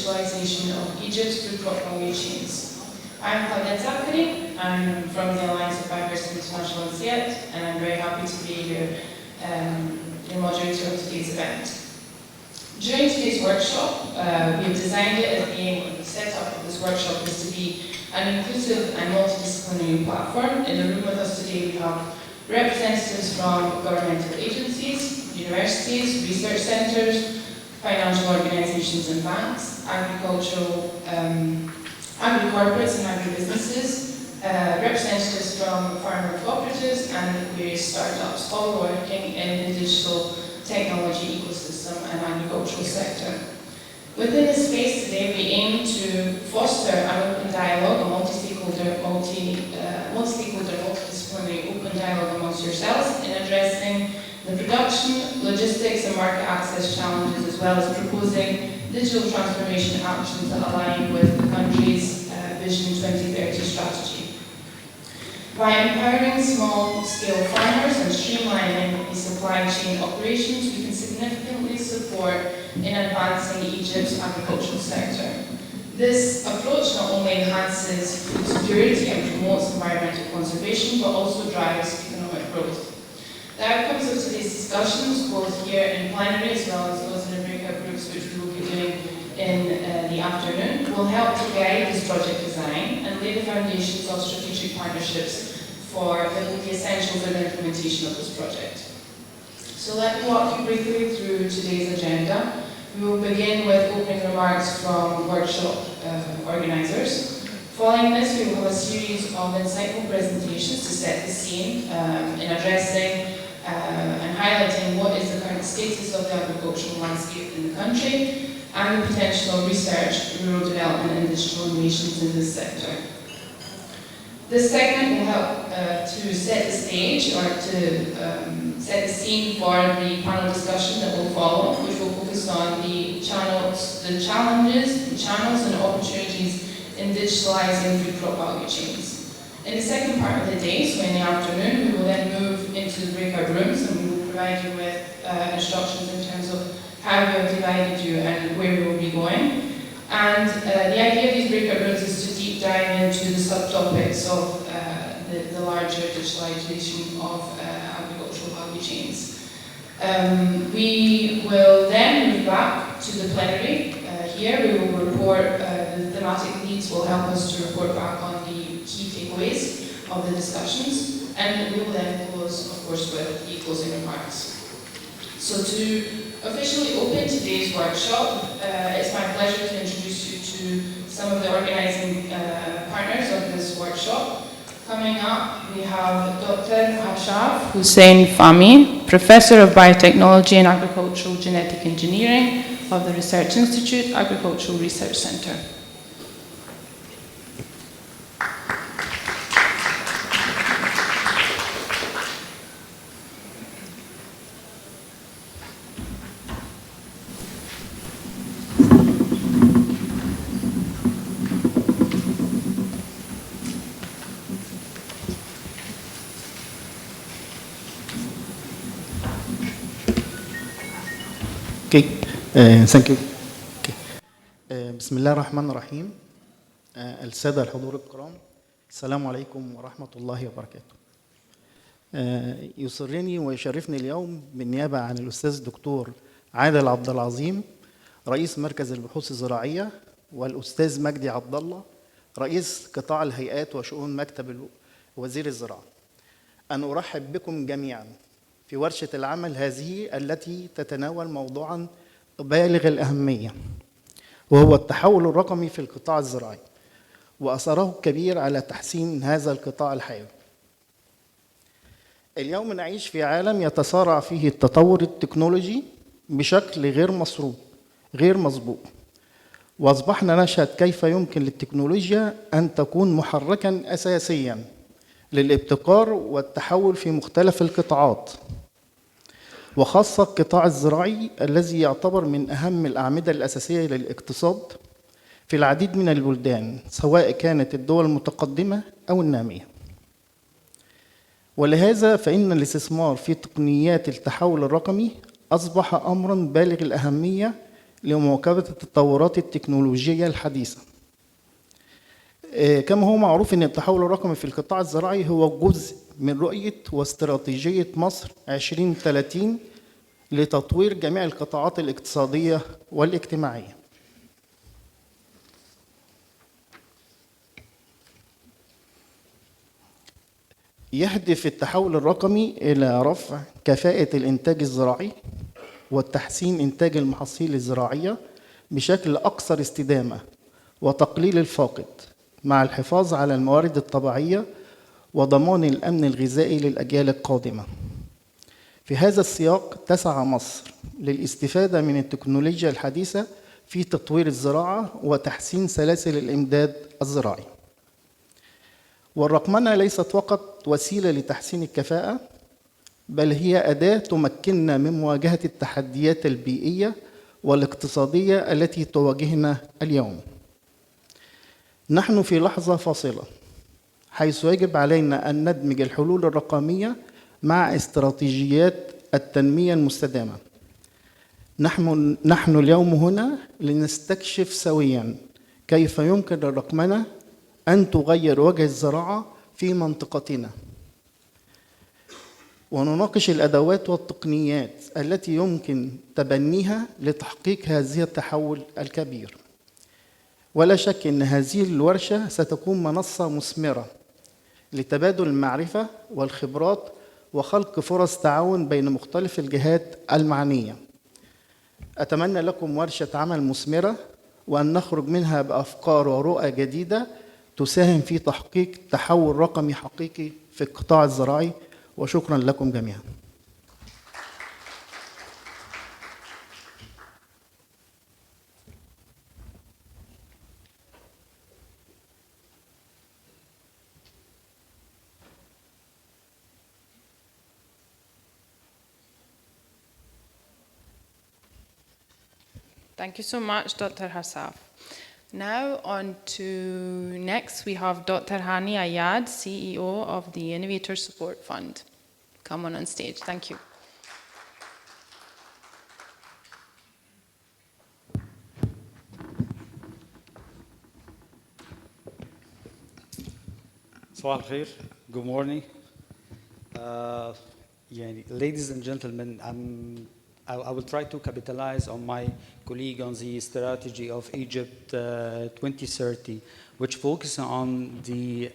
digitalization of Egypt's food crop value chains. I'm Khaled Zakari, I'm from the Alliance of Biodiversity International in Seattle, and I'm very happy to be here, the moderator of today's event. During today's workshop, we've designed it as being, the setup of this workshop is to be an inclusive and multidisciplinary platform. In the room with us today we have representatives from governmental agencies, universities, research centres, financial organisations and banks, agri-corporates and agri-businesses, representatives from farmer cooperatives and various startups, all working in the digital technology ecosystem and agricultural sector. Within this space today, we aim to foster an open dialogue, a multi-stakeholder, multidisciplinary open dialogue amongst yourselves in addressing the production, logistics and market access challenges, as well as proposing digital transformation actions that align with the country's Vision 2030 strategy. By empowering small-scale farmers and streamlining the supply chain operations, we can significantly support in advancing Egypt's agricultural sector. This approach not only enhances food security and promotes environmental conservation, but also drives economic growth. The outcomes of today's discussions, both here in plenary as well as those in the breakout groups which we will be doing in the afternoon, will help to guide this project design and lay the foundations of strategic partnerships for the essentials of the implementation of this project. So let me walk you briefly through today's agenda. We will begin with opening remarks from workshop organisers. Following this, we will have a series of insightful presentations to set the scene in addressing and highlighting what is the current status of the agricultural landscape in the country and the potential of research, rural development and digital innovations in this sector. This segment will help to set the stage or to set the scene for the panel discussion that will follow, which will focus on the challenges, the channels and opportunities in digitalizing food crop value chains. In the second part of the day, so in the afternoon, we will then move into the breakout rooms and we will provide you with instructions in terms of how we have divided you and where we will be going. And the idea of these breakout rooms is to deep dive into the subtopics of the larger digitalization of agricultural value chains. We will then move back to the plenary. Here we will report, the thematic leads will help us to report back on the key takeaways of the discussions, and we will then close, of course, with the closing remarks. So to officially open today's workshop, it's my pleasure to introduce you to some of the organizing partners of this workshop. Coming up, we have Dr. Ashaf Hussein Fahmy, Professor of Biotechnology and Agricultural Genetic Engineering of the Research Institute, Agricultural Research Centre. Thank you. بسم الله الرحمن الرحيم. السادة الحضور الكرام، السلام عليكم ورحمة الله وبركاته. يسرني ويشرفني اليوم بالنيابة عن الأستاذ الدكتور عادل عبد العظيم رئيس مركز البحوث الزراعية، والأستاذ مجدي عبد الله رئيس قطاع الهيئات وشؤون مكتب وزير الزراعة، أن أرحب بكم جميعا في ورشة العمل هذه التي تتناول موضوعا بالغ الأهمية، وهو التحول الرقمي في القطاع الزراعي وأثره الكبير على تحسين هذا القطاع الحيوي. اليوم نعيش في عالم يتسارع فيه التطور التكنولوجي بشكل غير مسبوق، وأصبحنا نشهد كيف يمكن للتكنولوجيا أن تكون محركاً أساسياً للابتكار والتحول في مختلف القطاعات، وخاصة القطاع الزراعي الذي يعتبر من أهم الأعمدة الأساسية للاقتصاد في العديد من البلدان، سواء كانت الدول المتقدمة أو النامية. ولهذا فإن الاستثمار في تقنيات التحول الرقمي أصبح أمراً بالغ الأهمية لمواكبة التطورات التكنولوجية الحديثة. كما هو معروف أن التحول الرقمي في القطاع الزراعي هو جزء من رؤية واستراتيجية مصر 2030 لتطوير جميع القطاعات الاقتصادية والاجتماعية. يهدف التحول الرقمي إلى رفع كفاءة الإنتاج الزراعي وتحسين إنتاج المحاصيل الزراعية بشكل أكثر استدامة وتقليل الفاقد، مع الحفاظ على الموارد الطبيعية وضمان الأمن الغذائي للأجيال القادمة. في هذا السياق تسعى مصر للاستفادة من التكنولوجيا الحديثة في تطوير الزراعة وتحسين سلاسل الإمداد الزراعي. والرقمنة ليست فقط وسيلة لتحسين الكفاءة، بل هي أداة تمكننا من مواجهة التحديات البيئية والاقتصادية التي تواجهنا اليوم. نحن في لحظة فاصلة، حيث يجب علينا أن ندمج الحلول الرقمية مع استراتيجيات التنمية المستدامة. نحن اليوم هنا لنستكشف سوياً كيف يمكن للرقمنة أن تغير وجه الزراعة في منطقتنا، ونناقش الأدوات والتقنيات التي يمكن تبنيها لتحقيق هذا التحول الكبير. ولا شك أن هذه الورشة ستكون منصة مثمرة لتبادل المعرفة والخبرات وخلق فرص تعاون بين مختلف الجهات المعنية. أتمنى لكم ورشة عمل مثمرة، وأن نخرج منها بأفكار ورؤى جديدة تساهم في تحقيق تحول رقمي حقيقي في القطاع الزراعي. وشكرا لكم جميعا. Thank you so much, Dr. Hassaf. Now on to next, we have Dr. Hani Ayad, CEO of the Innovator Support Fund. Come on stage. Thank you. صباح الخير. Good morning. Ladies and gentlemen, I will try to capitalize on my colleague on the strategy of Egypt 2030, which focuses on the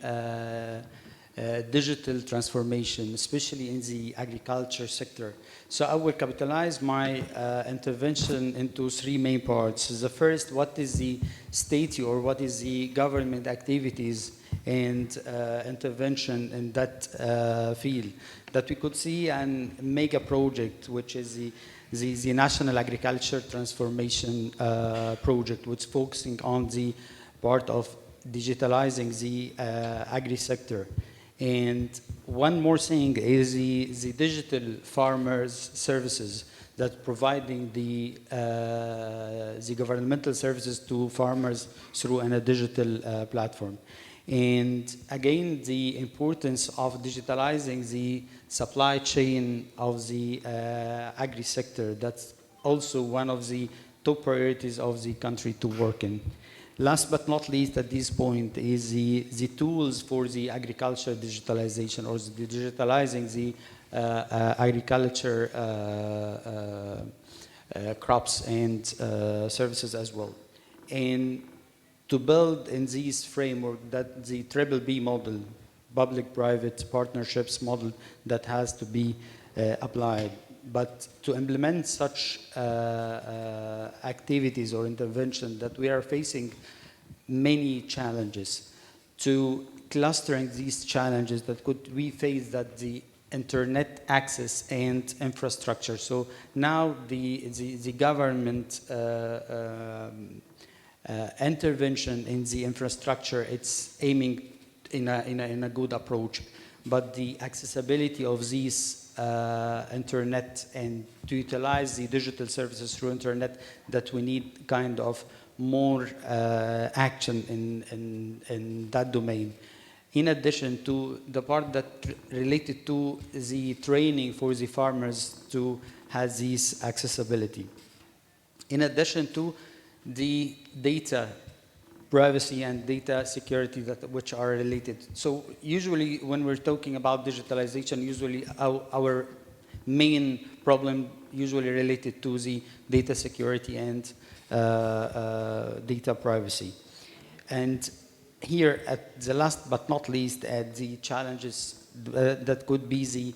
digital transformation, especially in the agriculture sector. So I will capitalize my intervention into three main parts. The first, what is the state or what is the government activities and intervention in that field that we could see and make a project, which is the National Agriculture Transformation Project, which is focusing on the part of digitalizing the agri-sector. And one more thing is the digital farmers services that providing the governmental services to farmers through a digital platform. And again, the importance of digitalizing the supply chain of the agri-sector. That's also one of the top priorities of the country to work in. Last but not least at this point is the tools for the agriculture digitalization, or the digitalizing the agriculture crops and services as well. And to build in this framework that the BBB model, public-private partnerships model, that has to be applied. But to implement such activities or intervention, that we are facing many challenges. To clustering these challenges that could we face, that the internet access and infrastructure. So now the government intervention in the infrastructure, it's aiming in a good approach, but the accessibility of these internet and to utilize the digital services through internet, that we need kind of more action in that domain. In addition to the part that related to the training for the farmers to have this accessibility. in addition to the data privacy and data security which are related. So usually when we're talking about digitalization, usually our main problem usually related to the data security and data privacy. And here at the last but not least, at the challenges that could be the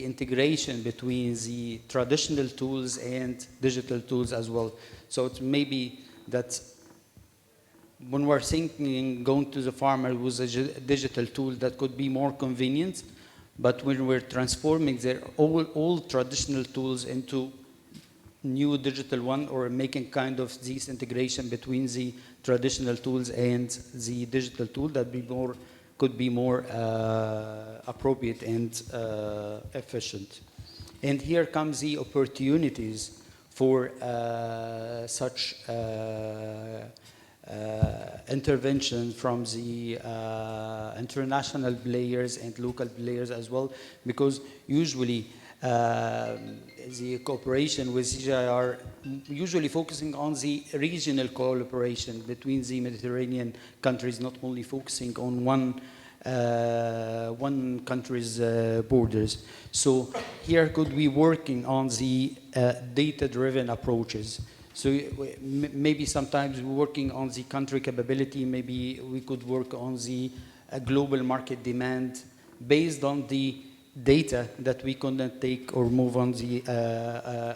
integration between the traditional tools and digital tools as well. So it may be that when we're thinking going to the farmer with a digital tool that could be more convenient, but when we're transforming their all traditional tools into new digital one, or making kind of this integration between the traditional tools and the digital tool, that could be more appropriate and efficient. And here comes the opportunities for such intervention from the international players and local players as well, because usually the cooperation with CGIAR usually focusing on the regional cooperation between the Mediterranean countries, not only focusing on one country's borders. So here could be working on the data-driven approaches. So maybe sometimes we're working on the country capability, maybe we could work on the global market demand based on the data that we couldn't take or move on the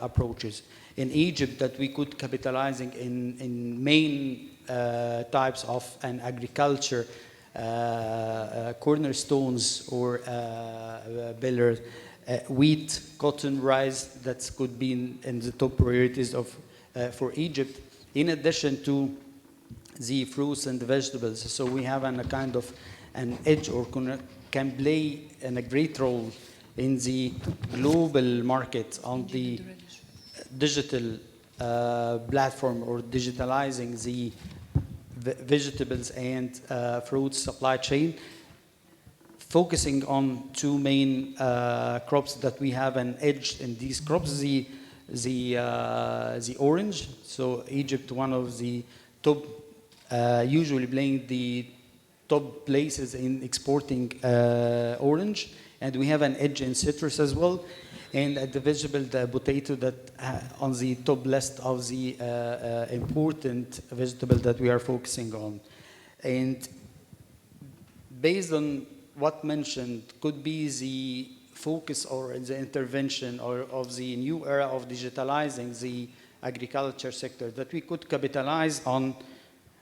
approaches. In Egypt, that we could capitalizing in main types of an agriculture cornerstones or pillars, wheat, cotton, rice, that could be in the top priorities of for Egypt, in addition to the fruits and the vegetables. So we have a kind of an edge, or can play a great role in the global market on the digital platform, or digitalizing the vegetables and fruits supply chain, focusing on two main crops that we have an edge in these crops, the orange. So Egypt, one of the top, usually playing the top places in exporting orange, and we have an edge in citrus as well. And at the vegetable, the potato, that on the top list of the important vegetable that we are focusing on. And based on what mentioned, could be the focus or the intervention or of the new era of digitalizing the agriculture sector, that we could capitalize on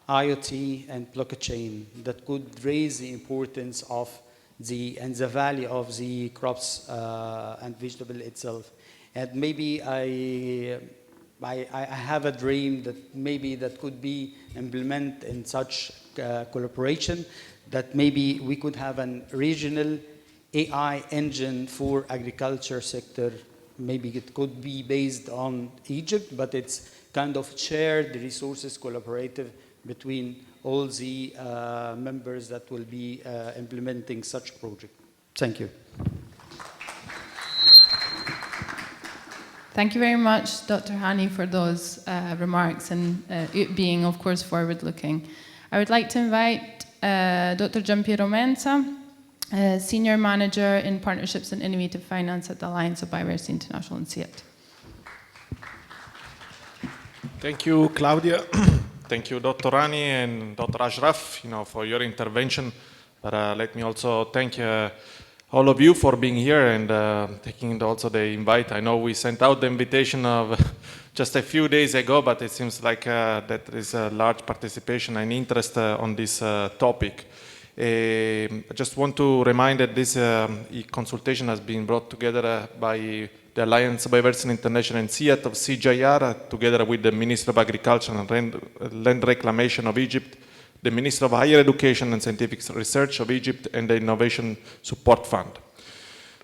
IoT and blockchain, that could raise the importance of the value of the crops and vegetable itself. And maybe I have a dream that maybe that could be implemented in such collaboration, that maybe we could have a regional AI engine for agriculture sector. Maybe it could be based on Egypt, but it's kind of shared resources, collaborative between all the members that will be implementing such project. Thank you. Thank you very much, Dr. Hani, for those remarks, and it being, of course, forward-looking. I would like to invite Dr. Giampiero Mensa, Senior Manager in Partnerships and Innovative Finance at the Alliance of Biodiversity International in SIAT. Thank you, Claudia. Thank you, Dr. Rani and Dr. Ashraf, for your intervention. But let me also thank all of you for being here and taking also the invite. I know we sent out the invitation of just a few days ago, but it seems like that there is a large participation and interest on this topic. I just want to remind that this consultation has been brought together by the Alliance of Biodiversity International and SIAT of CGIAR, together with the Minister of Agriculture and Land Reclamation of Egypt, the Minister of Higher Education and Scientific Research of Egypt, and the Innovation Support Fund.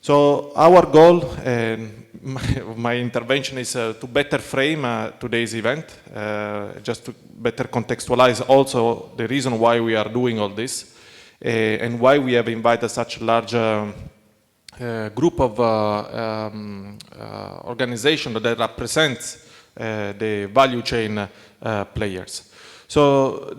So our goal and my intervention is to better frame today's event, just to better contextualize also the reason why we are doing all this, and why we have invited such a large group of organizations that represents the value chain players. So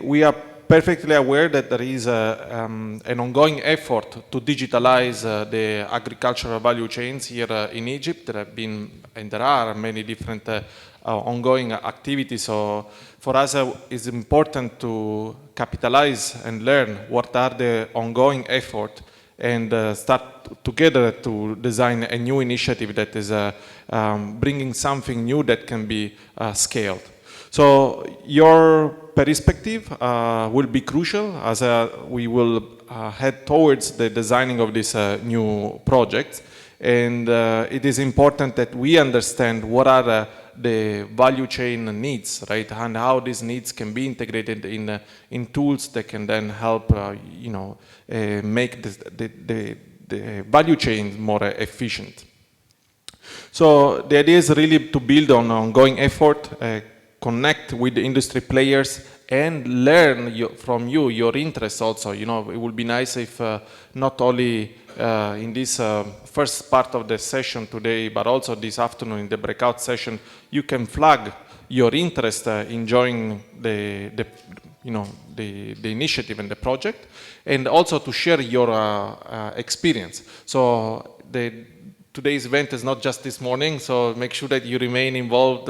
we are perfectly aware that there is an ongoing effort to digitalize the agricultural value chains here in Egypt. There have been, and there are many different ongoing activities. So for us, it's important to capitalize and learn what are the ongoing efforts and start together to design a new initiative that is bringing something new that can be scaled. So your perspective will be crucial as we will head towards the designing of this new project. And it is important that we understand what are the value chain needs, right? And how these needs can be integrated in tools that can then help, make the value chain more efficient. So the idea is really to build on ongoing effort, connect with the industry players, and learn from your interests also. It would be nice if not only in this first part of the session today, but also this afternoon in the breakout session, you can flag your interest in joining the initiative and the project, and also to share your experience. So today's event is not just this morning, so make sure that you remain involved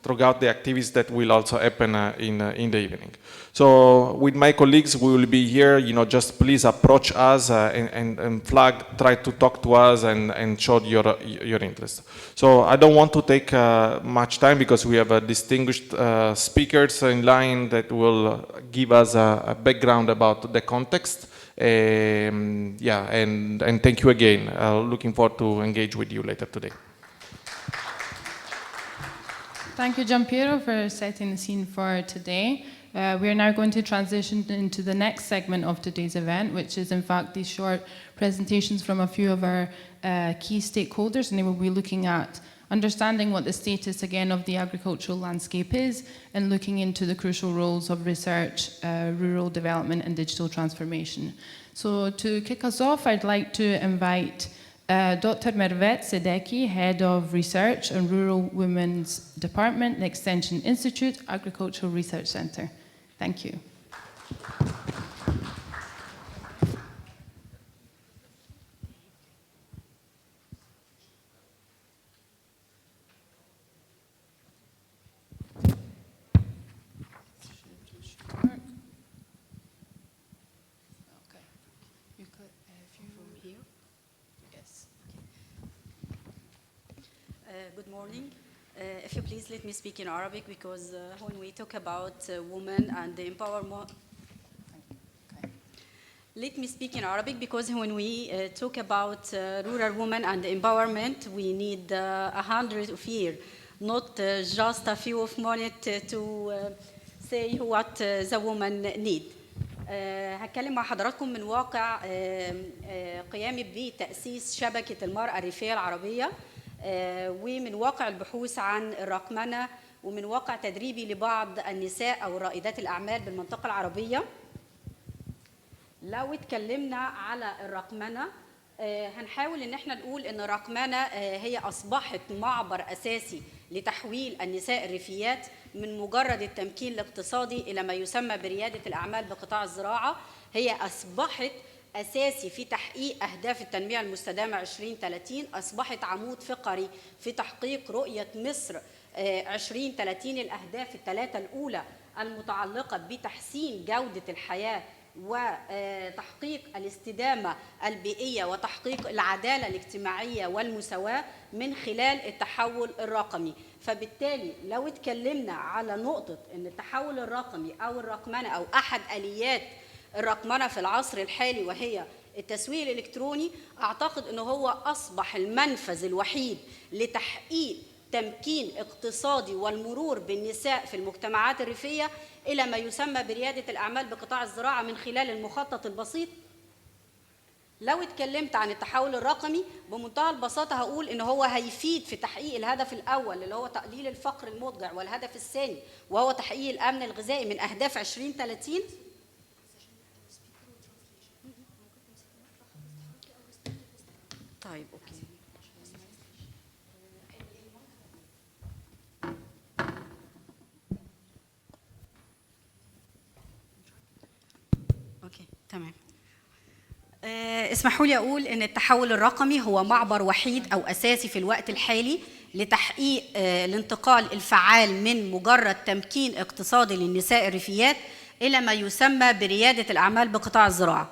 throughout the activities that will also happen in the evening. So with my colleagues, we will be here, just please approach us and flag, try to talk to us and show your interest. So I don't want to take much time because we have distinguished speakers in line that will give us a background about the context. And thank you again. Looking forward to engage with you later today. Thank you, Giampiero, for setting the scene for today. We are now going to transition into the next segment of today's event, which is in fact these short presentations from a few of our key stakeholders, and they will be looking at understanding what the status again of the agricultural landscape is and looking into the crucial roles of research, rural development and digital transformation. So to kick us off, I'd like to invite Dr. Mervet Sedeki, Head of Research and Rural Women's Department, the Extension Institute, Agricultural Research Center. Thank you. Good morning. If you please let me speak in Arabic because when we talk about women and the empowerment, let me speak in Arabic because when we talk about rural women and empowerment, we need 100 of years, not just a few of minutes to say what the woman need. هتكلم مع حضراتكم من واقع قيامي بتأسيس شبكة المرأة الريفية العربية ومن واقع البحوث عن الرقمنة ومن واقع تدريبي لبعض النساء أو رائدات الأعمال بالمنطقة العربية. لو اتكلمنا على الرقمنة هنحاول ان احنا نقول ان الرقمنة هي أصبحت معبر أساسي لتحويل النساء الريفيات من مجرد التمكين الاقتصادي إلى ما يسمى بريادة الأعمال بقطاع الزراعة. هي أصبحت أساسي في تحقيق أهداف التنمية المستدامة 2030. أصبحت عمود فقري في تحقيق رؤية مصر 2030 الأهداف الثلاثة الأولى المتعلقة بتحسين جودة الحياة وتحقيق الاستدامة البيئية وتحقيق العدالة الاجتماعية والمساواة من خلال التحول الرقمي. فبالتالي لو اتكلمنا على نقطة أن التحول الرقمي أو الرقمنة أو أحد آليات الرقمنة في العصر الحالي وهي التسويق الإلكتروني، أعتقد أنه هو أصبح المنفذ الوحيد لتحقيق تمكين اقتصادي والمرور بالنساء في المجتمعات الريفية إلى ما يسمى بريادة الأعمال بقطاع الزراعة من خلال المخطط البسيط. لو اتكلمت عن التحول الرقمي بمنتهى البساطة هقول إن هو هيفيد في تحقيق الهدف الأول اللي هو تقليل الفقر المدجع، والهدف الثاني وهو تحقيق الأمن الغذائي من أهداف 2030. طيب أوكي. تمام. اسمحوا لي أقول إن التحول الرقمي هو معبر وحيد أو أساسي في الوقت الحالي لتحقيق الانتقال الفعال من مجرد تمكين اقتصادي للنساء الريفيات إلى ما يسمى بريادة الأعمال بقطاع الزراعة.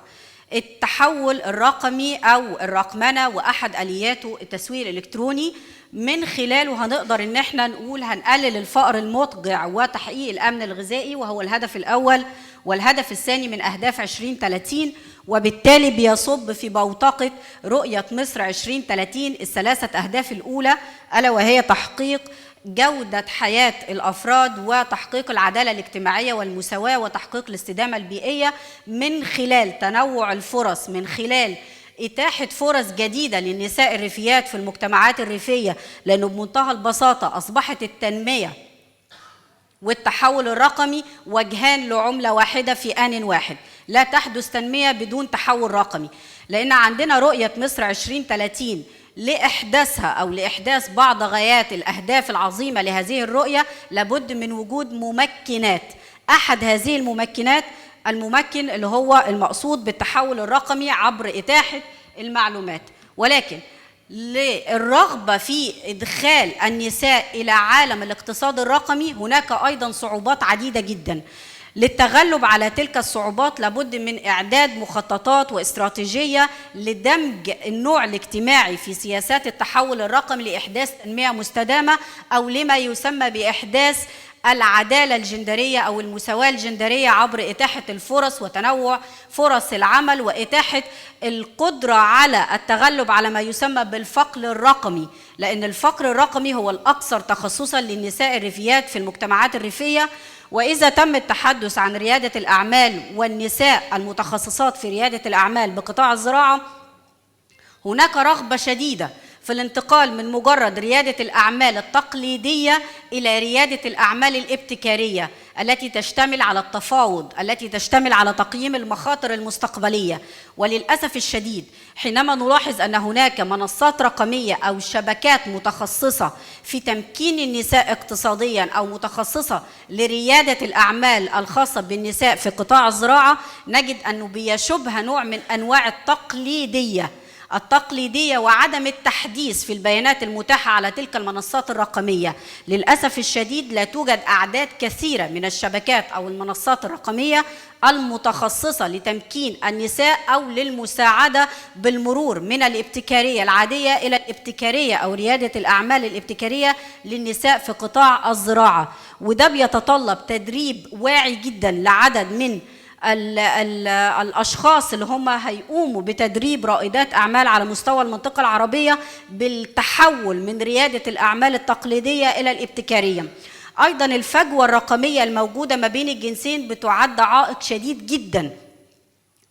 التحول الرقمي أو الرقمنة وأحد آلياته التسويق الإلكتروني، من خلاله هنقدر إن احنا نقول هنقلل الفقر المدقع وتحقيق الأمن الغذائي، وهو الهدف الأول والهدف الثاني من أهداف 2030، وبالتالي بيصب في بوتقة رؤية مصر 2030 الثلاثة أهداف الأولى، ألا وهي تحقيق جودة حياة الأفراد وتحقيق العدالة الاجتماعية والمساواة وتحقيق الاستدامة البيئية من خلال تنوع الفرص، من خلال إتاحة فرص جديدة للنساء الريفيات في المجتمعات الريفية، لأنه بمنتهى البساطة أصبحت التنمية والتحول الرقمي وجهان لعملة واحدة في آن واحد. لا تحدث تنمية بدون تحول رقمي، لأن عندنا رؤية مصر 2030 لإحداثها أو لإحداث بعض غايات الأهداف العظيمة لهذه الرؤية لابد من وجود ممكنات. أحد هذه الممكنات الممكن اللي هو المقصود بالتحول الرقمي عبر إتاحة المعلومات، ولكن للرغبة في إدخال النساء إلى عالم الاقتصاد الرقمي هناك أيضا صعوبات عديدة جدا. للتغلب على تلك الصعوبات لابد من إعداد مخططات واستراتيجية لدمج النوع الاجتماعي في سياسات التحول الرقمي لإحداث تنمية مستدامة، أو لما يسمى بإحداث العدالة الجندرية أو المساواة الجندرية عبر إتاحة الفرص وتنوع فرص العمل وإتاحة القدرة على التغلب على ما يسمى بالفقر الرقمي، لأن الفقر الرقمي هو الأكثر تخصصاً للنساء الريفيات في المجتمعات الريفية. وإذا تم التحدث عن ريادة الأعمال والنساء المتخصصات في ريادة الأعمال بقطاع الزراعة، هناك رغبة شديدة في الانتقال من مجرد ريادة الأعمال التقليدية إلى ريادة الأعمال الابتكارية التي تشتمل على التفاوض، التي تشتمل على تقييم المخاطر المستقبلية. وللأسف الشديد حينما نلاحظ أن هناك منصات رقمية أو شبكات متخصصة في تمكين النساء اقتصادياً أو متخصصة لريادة الأعمال الخاصة بالنساء في قطاع الزراعة، نجد أنه بيشبه نوع من أنواع التقليدية وعدم التحديث في البيانات المتاحة على تلك المنصات الرقمية. للأسف الشديد لا توجد أعداد كثيرة من الشبكات أو المنصات الرقمية المتخصصة لتمكين النساء أو للمساعدة بالمرور من الابتكارية العادية إلى الابتكارية أو ريادة الأعمال الابتكارية للنساء في قطاع الزراعة. وده بيتطلب تدريب واعي جدا لعدد من الأشخاص اللي هم هيقوموا بتدريب رائدات أعمال على مستوى المنطقة العربية بالتحول من ريادة الأعمال التقليدية إلى الابتكارية. أيضا الفجوة الرقمية الموجودة ما بين الجنسين بتعد عائق شديد جدا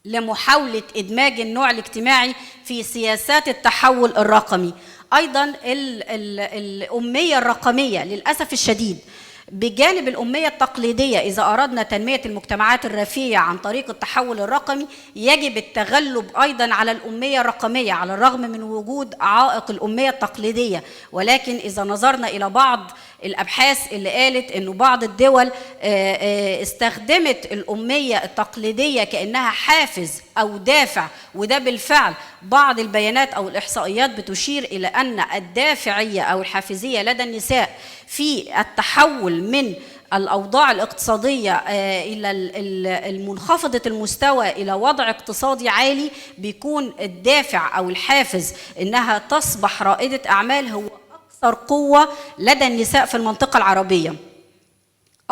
لمحاولة إدماج النوع الاجتماعي في سياسات التحول الرقمي. أيضا الأمية الرقمية للأسف الشديد، بجانب الأمية التقليدية إذا أردنا تنمية المجتمعات الريفية عن طريق التحول الرقمي يجب التغلب أيضا على الأمية الرقمية على الرغم من وجود عائق الأمية التقليدية. ولكن إذا نظرنا إلى بعض الأبحاث اللي قالت أنه بعض الدول استخدمت الأمية التقليدية كأنها حافز أو دافع، وده بالفعل بعض البيانات أو الإحصائيات بتشير إلى أن الدافعية أو الحافزية لدى النساء في التحول من الأوضاع الاقتصادية إلى المنخفضة المستوى إلى وضع اقتصادي عالي بيكون الدافع أو الحافز إنها تصبح رائدة أعمال هو أكثر قوة لدى النساء في المنطقة العربية.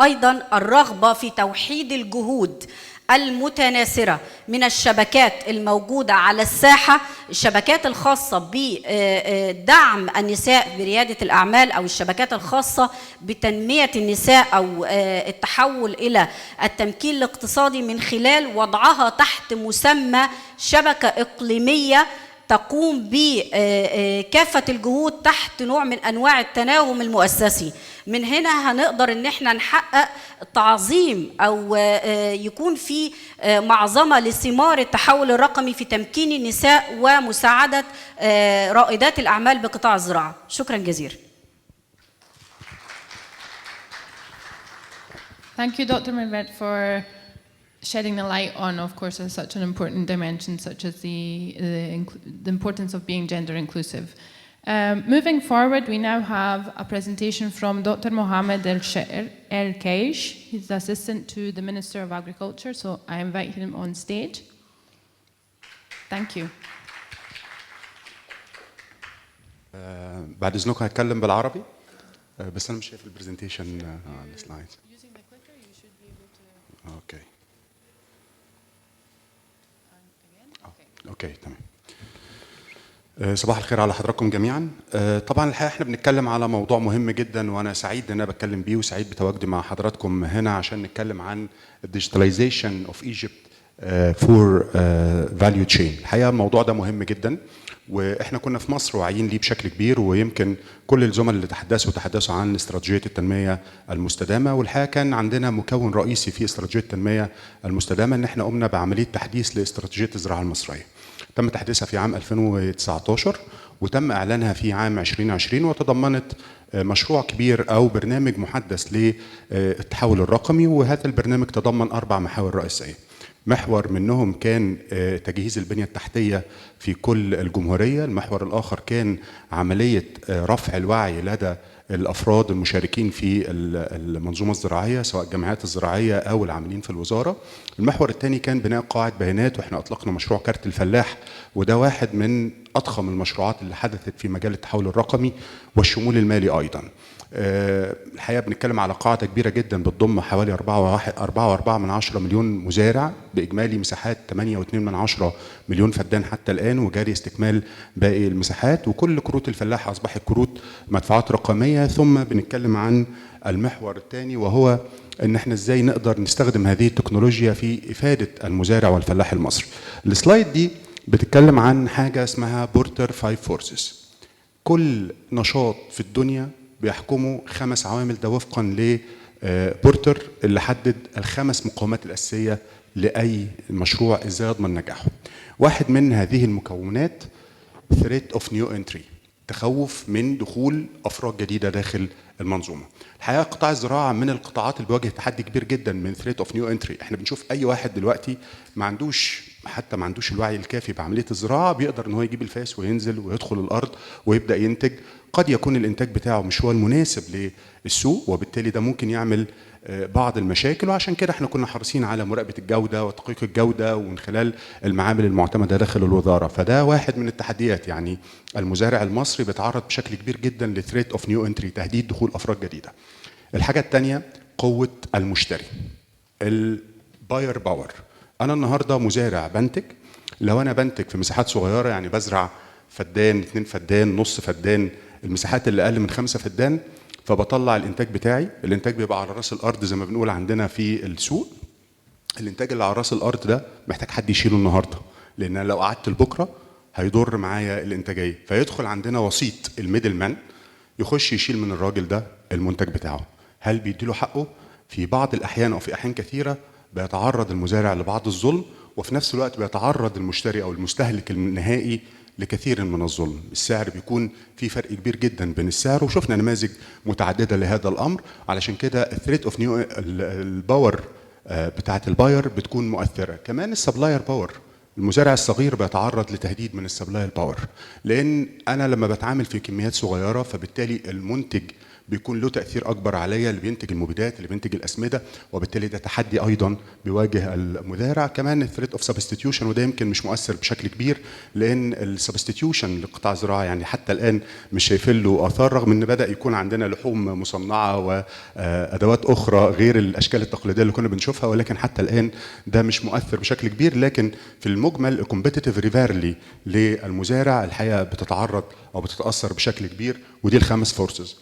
أيضا الرغبة في توحيد الجهود المتناثرة من الشبكات الموجودة على الساحة، الشبكات الخاصة بدعم النساء بريادة الأعمال أو الشبكات الخاصة بتنمية النساء أو التحول إلى التمكين الاقتصادي من خلال وضعها تحت مسمى شبكة إقليمية تقوم بكافة الجهود تحت نوع من أنواع التناغم المؤسسي. من هنا هنقدر إن احنا نحقق تعظيم أو يكون في معظمة لثمار التحول الرقمي في تمكين النساء ومساعدة رائدات الأعمال بقطاع الزراعة. شكرا جزيلا. Thank you, Dr. Mirvet, for shedding a light on, of course, such an important dimension, such as the importance of being gender inclusive. Moving forward, we now have a presentation from Dr. Mohammed El-Kaish. He's the assistant to the Minister of Agriculture, so I invite him on stage. Thank you. بعد اذنكم هتكلم بالعربي بس انا مش شايف البرزنتيشن السلايد. اوكي اوكي تمام. صباح الخير على حضراتكم جميعا. طبعا الحقيقه احنا بنتكلم على موضوع مهم جدا وانا سعيد ان انا بتكلم بيه وسعيد بتواجدي مع حضراتكم هنا عشان نتكلم عن Digitalization of Egypt for value chain. الحقيقه الموضوع ده مهم جدا واحنا كنا في مصر واعيين ليه بشكل كبير ويمكن كل الزملاء اللي تحدثوا عن استراتيجيه التنميه المستدامه والحقيقه كان عندنا مكون رئيسي في استراتيجيه التنميه المستدامه ان احنا قمنا بعمليه تحديث لاستراتيجيه الزراعه المصريه. تم تحديثها في عام 2019 وتم اعلانها في عام 2020 وتضمنت مشروع كبير او برنامج محدث للتحول الرقمي وهذا البرنامج تضمن 4 محاور رئيسيه. محور منهم كان تجهيز البنية التحتية في كل الجمهورية، المحور الآخر كان عملية رفع الوعي لدى الأفراد المشاركين في المنظومة الزراعية سواء الجمعيات الزراعية أو العاملين في الوزارة. المحور الثاني كان بناء قواعد بيانات وإحنا أطلقنا مشروع كارت الفلاح وده واحد من أضخم المشروعات اللي حدثت في مجال التحول الرقمي والشمول المالي أيضاً. الحقيقه بنتكلم على قاعده كبيره جدا بتضم حوالي 4.4 مليون مزارع باجمالي مساحات 8.2 مليون فدان حتى الان وجاري استكمال باقي المساحات وكل كروت الفلاح اصبحت كروت مدفوعات رقميه. ثم بنتكلم عن المحور الثاني وهو ان احنا ازاي نقدر نستخدم هذه التكنولوجيا في افاده المزارع والفلاح المصري. السلايد دي بتتكلم عن حاجه اسمها بورتر 5 فورسز. كل نشاط في الدنيا بيحكموا 5 عوامل ده وفقا لبورتر اللي حدد ال5 مقومات الاساسيه لاي مشروع ازاي يضمن نجاحه. واحد من هذه المكونات threat of new entry، تخوف من دخول افراد جديده داخل المنظومه. الحقيقه قطاع الزراعه من القطاعات اللي بيواجه تحدي كبير جدا من threat of new entry. احنا بنشوف اي واحد دلوقتي ما عندوش الوعي الكافي بعمليه الزراعه بيقدر ان هو يجيب الفاس وينزل ويدخل الارض ويبدا ينتج. قد يكون الانتاج بتاعه مش هو المناسب للسوق وبالتالي ده ممكن يعمل بعض المشاكل وعشان كده احنا كنا حريصين على مراقبه الجوده وتدقيق الجوده ومن خلال المعامل المعتمده داخل الوزاره. فده واحد من التحديات، يعني المزارع المصري بيتعرض بشكل كبير جدا لثريت اوف نيو انتري، تهديد دخول افراد جديده. الحاجه الثانيه قوه المشتري، الباير باور. انا النهارده مزارع بنتج، لو انا بنتج في مساحات صغيره يعني بزرع فدان 2 فدان نص فدان، المساحات اللي اقل من 5 فدان، فبطلع الانتاج بتاعي. الانتاج بيبقى على راس الارض زي ما بنقول عندنا في السوق. الانتاج اللي على راس الارض ده محتاج حد يشيله النهارده، لان لو قعدت لبكره هيضر معايا الانتاجيه. فيدخل عندنا وسيط الميدل مان يخش يشيل من الراجل ده المنتج بتاعه. هل بيديله حقه؟ في بعض الاحيان او في احيان كثيره بيتعرض المزارع لبعض الظلم وفي نفس الوقت بيتعرض المشتري او المستهلك النهائي لكثير من الظلم. السعر بيكون في فرق كبير جدا بين السعر وشفنا نماذج متعدده لهذا الامر. علشان كده الثريت اوف نيو الباور بتاعه الباير بتكون مؤثره. كمان السبلاير باور، المزارع الصغير بيتعرض لتهديد من السبلاير باور، لان انا لما بتعامل في كميات صغيره فبالتالي المنتج بيكون له تاثير اكبر عليا، اللي بينتج المبيدات اللي بينتج الاسمده، وبالتالي ده تحدي ايضا بيواجه المزارع. كمان الثريت اوف سبستيتيوشن، وده يمكن مش مؤثر بشكل كبير لان السبستيتيوشن لقطاع الزراعه يعني حتى الان مش شايفين له اثار، رغم ان بدا يكون عندنا لحوم مصنعه وادوات اخرى غير الاشكال التقليديه اللي كنا بنشوفها، ولكن حتى الان ده مش مؤثر بشكل كبير. لكن في المجمل الكومبيتيتيف ريفيرلي للمزارع الحقيقه بتتعرض او بتتاثر بشكل كبير، ودي ال5 فورسز.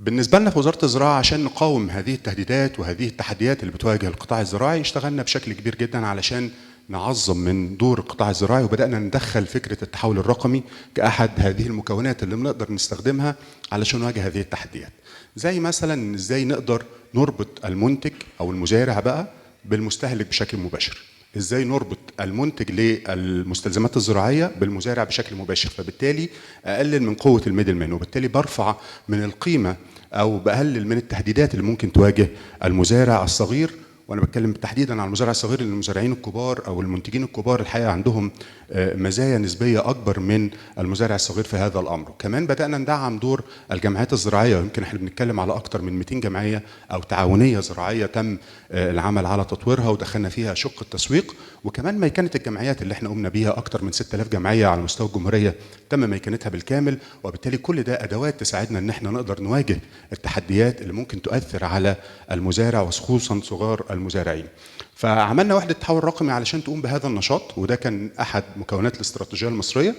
بالنسبة لنا في وزارة الزراعة عشان نقاوم هذه التهديدات وهذه التحديات اللي بتواجه القطاع الزراعي اشتغلنا بشكل كبير جدا علشان نعظم من دور القطاع الزراعي، وبدأنا ندخل فكرة التحول الرقمي كأحد هذه المكونات اللي بنقدر نستخدمها علشان نواجه هذه التحديات. زي مثلا ازاي نقدر نربط المنتج او المزارع بقى بالمستهلك بشكل مباشر، ازاي نربط المنتج للمستلزمات الزراعيه بالمزارع بشكل مباشر، فبالتالي اقلل من قوه الميدل مان، وبالتالي برفع من القيمه او بقلل من التهديدات اللي ممكن تواجه المزارع الصغير وانا بتكلم تحديدا على المزارع الصغير، لان المزارعين الكبار او المنتجين الكبار الحقيقه عندهم مزايا نسبيه اكبر من المزارع الصغير في هذا الامر. كمان بدانا ندعم دور الجمعيات الزراعيه، ويمكن احنا بنتكلم على اكثر من 200 جمعيه او تعاونيه زراعيه تم العمل على تطويرها ودخلنا فيها شق التسويق. وكمان ميكنه الجمعيات اللي احنا قمنا بيها، اكثر من 6000 جمعيه على مستوى الجمهوريه تم ميكنتها بالكامل، وبالتالي كل ده ادوات تساعدنا ان احنا نقدر نواجه التحديات اللي ممكن تؤثر على المزارع وخصوصا صغار المزارعين. فعملنا وحده تحول رقمي علشان تقوم بهذا النشاط، وده كان احد مكونات الاستراتيجيه المصريه،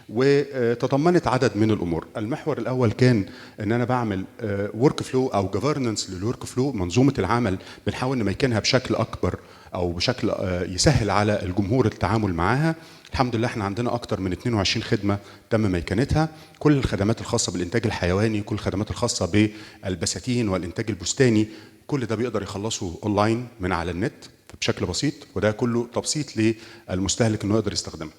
وتضمنت عدد من الامور. المحور الاول كان ان انا بعمل ورك فلو او جفرننس للورك فلو، منظومه العمل بنحاول نميكنها بشكل اكبر او بشكل يسهل على الجمهور التعامل معاها. الحمد لله احنا عندنا اكتر من 22 خدمه تم ميكنتها، كل الخدمات الخاصه بالانتاج الحيواني، كل الخدمات الخاصه بالبساتين والانتاج البستاني، كل ده بيقدر يخلصه اونلاين من على النت بشكل بسيط، وده كله تبسيط للمستهلك انه يقدر يستخدمه.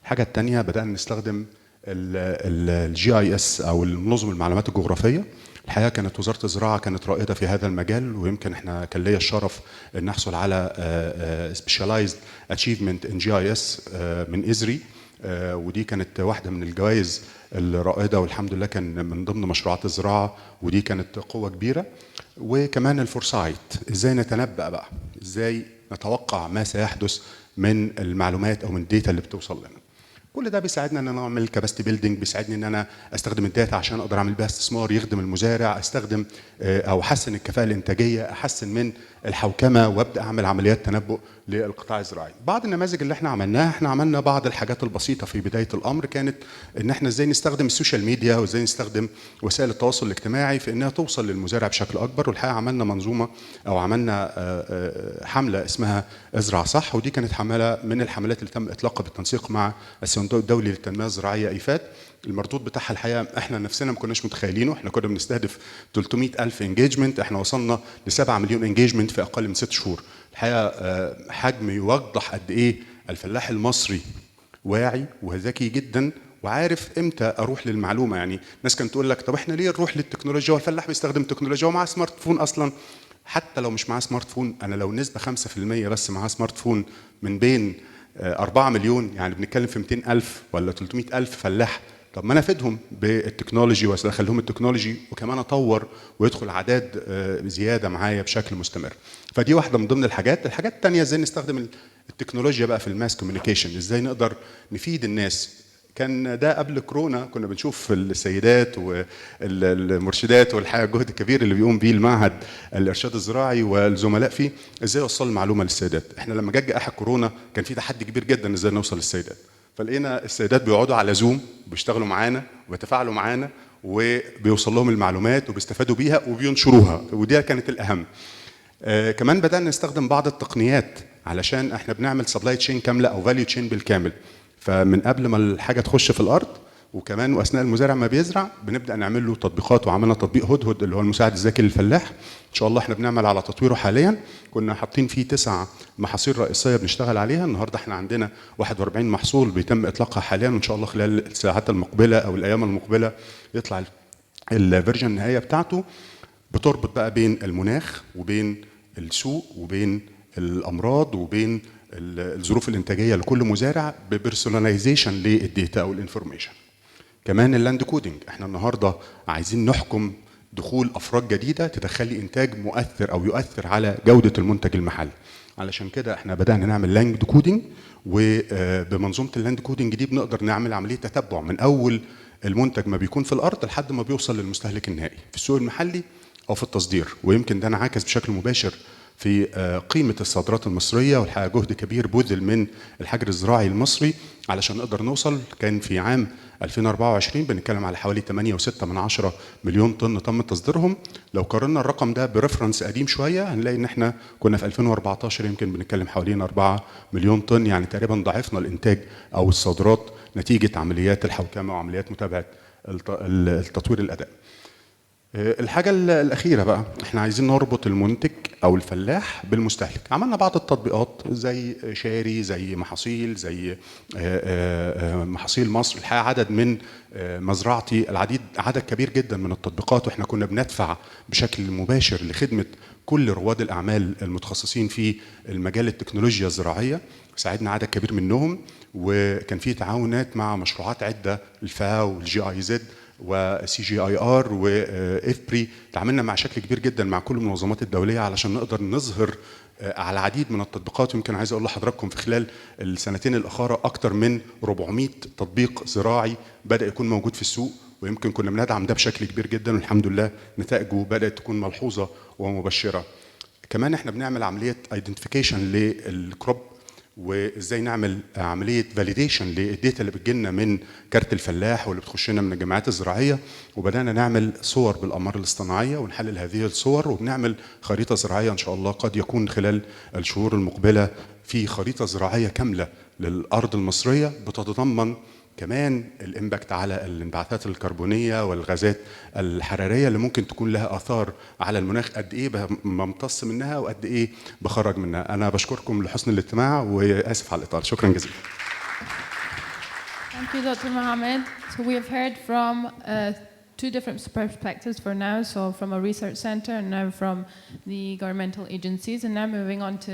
الحاجه الثانيه بدانا نستخدم الجي اي اس او منظم المعلومات الجغرافيه. الحقيقه كانت وزاره الزراعه كانت رائده في هذا المجال، ويمكن احنا كان ليا الشرف ان نحصل على سبيشاليزد اتشيفمنت ان جي اي اس من ازري، ودي كانت واحده من الجوائز الرائده، والحمد لله كان من ضمن مشروعات الزراعه، ودي كانت قوه كبيره. وكمان الفورسايت، ازاي نتنبأ بقى، ازاي نتوقع ما سيحدث من المعلومات او من الداتا اللي بتوصل لنا. كل ده بيساعدنا ان انا اعمل كاباسيتي بيلدينج، بيساعدني ان انا استخدم الداتا عشان اقدر اعمل بيها استثمار يخدم المزارع، استخدم او احسن الكفاءه الانتاجيه، احسن من الحوكمه، وابدا اعمل عمليات تنبؤ للقطاع الزراعي. بعض النماذج اللي احنا عملناها، احنا عملنا بعض الحاجات البسيطه في بدايه الامر، كانت ان احنا ازاي نستخدم السوشيال ميديا وازاي نستخدم وسائل التواصل الاجتماعي في انها توصل للمزارع بشكل اكبر. والحقيقه عملنا منظومه او عملنا حمله اسمها ازرع صح، ودي كانت حمله من الحملات اللي تم اطلاقها بالتنسيق مع الصندوق الدولي للتنميه الزراعيه ايفاد. المردود بتاعها الحقيقه احنا نفسنا ما كناش متخيلينه، احنا كنا بنستهدف 300,000 انجيجمنت، احنا وصلنا ل7 مليون انجيجمنت في اقل من 6 شهور. الحقيقه حجم يوضح قد ايه الفلاح المصري واعي وذكي جدا وعارف امتى اروح للمعلومه. يعني الناس كانت تقول لك طب احنا ليه نروح للتكنولوجيا والفلاح بيستخدم التكنولوجيا ومعاه سمارت فون اصلا؟ حتى لو مش معاه سمارت فون، انا لو نسبه 5% بس معاه سمارت فون من بين 4 مليون، يعني بنتكلم في 200,000 ولا 300,000 فلاح، طب ما انا افيدهم بالتكنولوجي وادخلهم التكنولوجي وكمان اطور ويدخل اعداد زياده معايا بشكل مستمر. فدي واحده من ضمن الحاجات. الحاجات الثانيه ازاي نستخدم التكنولوجيا بقى في الماس كوميونيكيشن، ازاي نقدر نفيد الناس. كان ده قبل كورونا كنا بنشوف السيدات والمرشدات والحقيقه الجهد الكبير اللي بيقوم بيه المعهد الارشاد الزراعي والزملاء فيه، ازاي يوصل المعلومه للسيدات. احنا لما جت جائحه كورونا كان في تحدي كبير جدا ازاي نوصل للسيدات، فلقينا السيدات بيقعدوا على زوم بيشتغلوا معانا وبيتفاعلوا معانا وبيوصل لهم المعلومات وبيستفادوا بيها وبينشروها، ودي كانت الاهم. كمان بدانا نستخدم بعض التقنيات علشان احنا بنعمل سبلاي تشين كامله او فاليو تشين بالكامل، فمن قبل ما الحاجه تخش في الارض وكمان واثناء المزارع ما بيزرع بنبدا نعمل له تطبيقات. وعملنا تطبيق هدهد اللي هو المساعد الذكي للفلاح، ان شاء الله احنا بنعمل على تطويره حاليا. كنا حاطين فيه 9 محاصيل رئيسيه بنشتغل عليها، النهارده احنا عندنا 41 محصول بيتم اطلاقها حاليا، وان شاء الله خلال الساعات المقبله او الايام المقبله يطلع الفيرجن النهائيه بتاعته. بتربط بقى بين المناخ وبين السوق وبين الامراض وبين الظروف الانتاجيه لكل مزارع ببرسوناليزيشن للديتا او الانفورميشن. كمان اللاند كودنج، احنا النهارده عايزين نحكم دخول افراد جديده تدخلي انتاج مؤثر او يؤثر على جوده المنتج المحلي. علشان كده احنا بدانا نعمل لاند كودنج، وبمنظومه اللاند كودنج دي بنقدر نعمل عمليه تتبع من اول المنتج ما بيكون في الارض لحد ما بيوصل للمستهلك النهائي في السوق المحلي او في التصدير. ويمكن ده انعكس بشكل مباشر في قيمة الصادرات المصرية، والحقيقة جهد كبير بذل من الحجر الزراعي المصري علشان نقدر نوصل. كان في عام 2024 بنتكلم على حوالي 8.6 مليون طن تم تصديرهم. لو قارنا الرقم ده بريفرنس قديم شوية هنلاقي ان احنا كنا في 2014 يمكن بنتكلم حوالين 4 مليون طن، يعني تقريبا ضاعفنا الانتاج او الصادرات نتيجة عمليات الحوكمة وعمليات متابعة التطوير الأداء. الحاجة الأخيرة بقى، احنا عايزين نربط المنتج او الفلاح بالمستهلك. عملنا بعض التطبيقات زي شاري، زي محاصيل، زي محاصيل مصر. الحقيقه عدد من مزرعتي عدد كبير جدا من التطبيقات، واحنا كنا بندفع بشكل مباشر لخدمه كل رواد الاعمال المتخصصين في المجال التكنولوجيا الزراعيه. ساعدنا عدد كبير منهم، وكان في تعاونات مع مشروعات عده، الفاو والجي اي زد وسي جي اي ار وافبري. تعاملنا مع شكل كبير جدا مع كل المنظمات الدوليه علشان نقدر نظهر على العديد من التطبيقات. يمكن عايز اقول لحضراتكم في خلال السنتين الاخيره اكثر من 400 تطبيق زراعي بدا يكون موجود في السوق، ويمكن كنا بندعم ده بشكل كبير جدا، والحمد لله نتائجه بدات تكون ملحوظه ومبشره. كمان احنا بنعمل عمليه ايدنتيفيكيشن للكروب، وازاي نعمل عمليه فاليديشن للديتا اللي بتجيلنا من كارت الفلاح واللي بتخش لنا من الجامعات الزراعيه، وبدانا نعمل صور بالاقمار الاصطناعيه ونحلل هذه الصور، وبنعمل خريطه زراعيه ان شاء الله قد يكون خلال الشهور المقبله في خريطه زراعيه كامله للارض المصريه بتتضمن كمان الامباكت على الانبعاثات الكربونيه والغازات الحراريه اللي ممكن تكون لها اثار على المناخ، قد ايه بمتص منها وقد ايه بخرج منها. انا بشكركم لحسن الاستماع واسف على الاطاله. شكرا جزيلا. Thank you, Dr. Mohammed. So we have heard from two different perspectives for now, so from a research center and now from the governmental agencies, and now moving on to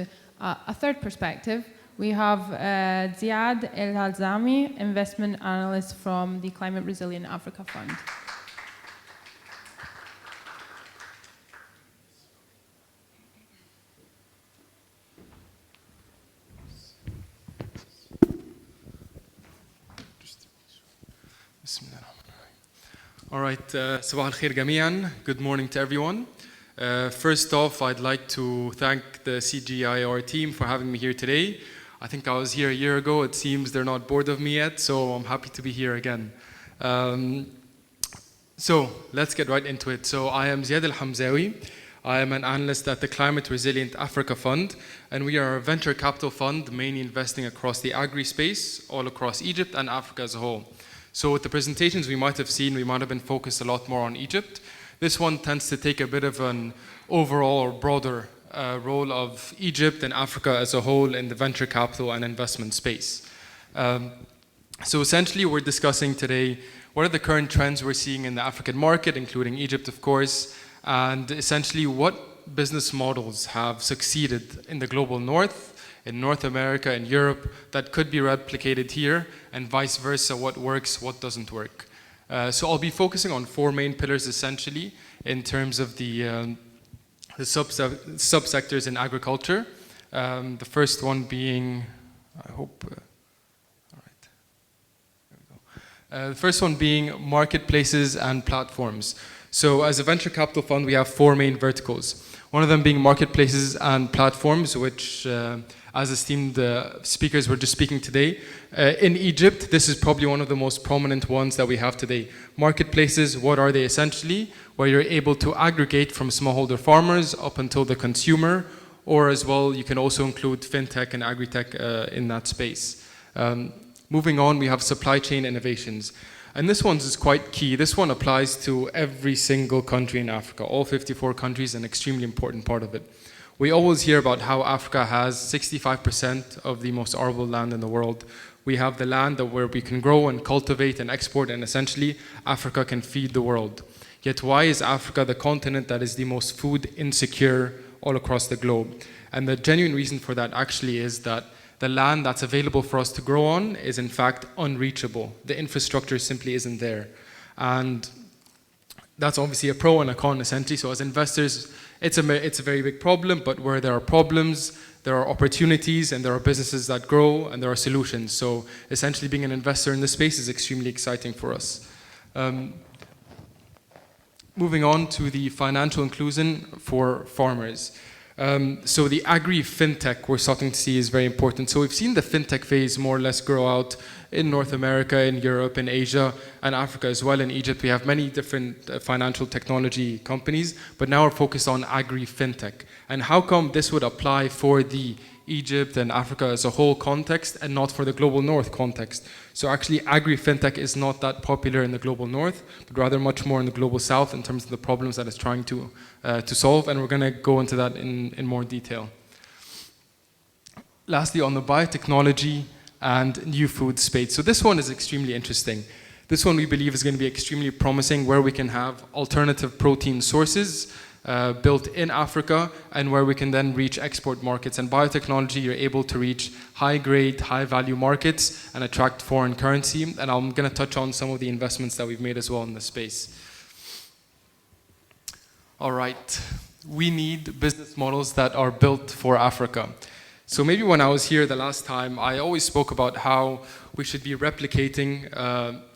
a third perspective. We have Ziad El-Halzami, investment analyst from the Climate Resilient Africa Fund. All right, صباح الخير جميعا. Good morning to everyone. First off, I'd like to thank the CGIR team for having me here today. I think I was here a year ago. It seems they're not bored of me yet, so I'm happy to be here again. So let's get right into it. So I am Ziad Al-Hamzawi. I am an analyst at the Climate Resilient Africa Fund, and we are a venture capital fund mainly investing across the agri-space, all across Egypt and Africa as a whole. So with the presentations we might have seen, we might have been focused a lot more on Egypt. This one tends to take a bit of an overall or broader role of Egypt and Africa as a whole in the venture capital and investment space. So essentially we're discussing today what are the current trends we're seeing in the African market, including Egypt of course, and essentially what business models have succeeded in the global north, in North America and Europe that could be replicated here, and vice versa, what works, what doesn't work. So I'll be focusing on four main pillars essentially in terms of the subsectors in agriculture. The first one being, I hope, all right, there we go. The first one being marketplaces and platforms. So as a venture capital fund, we have four main verticals. One of them being marketplaces and platforms, which as esteemed speakers were just speaking today. In Egypt, this is probably one of the most prominent ones that we have today. Marketplaces, what are they essentially? Where you're able to aggregate from smallholder farmers up until the consumer, or as well, you can also include fintech and AgriTech in that space. Moving on, we have supply chain innovations. And this one is quite key. This one applies to every single country in Africa, all 54 countries, an extremely important part of it. We always hear about how Africa has 65% of the most arable land in the world. We have the land where we can grow and cultivate and export, and essentially Africa can feed the world. Yet why is Africa the continent that is the most food insecure all across the globe? And the genuine reason for that actually is that the land that's available for us to grow on is in fact unreachable. The infrastructure simply isn't there. And that's obviously a pro and a con essentially. So as investors, it's a very big problem, but where there are problems, there are opportunities and there are businesses that grow and there are solutions. So essentially being an investor in this space is extremely exciting for us. Moving on to the financial inclusion for farmers. So the agri-fintech we're starting to see is very important. So we've seen the fintech phase more or less grow out in North America, in Europe, in Asia, and Africa as well. In Egypt, we have many different financial technology companies, but now we're focused on agri-fintech. And how come this would apply for the Egypt and Africa as a whole context and not for the global north context. So actually agri-fintech is not that popular in the global north, but rather much more in the global south in terms of the problems that it's trying to solve, and we're going to go into that in more detail. Lastly, on the biotechnology and new food space. So this one is extremely interesting. This one we believe is going to be extremely promising, where we can have alternative protein sources built in Africa, and where we can then reach export markets. And biotechnology, you're able to reach high-grade, high-value markets and attract foreign currency. And I'm going to touch on some of the investments that we've made as well in this space. All right, we need business models that are built for Africa. So maybe when I was here the last time, I always spoke about how we should be replicating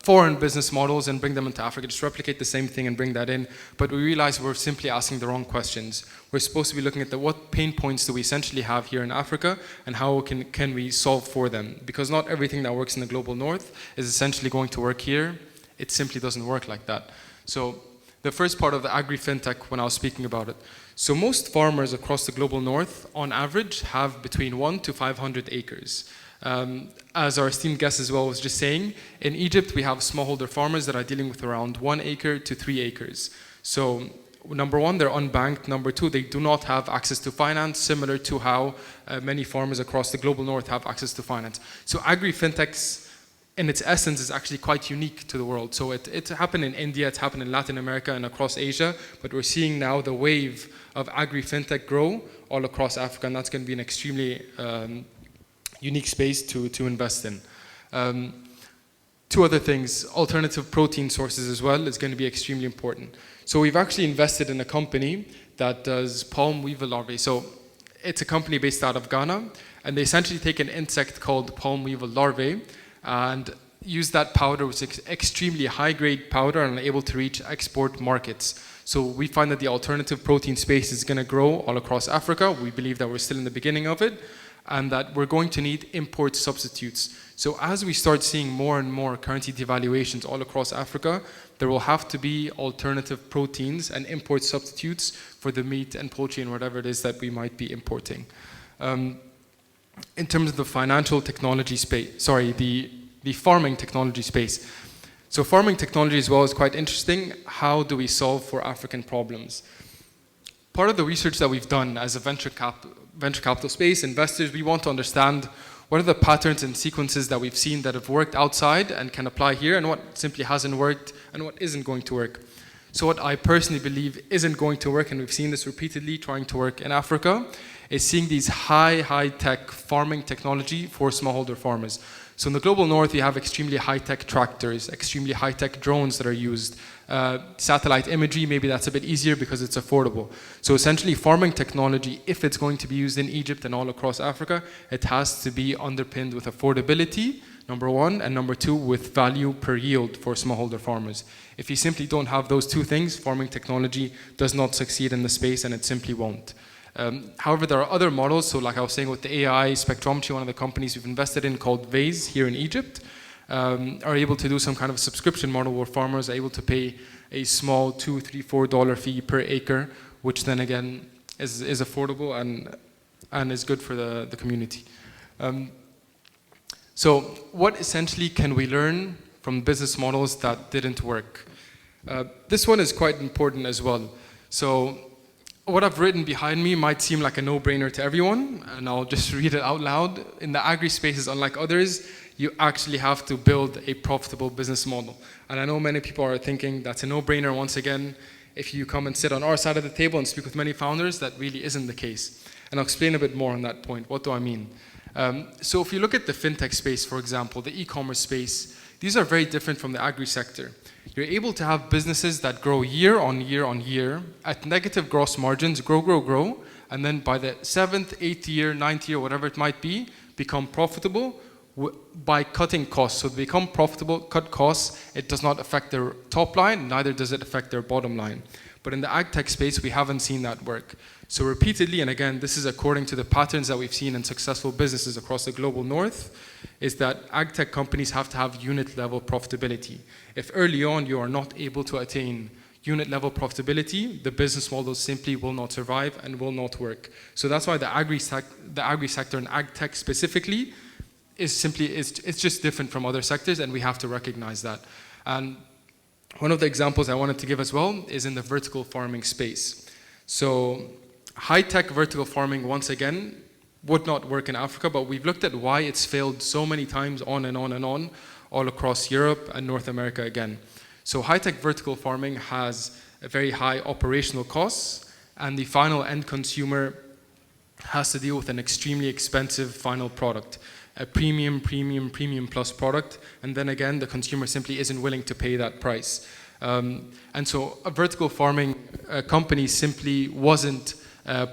foreign business models and bring them into Africa, just replicate the same thing and bring that in. But we realized we're simply asking the wrong questions. We're supposed to be looking at what pain points do we essentially have here in Africa, and how can we solve for them? Because not everything that works in the global north is essentially going to work here. It simply doesn't work like that. So the first part of the agri-fintech, when I was speaking about it. So most farmers across the global north, on average, have between 1 to 500 acres. As our esteemed guest as well was just saying, in Egypt we have smallholder farmers that are dealing with around 1 acre to 3 acres. So number one, they're unbanked. Number two, they do not have access to finance, similar to how many farmers across the global north have access to finance. So agri-fintechs, in its essence, is actually quite unique to the world. So it happened in India, it's happened in Latin America and across Asia, but we're seeing now the wave of agri-fintech grow all across Africa, and that's going to be an extremely unique space to invest in. Two other things, alternative protein sources as well is going to be extremely important. So we've actually invested in a company that does palm weevil larvae. So it's a company based out of Ghana, and they essentially take an insect called palm weevil larvae and use that powder, which is extremely high-grade powder, and are able to reach export markets. So we find that the alternative protein space is going to grow all across Africa. We believe that we're still in the beginning of it, and that we're going to need import substitutes. So as we start seeing more and more currency devaluations all across Africa, there will have to be alternative proteins and import substitutes for the meat and poultry and whatever it is that we might be importing. In terms of the financial technology space, the farming technology space. So farming technology as well is quite interesting. How do we solve for African problems? Part of the research that we've done as a venture capital space, investors, we want to understand what are the patterns and sequences that we've seen that have worked outside and can apply here, and what simply hasn't worked and what isn't going to work. So what I personally believe isn't going to work, and we've seen this repeatedly trying to work in Africa, is seeing these high-tech farming technology for smallholder farmers. So in the global north, you have extremely high-tech tractors, extremely high-tech drones that are used. Satellite imagery, maybe that's a bit easier because it's affordable. So essentially farming technology, if it's going to be used in Egypt and all across Africa, it has to be underpinned with affordability, number one, and number two, with value per yield for smallholder farmers. If you simply don't have those two things, farming technology does not succeed in the space, and it simply won't. However, there are other models. So like I was saying with the AI spectrometry, one of the companies we've invested in called Vase here in Egypt, are able to do some kind of subscription model where farmers are able to pay a small $2, $3, $4 fee per acre, which then again is affordable and is good for the community. So what essentially can we learn from business models that didn't work? This one is quite important as well. So what I've written behind me might seem like a no-brainer to everyone, and I'll just read it out loud. In the agri-spaces, unlike others, you actually have to build a profitable business model. And I know many people are thinking that's a no-brainer. Once again, if you come and sit on our side of the table and speak with many founders, that really isn't the case. And I'll explain a bit more on that point. What do I mean? So if you look at the fintech space, for example, the e-commerce space, these are very different from the agri-sector. You're able to have businesses that grow year on year on year at negative gross margins, grow, and then by the 7th, 8th year, 9th year, whatever it might be, become profitable by cutting costs. So they become profitable, cut costs. It does not affect their top line, neither does it affect their bottom line. But in the ag tech space, we haven't seen that work. So repeatedly, and again, this is according to the patterns that we've seen in successful businesses across the global north, is that ag tech companies have to have unit level profitability. If early on you are not able to attain unit level profitability, the business model simply will not survive and will not work. So that's why the agri sector and ag tech specifically it's just different from other sectors, and we have to recognize that. And one of the examples I wanted to give as well is in the vertical farming space. So high-tech vertical farming, once again, would not work in Africa, but we've looked at why it's failed so many times on and on and on, all across Europe and North America again. So high-tech vertical farming has a very high operational costs, and the final end consumer has to deal with an extremely expensive final product, a premium plus product, and then again, the consumer simply isn't willing to pay that price. And so a vertical farming company simply wasn't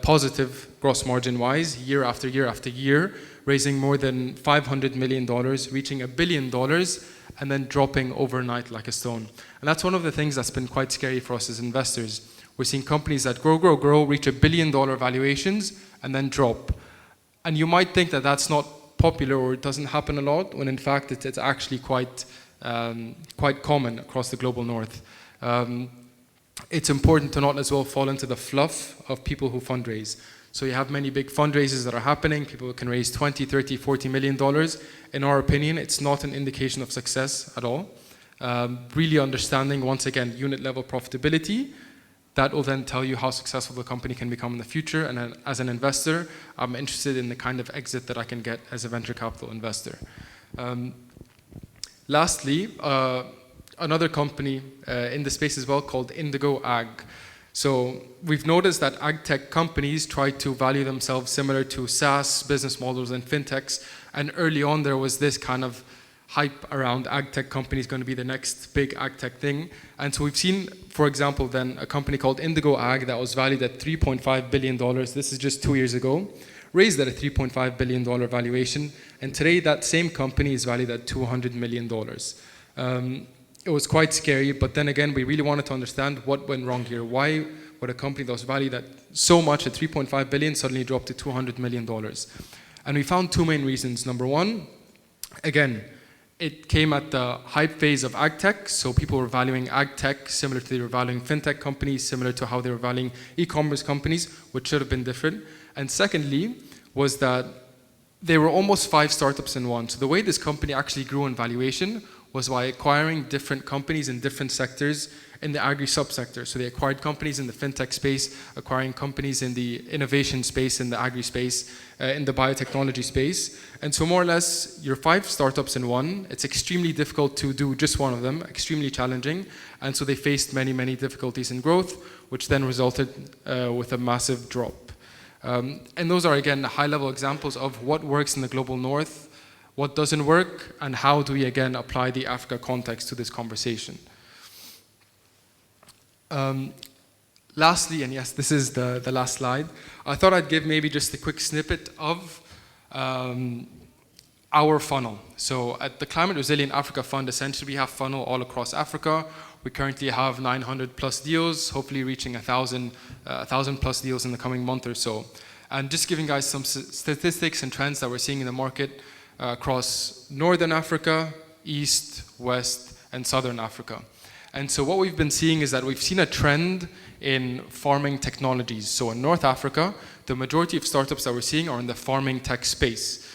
positive gross margin wise year after year after year, raising more than $500 million, reaching $1 billion, and then dropping overnight like a stone. And that's one of the things that's been quite scary for us as investors. We're seeing companies that grow, reach $1 billion valuations, and then drop. And you might think that that's not popular or it doesn't happen a lot, when in fact it's actually quite common across the global north. It's important to not as well fall into the fluff of people who fundraise. So you have many big fundraisers that are happening. People can raise $20, $30, $40 million. In our opinion, it's not an indication of success at all. Really understanding, once again, unit level profitability, that will then tell you how successful the company can become in the future. And then, as an investor, I'm interested in the kind of exit that I can get as a venture capital investor. Lastly, another company in the space as well called Indigo Ag. So we've noticed that ag tech companies try to value themselves similar to SaaS business models and fintechs. And early on, there was this kind of hype around ag tech companies going to be the next big ag tech thing. And so we've seen, for example, then a company called Indigo Ag that was valued at $3.5 billion. This is just 2 years ago, raised at a $3.5 billion valuation. And today, that same company is valued at $200 million. It was quite scary, but then again, we really wanted to understand what went wrong here. Why would a company that was valued at so much, at 3.5 billion, suddenly drop to $200 million? And we found two main reasons. Number one, again, it came at the hype phase of ag tech, so people were valuing ag tech similar to they were valuing fintech companies, similar to how they were valuing e-commerce companies, which should have been different. And secondly, was that they were almost 5 startups in one. So the way this company actually grew in valuation was by acquiring different companies in different sectors in the agri subsector. So they acquired companies in the fintech space, acquiring companies in the innovation space, in the agri space, in the biotechnology space. And so more or less, you're 5 startups in one. It's extremely difficult to do just one of them, extremely challenging. And so they faced many, many difficulties in growth, which then resulted with a massive drop. And those are, again, high-level examples of what works in the global north, what doesn't work, and how do we, again, apply the Africa context to this conversation. Lastly, and yes, this is the last slide, I thought I'd give maybe just a quick snippet of our funnel. So at the Climate Resilient Africa Fund, essentially we have funnel all across Africa. We currently have 900 plus deals, hopefully reaching 1,000 plus deals in the coming month or so. And just giving guys some statistics and trends that we're seeing in the market across Northern Africa, East, West, and Southern Africa. And so what we've been seeing is that we've seen a trend in farming technologies. So in North Africa, the majority of startups that we're seeing are in the farming tech space.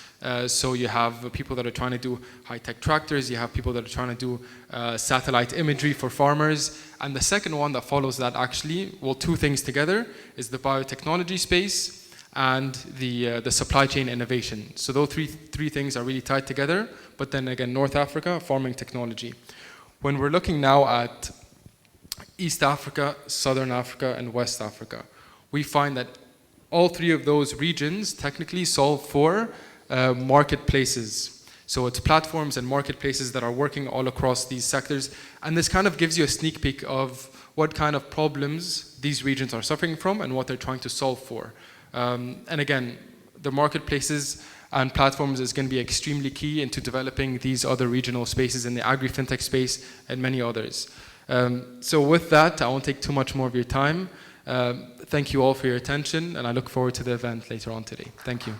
So you have people that are trying to do high-tech tractors, you have people that are trying to do satellite imagery for farmers, and the second one that follows that actually, well, 2 things together, is the biotechnology space and the supply chain innovation. So those three things are really tied together, but then again, North Africa, farming technology. When we're looking now at East Africa, Southern Africa, and West Africa, we find that all 3 of those regions technically solve for marketplaces. So it's platforms and marketplaces that are working all across these sectors. And this kind of gives you a sneak peek of what kind of problems these regions are suffering from and what they're trying to solve for. And again, the marketplaces and platforms is going to be extremely key into developing these other regional spaces in the agri-fintech space and many others. So with that, I won't take too much more of your time. Thank you all for your attention, and I look forward to the event later on today. Thank you.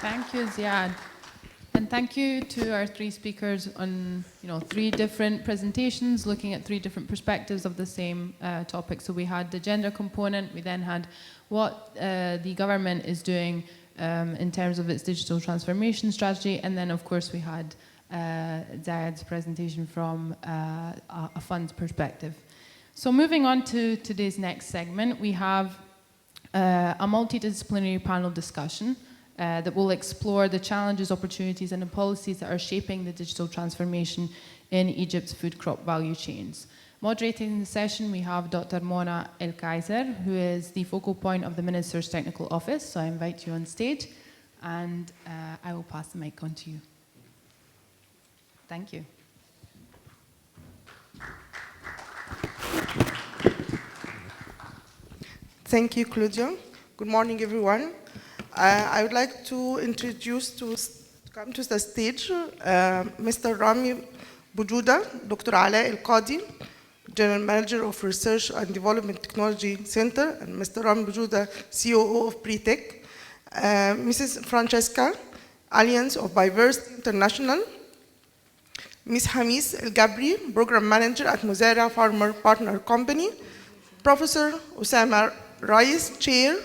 Thank you, Ziad. And thank you to our three speakers on, three different presentations looking at three different perspectives of the same topic. So we had the gender component, we then had what the government is doing in terms of its digital transformation strategy, and then of course we had Zayed's presentation from a fund's perspective. So moving on to today's next segment, we have a multidisciplinary panel discussion that will explore the challenges, opportunities, and the policies that are shaping the digital transformation in Egypt's food crop value chains. Moderating the session, we have Dr. Mona El Kaiser, who is the focal point of the Minister's Technical Office. So I invite you on stage, and I will pass the mic on to you. Thank you. Thank you, Claudia. Good morning, everyone. I would like to introduce to come to the stage Mr. Rami Boujuda, Dr. Ala El Qadi, General Manager of Research and Development Technology Center, and Mr. Rami Boujuda, COO of BreakoutTech, Mrs. Francesca Alliance of Diversity International, Ms. Hamis El Gabri, Program Manager at Muzera Farmer Partner Company, Professor Osama Rais, Chair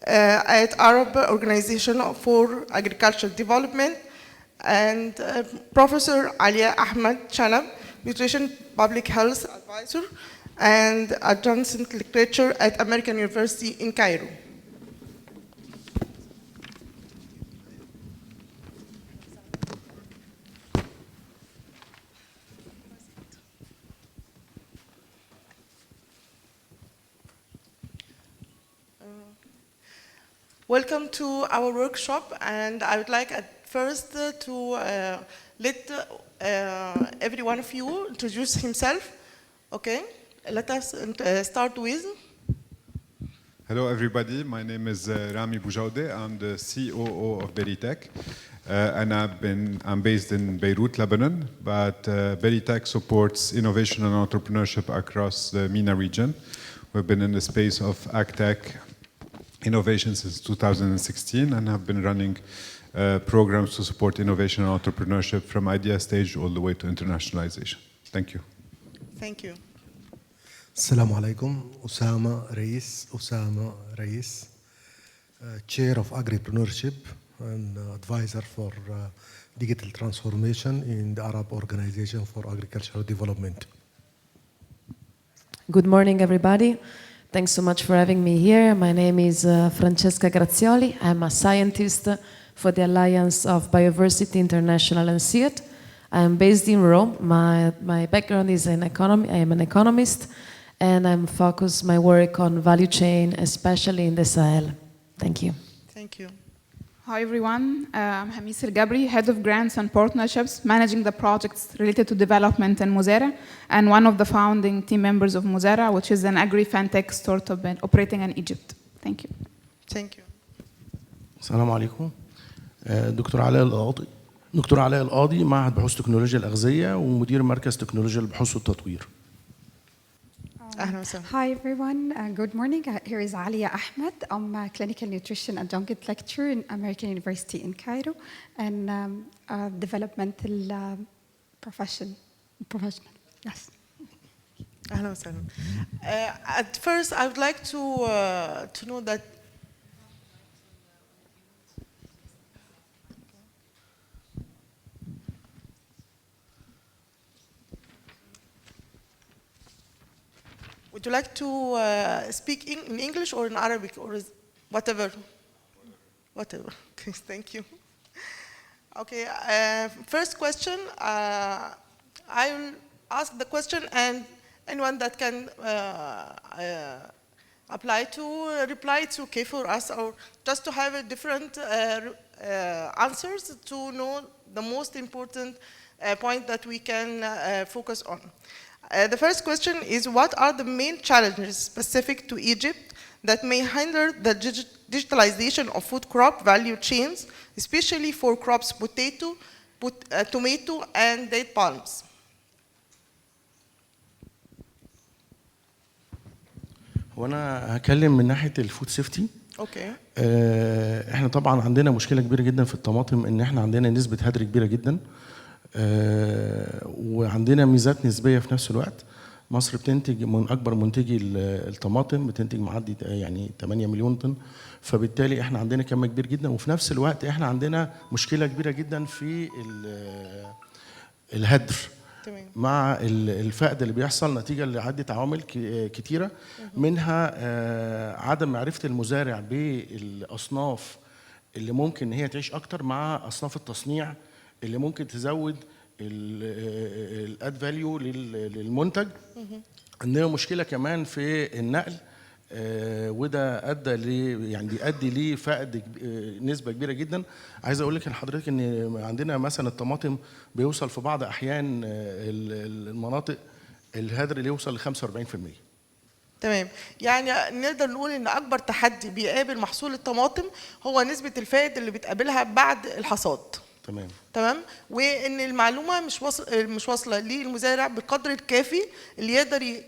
at Arab Organization for Agricultural Development, and Professor Alia Ahmed Chanab, Nutrition Public Health Advisor and Adjunct Lecturer at American University in Cairo. Welcome to our workshop, and I would like at first to let every one of you introduce himself. Okay, let us start with. Hello everybody, my name is Rami Boujoude. I'm the COO of AgriTech, and I'm based in Beirut, Lebanon, but AgriTech supports innovation and entrepreneurship across the MENA region. We've been in the space of AgTech innovation since 2016 and have been running programs to support innovation and entrepreneurship from idea stage all the way to internationalization. Thank you. Thank you. Assalamu alaikum. Osama Rais, Chair of Agripreneurship and Advisor for Digital Transformation in the Arab Organization for Agricultural Development. Good morning, everybody. Thanks so much for having me here. My name is Francesca Grazioli. I'm a scientist for the Alliance of Biodiversity International and SEAT. I am based in Rome. My background is in economy. I am an economist, and I'm focused my work on value chain, especially in the Sahel. Thank you. Thank you. Hi everyone, I'm Hamis El Gabri, Head of Grants and Partnerships, managing the projects related to development in Muzera, and one of the founding team members of Muzera, which is an agri-fintech startup operating in Egypt. Thank you. Thank you. السلام عليكم. دكتور علاء القاضي، معهد بحوث تكنولوجيا الأغذية ومدير مركز تكنولوجيا البحوث والتطوير. Hi everyone, good morning. Here is Alia Ahmed. I'm a clinical nutrition adjunct lecturer in American University in Cairo and a developmental professional. Yes. At first, I would like to know that. Would you like to speak in English or in Arabic or whatever? Whatever. Okay, thank you. Okay, first question. I will ask the question, and anyone that can reply, it's okay for us, or just to have a different answers to know the most important point that we can focus on. The first question is, what are the main challenges specific to Egypt that may hinder the digitalization of food crop value chains, especially for crops potato, tomato, and date palms? وانا هكلم من ناحيه الفود سيفتي. اوكي. احنا طبعا عندنا مشكله كبيره جدا في الطماطم، ان احنا عندنا نسبه هدر كبيره جدا، وعندنا ميزات نسبيه في نفس الوقت. مصر بتنتج من اكبر منتجي الطماطم، بتنتج معدي يعني 8 مليون طن، فبالتالي احنا عندنا كم كبير جدا. وفي نفس الوقت احنا عندنا مشكله كبيره جدا في الهدر مع الفقد اللي بيحصل نتيجه لعده عوامل كتيره، منها عدم معرفه المزارع بالاصناف اللي ممكن ان هي تعيش اكتر، مع اصناف التصنيع اللي ممكن تزود الاد فاليو للمنتج. عندنا مشكله كمان في النقل، وده ادى يعني بيؤدي لفقد نسبه كبيره جدا. عايز اقول لك لحضرتك ان عندنا مثلا الطماطم بيوصل في بعض احيان المناطق الهدر اللي يوصل ل 45%. تمام، يعني نقدر نقول ان اكبر تحدي بيقابل محصول الطماطم هو نسبه الفائد اللي بتقابلها بعد الحصاد. تمام، وان المعلومه مش واصله للمزارع بالقدر الكافي اللي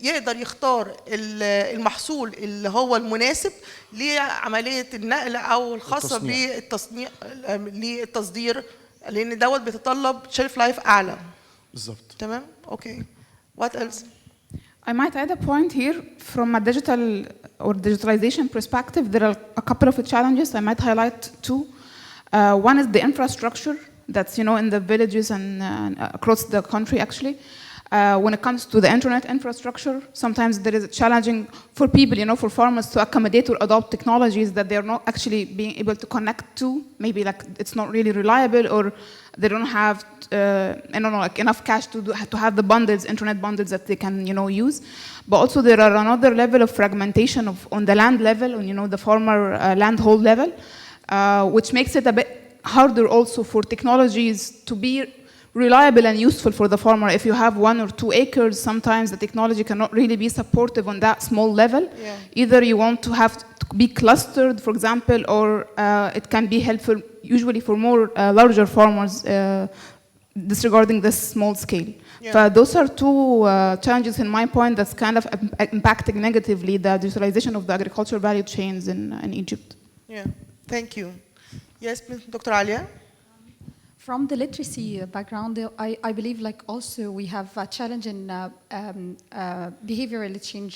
يقدر يختار المحصول اللي هو المناسب لعمليه النقل او الخاصه بالتصنيع للتصدير، لان دوت بيتطلب شيلف لايف اعلى. بالظبط. تمام، اوكي. What else? I might add a point here from a digital or digitalization perspective. There are a couple of challenges I might highlight two. One is the infrastructure that's in the villages and across the country actually. When it comes to the internet infrastructure, sometimes there is challenging for people, for farmers to accommodate or adopt technologies that they're not actually being able to connect to. Maybe like it's not really reliable, or they don't have like enough cash to have the bundles, internet bundles that they can use. But also there are another level of fragmentation on the land level, on the farmer landhold level, which makes it a bit harder also for technologies to be reliable and useful for the farmer. If you have 1 or 2 acres, sometimes the technology cannot really be supportive on that small level. Either you want to have to be clustered, for example, or it can be helpful usually for more larger farmers disregarding this small scale. Those are two challenges in my point that's kind of impacting negatively the digitalization of the agricultural value chains in Egypt. Yeah, thank you. Yes, please, Dr. Alia. From the literacy background, I believe like also we have a challenge in behavioral change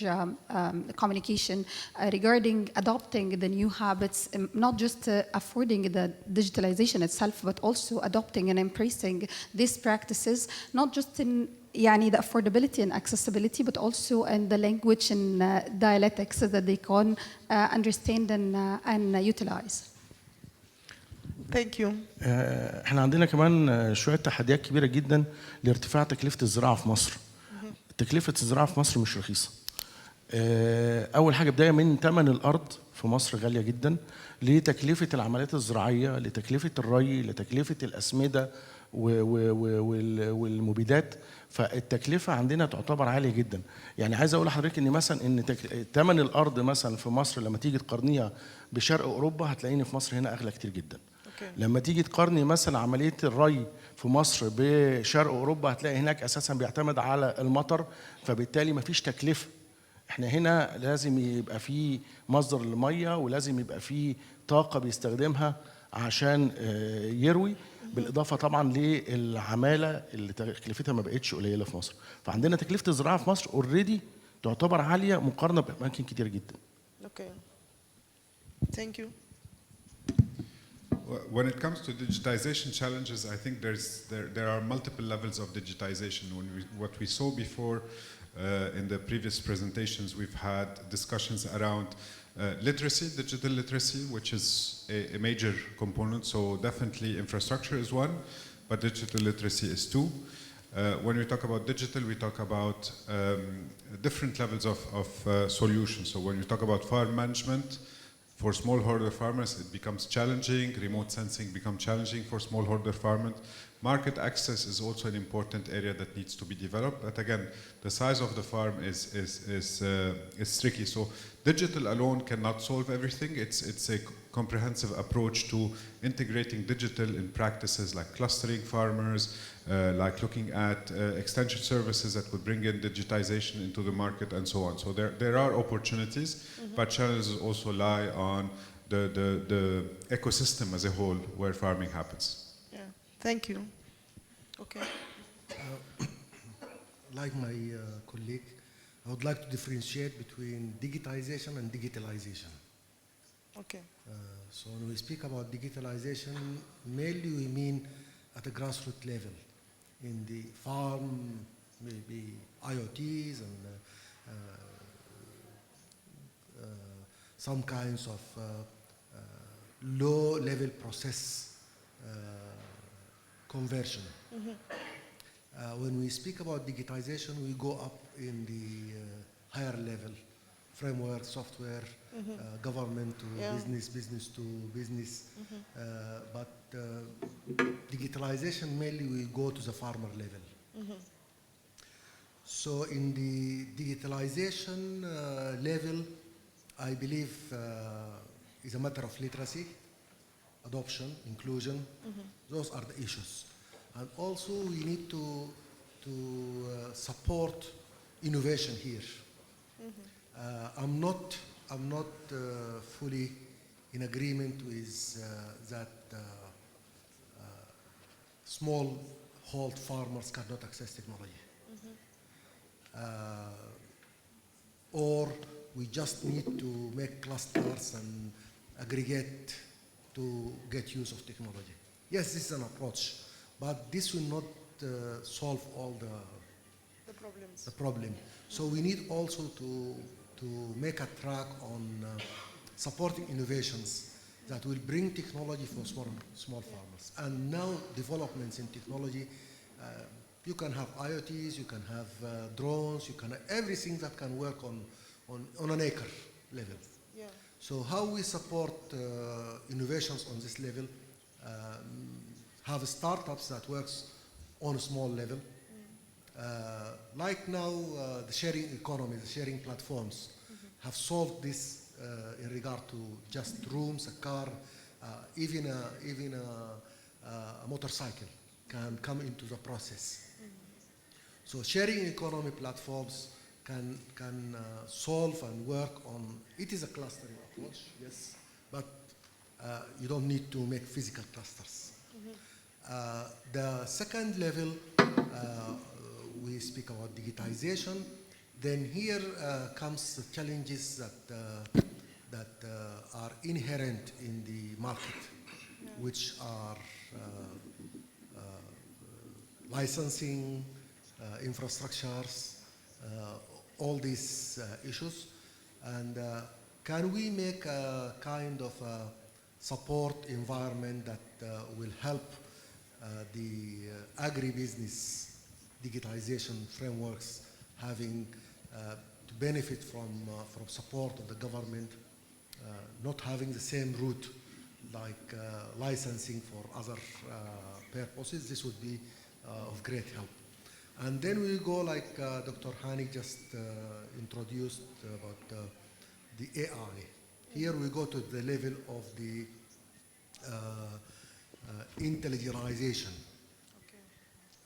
communication regarding adopting the new habits, not just affording the digitalization itself, but also adopting and embracing these practices, not just in the affordability and accessibility, but also in the language and dialectics that they can understand and utilize. Thank you. احنا عندنا كمان شويه تحديات كبيره جدا لارتفاع تكلفه الزراعه في مصر. تكلفه الزراعه في مصر مش رخيصه. اول حاجه بدايه من ثمن الارض في مصر غاليه جدا، لتكلفه العمليات الزراعيه، لتكلفه الري، لتكلفه الاسمده والمبيدات. فالتكلفه عندنا تعتبر عاليه جدا. يعني عايز اقول لحضرتك ان مثلا ان ثمن الارض مثلا في مصر لما تيجي تقارنيها بشرق اوروبا هتلاقيني في مصر هنا اغلى كتير جدا. لما تيجي تقارني مثلا عمليه الري في مصر بشرق اوروبا هتلاقي هناك اساسا بيعتمد على المطر، فبالتالي مفيش تكلفه. احنا هنا لازم يبقى في مصدر للميه، ولازم يبقى في طاقه بيستخدمها عشان يروي، بالاضافه طبعا للعماله اللي تكلفتها ما بقتش قليله في مصر. فعندنا تكلفه الزراعه في مصر اوريدي تعتبر عاليه مقارنه باماكن كتير جدا. Okay. Thank you. When it comes to digitization challenges, I think there are multiple levels of digitization. What we saw before in the previous presentations, we've had discussions around literacy, digital literacy, which is a major component. So definitely infrastructure is one, but digital literacy is two. When we talk about digital, we talk about different levels of solutions. So when we talk about farm management, for smallholder farmers, it becomes challenging. Remote sensing becomes challenging for smallholder farmers. Market access is also an important area that needs to be developed. But again, the size of the farm is tricky. So digital alone cannot solve everything. It's a comprehensive approach to integrating digital in practices like clustering farmers, like looking at extension services that would bring in digitization into the market and so on. So there are opportunities, but challenges also lie on the ecosystem as a whole where farming happens. Yeah, thank you. Okay. Like my colleague, I would like to differentiate between digitization and digitalization. Okay. So when we speak about digitalization, mainly we mean at a grassroots level. In the farm, maybe IoTs and some kinds of low-level process conversion. When we speak about digitization, we go up in the higher level, framework, software, government to business, business to business. But digitalization, mainly we go to the farmer level. So in the digitalization level, I believe is a matter of literacy, adoption, inclusion. Those are the issues. And also we need to support innovation here. I'm not fully in agreement with that small-hold farmers cannot access technology. Or we just need to make clusters and aggregate to get use of technology. Yes, this is an approach, but this will not solve all the problem. So we need also to make a track on supporting innovations that will bring technology for small farmers. And now developments in technology, you can have IoTs, you can have drones, you can have everything that can work on an acre level. Yeah. So how we support innovations on this level, have startups that works on a small level. Like now, the sharing economy, the sharing platforms have solved this in regard to just rooms, a car, even a motorcycle can come into the process. So sharing economy platforms can solve and work on, it is a clustering approach, yes, but you don't need to make physical clusters. The second level, we speak about digitization. Then here comes the challenges that are inherent in the market, which are licensing, infrastructures, all these issues. And can we make a kind of a support environment that will help the agribusiness digitization frameworks having to benefit from support of the government, not having the same route like licensing for other purposes? This would be of great help. And then we go like Dr. Hani just introduced about the AI. Here we go to the level of the intelligentization.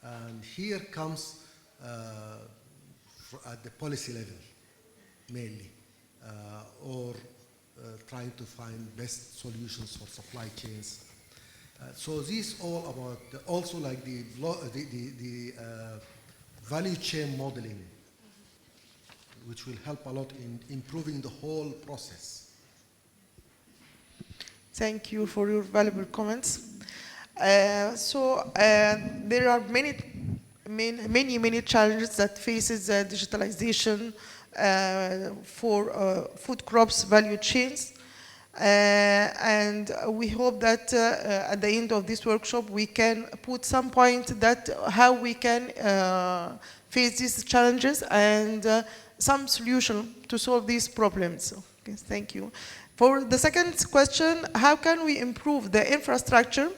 And here comes at the policy level, mainly, or trying to find best solutions for supply chains. So these all about also like the value chain modeling, which will help a lot in improving the whole process. Thank you for your valuable comments. There are many challenges that faces digitalization for food crops value chains. And we hope that at the end of this workshop we can put some point that how we can face these challenges and some solution to solve these problems. Okay, thank you. For the second question, how can we improve the infrastructure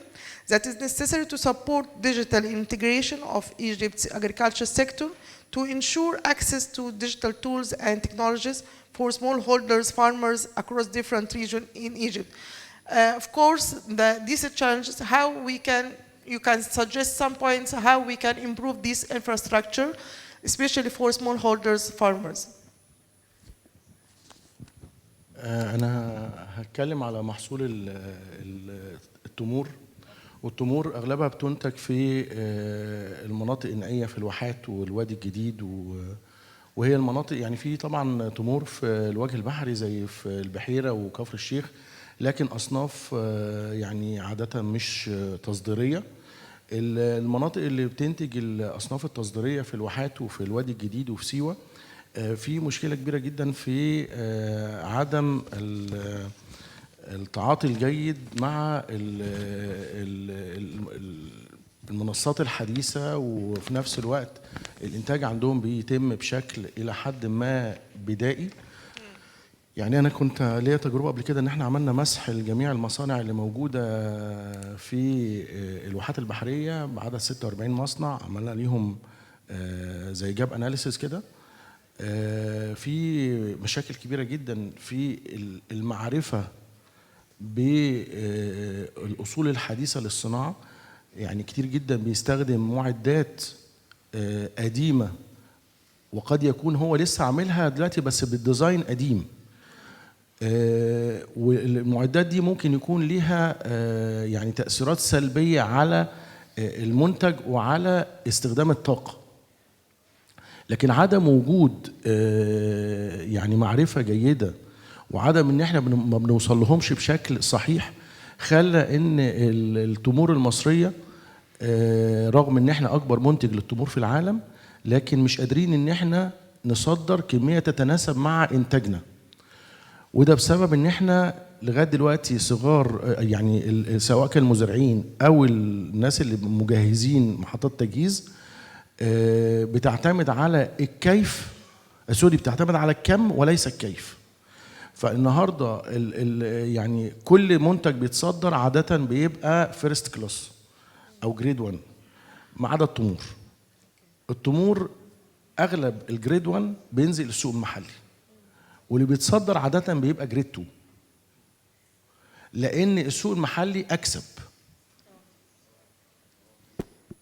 that is necessary to support digital integration of Egypt's agriculture sector to ensure access to digital tools and technologies for smallholders, farmers across different regions in Egypt? Of course, these challenges, you can suggest some points how we can improve this infrastructure, especially for smallholders, farmers. أنا هتكلم على محصول التمور. والتمور أغلبها بتنتج في المناطق النائية في الواحات والوادي الجديد، وهي المناطق يعني في طبعا تمور في الوجه البحري زي في البحيرة وكفر الشيخ، لكن أصناف يعني عادة مش تصديرية. المناطق اللي بتنتج الأصناف التصديرية في الواحات وفي الوادي الجديد وفي سيوة في مشكلة كبيرة جدا في عدم التعاطي الجيد مع المنصات الحديثة، وفي نفس الوقت الإنتاج عندهم بيتم بشكل إلى حد ما بدائي. يعني أنا كنت ليا تجربة قبل كده إن إحنا عملنا مسح لجميع المصانع اللي موجودة في الواحات البحرية بعدد 46 مصنع، عملنا ليهم زي جاب أناليسيس كده. في مشاكل كبيرة جدا في المعرفة بالأصول الحديثة للصناعة. يعني كتير جدا بيستخدم معدات قديمة، وقد يكون هو لسه عاملها دلوقتي بس بالديزاين قديم. والمعدات دي ممكن يكون ليها يعني تأثيرات سلبية على المنتج وعلى استخدام الطاقة. لكن عدم وجود يعني معرفة جيدة وعدم ان احنا ما بنوصل لهمش بشكل صحيح خلى ان التمور المصرية رغم ان احنا اكبر منتج للتمور في العالم، لكن مش قادرين ان احنا نصدر كمية تتناسب مع انتاجنا. وده بسبب ان احنا لغايه دلوقتي صغار، يعني سواء كان المزارعين او الناس اللي مجهزين محطات تجهيز بتعتمد على الكيف، بتعتمد على الكم وليس الكيف. فالنهارده يعني كل منتج بيتصدر عاده بيبقى فيرست كلاس او جريد 1 ما عدا التمور. التمور اغلب الجريد 1 بينزل السوق المحلي، واللي بيتصدر عادة بيبقى جريد 2 لأن السوق المحلي أكسب.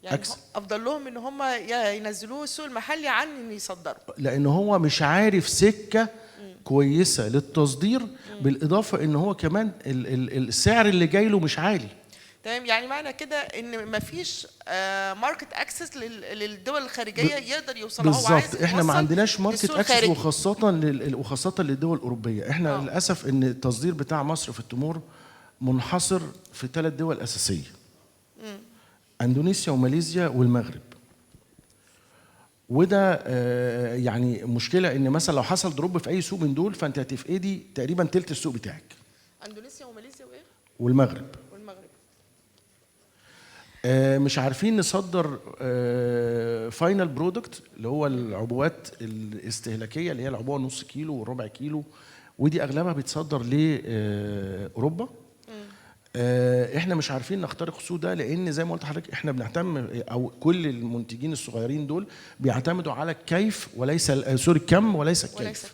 يعني أفضل لهم إن هم ينزلوه السوق المحلي عن إن يصدروا، لأن هو مش عارف سكة كويسة للتصدير، بالإضافة إن هو كمان السعر اللي جاي له مش عالي. تمام. يعني معنى كده ان مفيش ماركت اكسس للدول الخارجيه يقدر يوصل له. بالظبط، احنا ما عندناش ماركت اكسس وخاصه للدول الاوروبيه. احنا للاسف ان التصدير بتاع مصر في التمور منحصر في 3 دول اساسيه: اندونيسيا وماليزيا والمغرب. وده يعني مشكله، ان مثلا لو حصل دروب في اي سوق من دول فانت هتفقدي تقريبا تلت السوق بتاعك. اندونيسيا وماليزيا وايه؟ والمغرب. مش عارفين نصدر فاينل برودكت اللي هو العبوات الاستهلاكيه اللي هي العبوه نص كيلو والربع كيلو، ودي اغلبها بيتصدر لاوروبا. احنا مش عارفين نخترق السوق ده، لان زي ما قلت لحضرتك احنا بنعتمد، او كل المنتجين الصغيرين دول بيعتمدوا على الكيف وليس الكم وليس الكيف.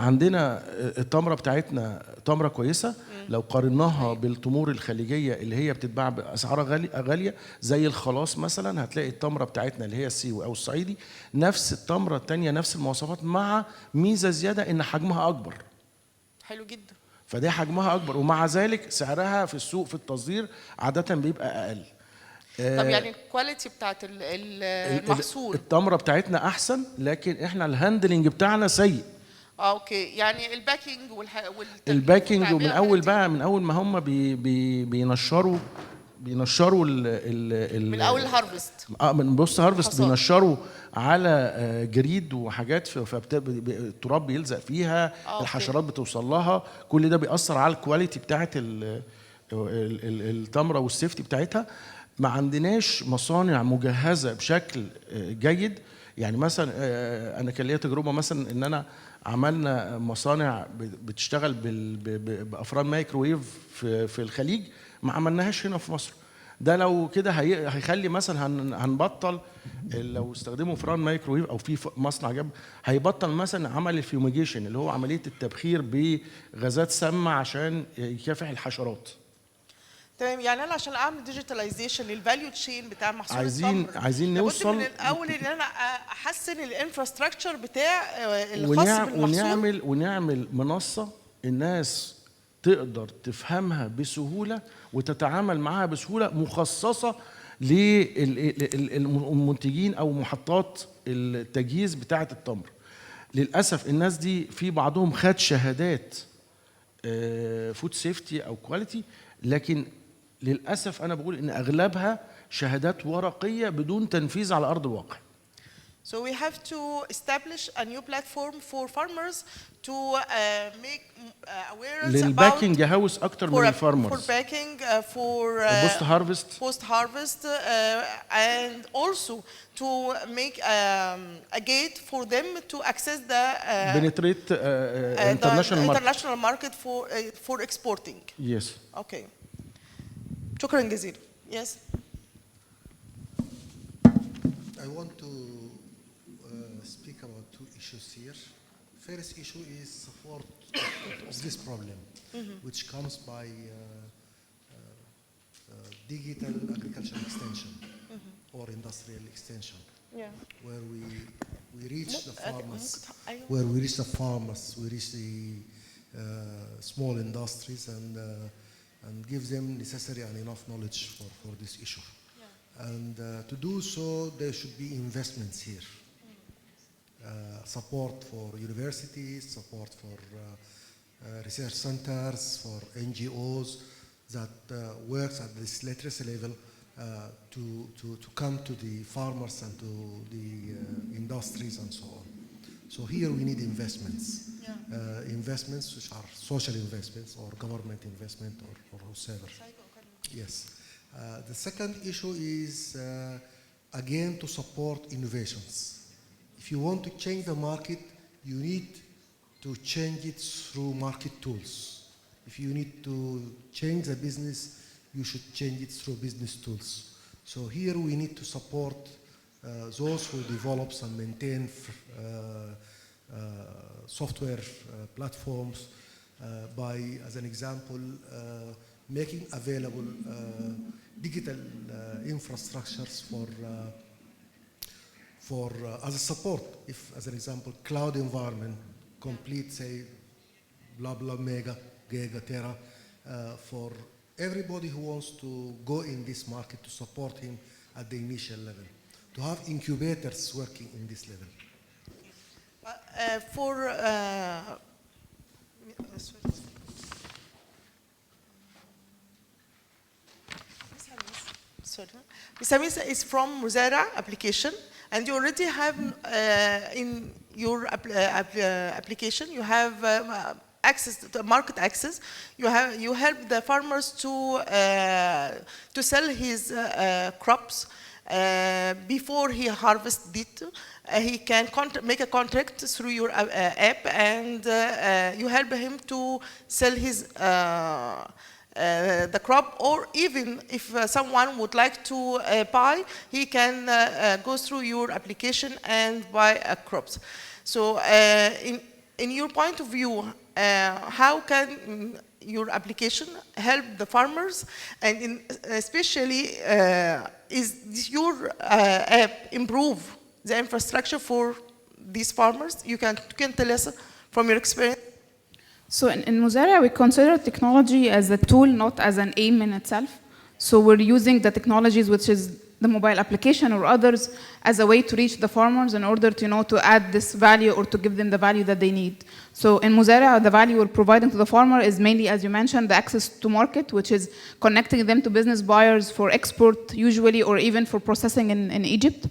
عندنا التمره بتاعتنا تمره كويسه لو قارناها بالتمور الخليجيه اللي هي بتتباع باسعار غاليه زي الخلاص مثلا، هتلاقي التمره بتاعتنا اللي هي السيوي او الصعيدي نفس التمره الثانيه نفس المواصفات، مع ميزه زياده ان حجمها اكبر. حلو جدا. فده حجمها اكبر، ومع ذلك سعرها في السوق في التصدير عاده بيبقى اقل. طب يعني الكواليتي بتاعت المحصول، التمره بتاعتنا احسن، لكن احنا الهاندلنج بتاعنا سيء. اوكي. يعني الباكينج الباكينج من اول ما هم بينشروا من اول الهارفست. من بص هارفست بينشروا على جريد وحاجات، فالتراب بيلزق فيها، الحشرات بتوصل لها، كل ده بيأثر على الكواليتي بتاعت التمره والسيفتي بتاعتها. ما عندناش مصانع مجهزه بشكل جيد. يعني مثلا انا كان ليا تجربه مثلا ان انا عملنا مصانع بتشتغل بافران مايكرويف في الخليج، ما عملناهاش هنا في مصر. ده لو كده هيخلي مثلا هنبطل لو استخدموا فران مايكرويف او في مصنع جاب هيبطل مثلا عمل الفيوميجيشن اللي هو عمليه التبخير بغازات سامه عشان يكافح الحشرات. تمام. يعني انا عشان اعمل ديجيتاليزيشن للفاليو تشين بتاع محصول التمر عايزين لابد نوصل من الاول ان انا احسن الانفراستراكشر بتاع الخاص بالمحصول ونعمل منصه الناس تقدر تفهمها بسهوله وتتعامل معها بسهوله، مخصصه للمنتجين او محطات التجهيز بتاعه التمر. للاسف الناس دي في بعضهم خد شهادات فود سيفتي او كواليتي، لكن للاسف انا بقول ان اغلبها شهادات ورقيه بدون تنفيذ على ارض الواقع. So we have to establish a new platform for farmers to make awareness للباكينج هاوس اكتر من الفارمرز. For packing, for post harvest, and also to make a gate for them to access the penetrate international market for exporting. Yes. Okay. شكرا جزيلا. Yes. I want to speak about two issues here. First issue is support of this problem, which comes by digital agriculture extension or industrial extension, where we reach the farmers, we reach the small industries and give them necessary and enough knowledge for this issue. And to do so, there should be investments here. Support for universities, support for research centers, for NGOs that works at this literacy level to come to the farmers and to the industries and so on. So here we need investments. Investments which are social investments or government investment or whatever. Yes. The second issue is again to support innovations. If you want to change the market, you need to change it through market tools. If you need to change the business, you should change it through business tools. So here we need to support those who develop and maintain software platforms by, as an example, making available digital infrastructures for as a support. If, as an example, cloud environment, complete, say, blah blah mega, giga, tera, for everybody who wants to go in this market, to support him at the initial level, to have incubators working in this level. Ms. Hamisa is from Muzara application, and you already have in your application, you have access to market access. You help the farmers to sell his crops before he harvests it. He can make a contract through your app, and you help him to sell his the crop, or even if someone would like to buy, he can go through your application and buy crops. So in your point of view, how can your application help the farmers, and especially is your app improve the infrastructure for these farmers? You can tell us from your experience. So in Muzara, we consider technology as a tool, not as an aim in itself. So we're using the technologies, which is the mobile application or others, as a way to reach the farmers in order to, to add this value or to give them the value that they need. So in Muzara, the value we're providing to the farmer is mainly, as you mentioned, the access to market, which is connecting them to business buyers for export usually, or even for processing in Egypt.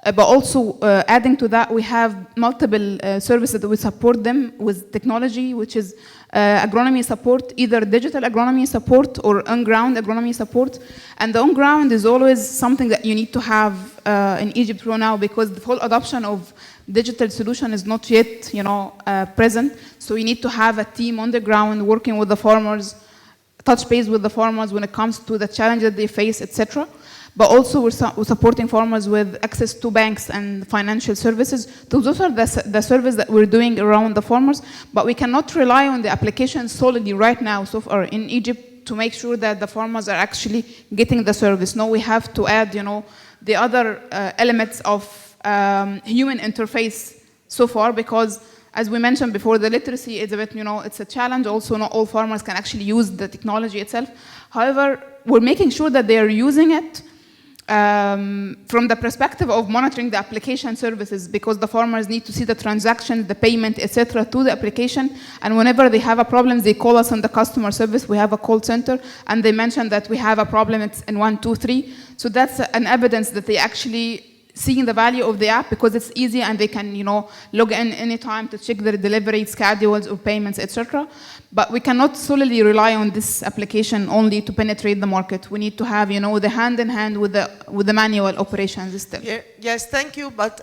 But also adding to that, we have multiple services that we support them with technology, which is agronomy support, either digital agronomy support or on-ground agronomy support. And the on-ground is always something that you need to have in Egypt right now, because the full adoption of digital solution is not yet, present. So you need to have a team on the ground working with the farmers, touch base with the farmers when it comes to the challenges that they face, etc. But also we're supporting farmers with access to banks and financial services. So those are the services that we're doing around the farmers, but we cannot rely on the application solely right now. So far in Egypt, to make sure that the farmers are actually getting the service. No, we have to add, the other elements of human interface so far, because as we mentioned before, the literacy is a bit, it's a challenge. Also, not all farmers can actually use the technology itself. However, we're making sure that they are using it from the perspective of monitoring the application services, because the farmers need to see the transaction, the payment, etc. to the application. And whenever they have a problem, they call us on the customer service. We have a call center, and they mention that we have a problem. It's in 1, 2, 3. So that's an evidence that they actually seeing the value of the app, because it's easy and they can, log in anytime to check their delivery schedules or payments, etc. But we cannot solely rely on this application only to penetrate the market. We need to have, the hand in hand with the manual operations still. Yeah, yes, thank you. But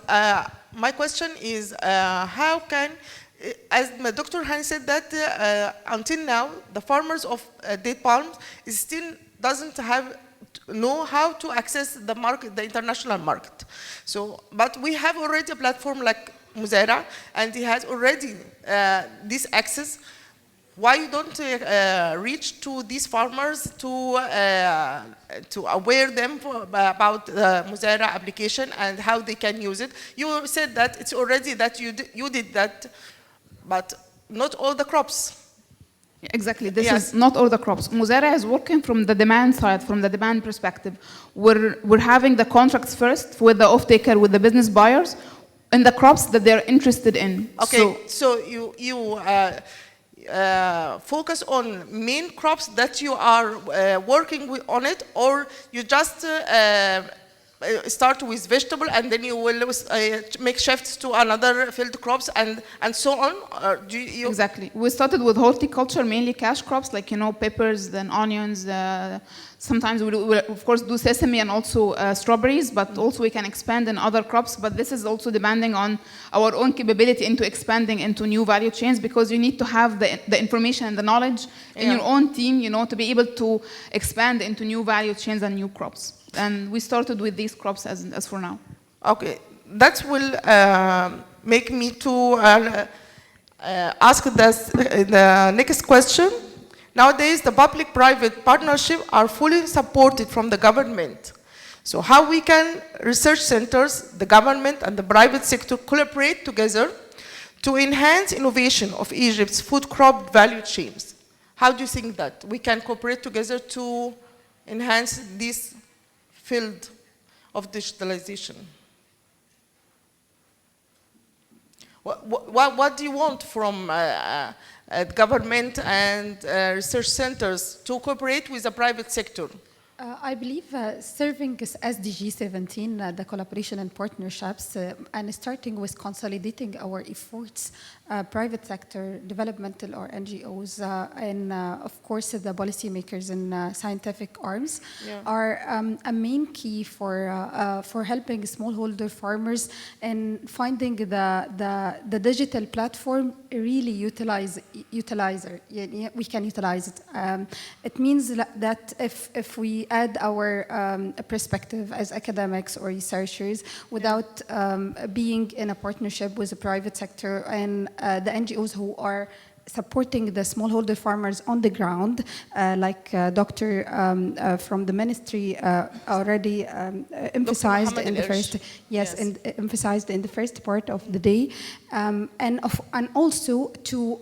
my question is, how can, as Dr. Hani said that until now, the farmers of date palms still doesn't know how to access the market, the international market. So, but we have already a platform like Muzera, and it has already this access. Why you don't reach to these farmers to aware them about the Muzera application and how they can use it? You said that it's already that you did that, but not all the crops. Exactly, this is not all the crops. Muzera is working from the demand side, from the demand perspective. We're having the contracts first with the off-taker, with the business buyers, and the crops that they're interested in. Okay, so you focus on main crops that you are working on it, or you just start with vegetable and then you will make shifts to another field crops and so on? Exactly. We started with horticulture, mainly cash crops like, peppers, then onions. Sometimes we will, of course, do sesame and also strawberries, but also we can expand in other crops. But this is also depending on our own capability into expanding into new value chains, because you need to have the information and the knowledge in your own team, to be able to expand into new value chains and new crops. And we started with these crops as for now. Okay, that will make me to ask the next question. Nowadays, the public-private partnership are fully supported from the government. So how we can research centers, the government and the private sector collaborate together to enhance innovation of Egypt's food crop value chains? How do you think that we can cooperate together to enhance this field of digitalization? What do you want from government and research centers to cooperate with the private sector? I believe serving SDG 17, the collaboration and partnerships, and starting with consolidating our efforts, private sector, developmental or NGOs, and of course the policymakers and scientific arms are a main key for helping smallholder farmers and finding the digital platform really we can utilize it. It means that if we add our perspective as academics or researchers without being in a partnership with the private sector and the NGOs who are supporting the smallholder farmers on the ground, like Dr. From the ministry already emphasized in the first, emphasized in the first part of the day, and also to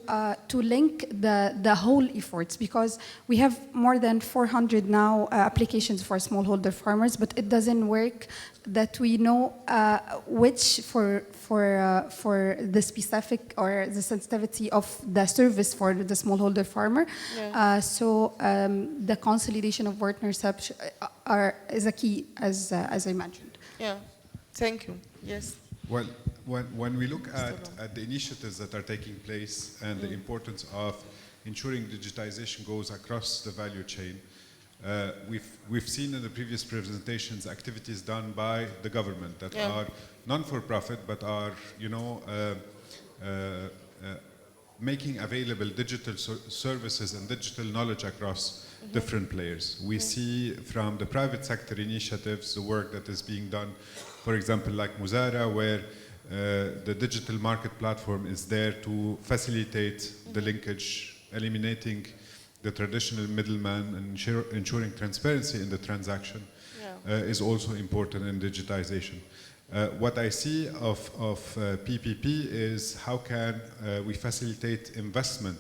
link the whole efforts, because we have more than 400 now applications for smallholder farmers, but it doesn't work that we know which for the specific or the sensitivity of the service for the smallholder farmer. So the consolidation of partnerships is a key, as I mentioned. Yeah, thank you. Yes. Well, when we look at the initiatives that are taking place and the importance of ensuring digitization goes across the value chain, we've seen in the previous presentations activities done by the government that are non-for-profit but are, making available digital services and digital knowledge across different players. We see from the private sector initiatives the work that is being done, for example, like Muzera, where the digital market platform is there to facilitate the linkage, eliminating the traditional middleman and ensuring transparency in the transaction is also important in digitization. What I see of PPP is how can we facilitate investment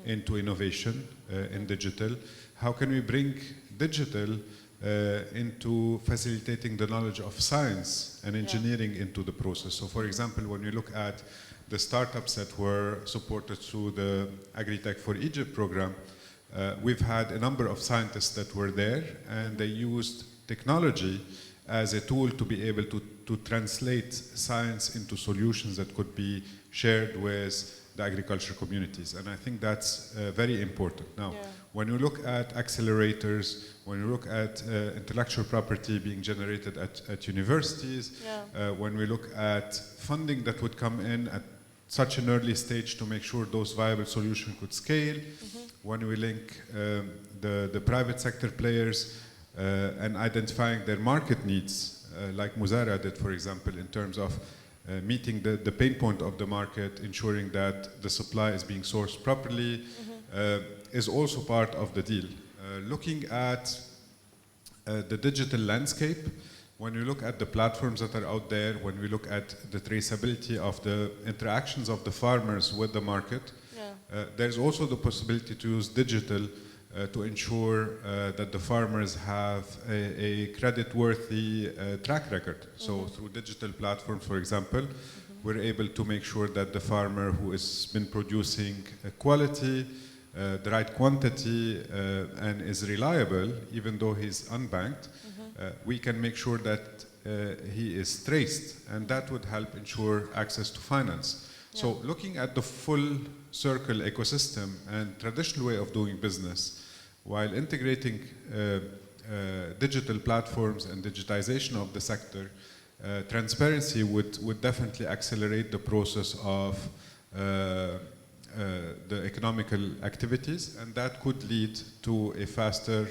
into innovation in digital? How can we bring digital into facilitating the knowledge of science and engineering into the process? So for example, when you look at the startups that were supported through the AgriTech for Egypt program, we've had a number of scientists that were there, and they used technology as a tool to be able to translate science into solutions that could be shared with the agriculture communities. And I think that's very important. Now, when you look at accelerators, when you look at intellectual property being generated at universities, when we look at funding that would come in at such an early stage to make sure those viable solutions could scale, when we link the private sector players and identifying their market needs, like Muzara did, for example, in terms of meeting the pain point of the market, ensuring that the supply is being sourced properly, is also part of the deal. Looking at the digital landscape, when you look at the platforms that are out there, when we look at the traceability of the interactions of the farmers with the market, there's also the possibility to use digital to ensure that the farmers have a credit-worthy track record. So through digital platforms, for example, we're able to make sure that the farmer who has been producing quality, the right quantity, and is reliable, even though he's unbanked, we can make sure that he is traced, and that would help ensure access to finance. So looking at the full circle ecosystem and traditional way of doing business, while integrating digital platforms and digitization of the sector, transparency would definitely accelerate the process of the economical activities, and that could lead to a faster,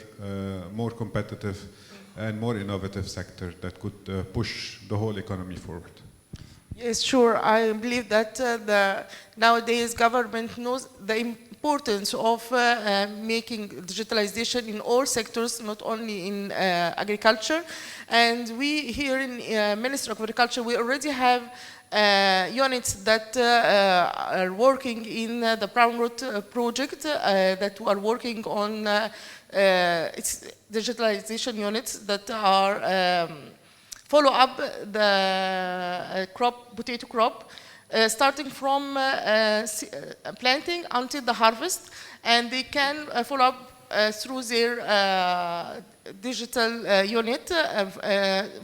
more competitive and more innovative sector that could push the whole economy forward. Yes, sure. I believe that the nowadays government knows the importance of making digitalization in all sectors, not only in agriculture. And we here in Ministry of Agriculture, we already have units that are working in the Brown Root project that are working on its digitalization units that are follow up the potato crop, starting from planting until the harvest, and they can follow up through their digital unit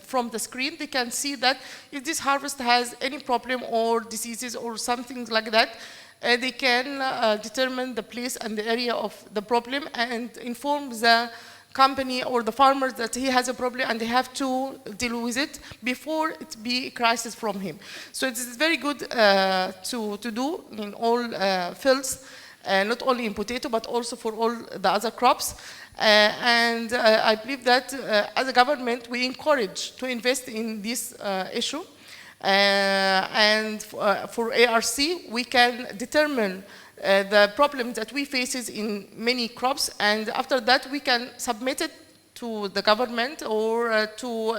from the screen. They can see that if this harvest has any problem or diseases or something like that, they can determine the place and the area of the problem and inform the company or the farmer that he has a problem and they have to deal with it before it be a crisis from him. So it is very good to do in all fields, not only in potato but also for all the other crops. And I believe that as a government we encourage to invest in this issue. And for ARC we can determine the problems that we face in many crops, and after that we can submit it to the government or to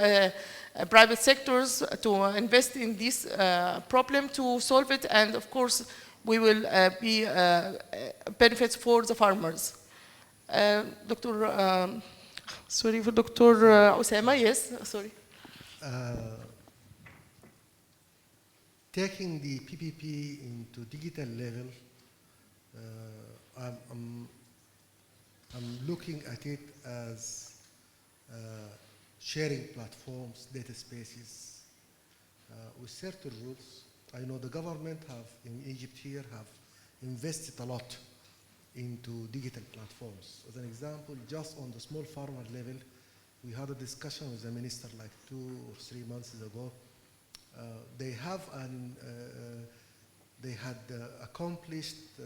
private sectors to invest in this problem to solve it, and of course we will be benefits for the farmers. Sorry, for Dr. Osama, yes, sorry. Taking the PPP into digital level, I'm looking at it as sharing platforms, data spaces with certain rules. I know the government in Egypt here have invested a lot into digital platforms. As an example, just on the small farmer level, we had a discussion with the minister like 2 or 3 months ago. They had accomplished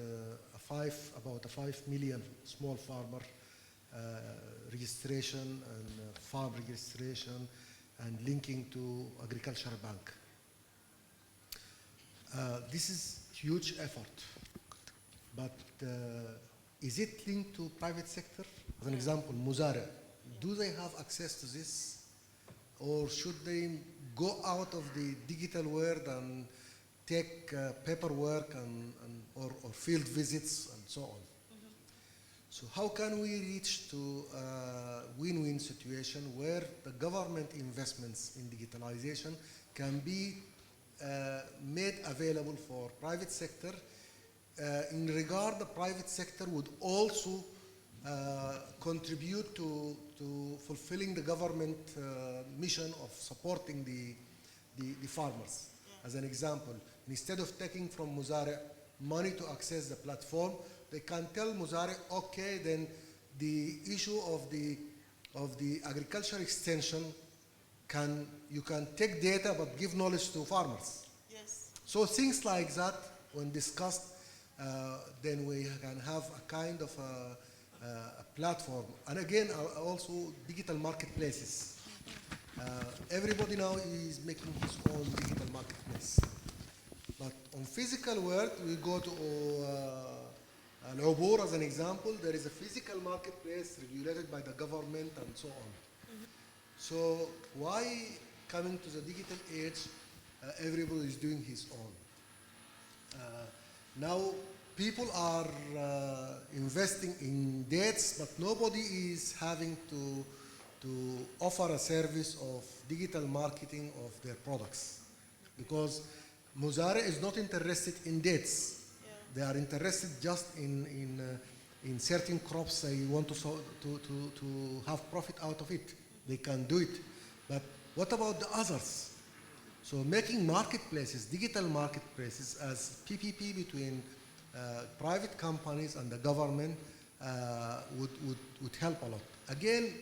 about a 5 million small farmer registration and farm registration and linking to agricultural bank. This is huge effort, but is it linked to private sector? As an example, Muzara, do they have access to this? Or should they go out of the digital world and take paperwork or field visits and so on? So how can we reach to a win-win situation where the government investments in digitalization can be made available for private sector? In regard, the private sector would also contribute to fulfilling the government mission of supporting the farmers. As an example, instead of taking from Muzare money to access the platform, they can tell Muzare, okay, then the issue of the agriculture extension you can take data but give knowledge to farmers. Yes. So things like that, when discussed, then we can have a kind of a platform. And again, also digital marketplaces. Everybody now is making his own digital marketplace. But on physical world, we go to Al-Ubur as an example. There is a physical marketplace regulated by the government and so on. So why coming to the digital age, everybody is doing his own? Now people are investing in debts, but nobody is having to offer a service of digital marketing of their products, because Muzare is not interested in dates. Yeah. They are interested just in certain crops they want to have profit out of it. They can do it. But what about the others? So making marketplaces, digital marketplaces as PPP between private companies and the government would help a lot. Again,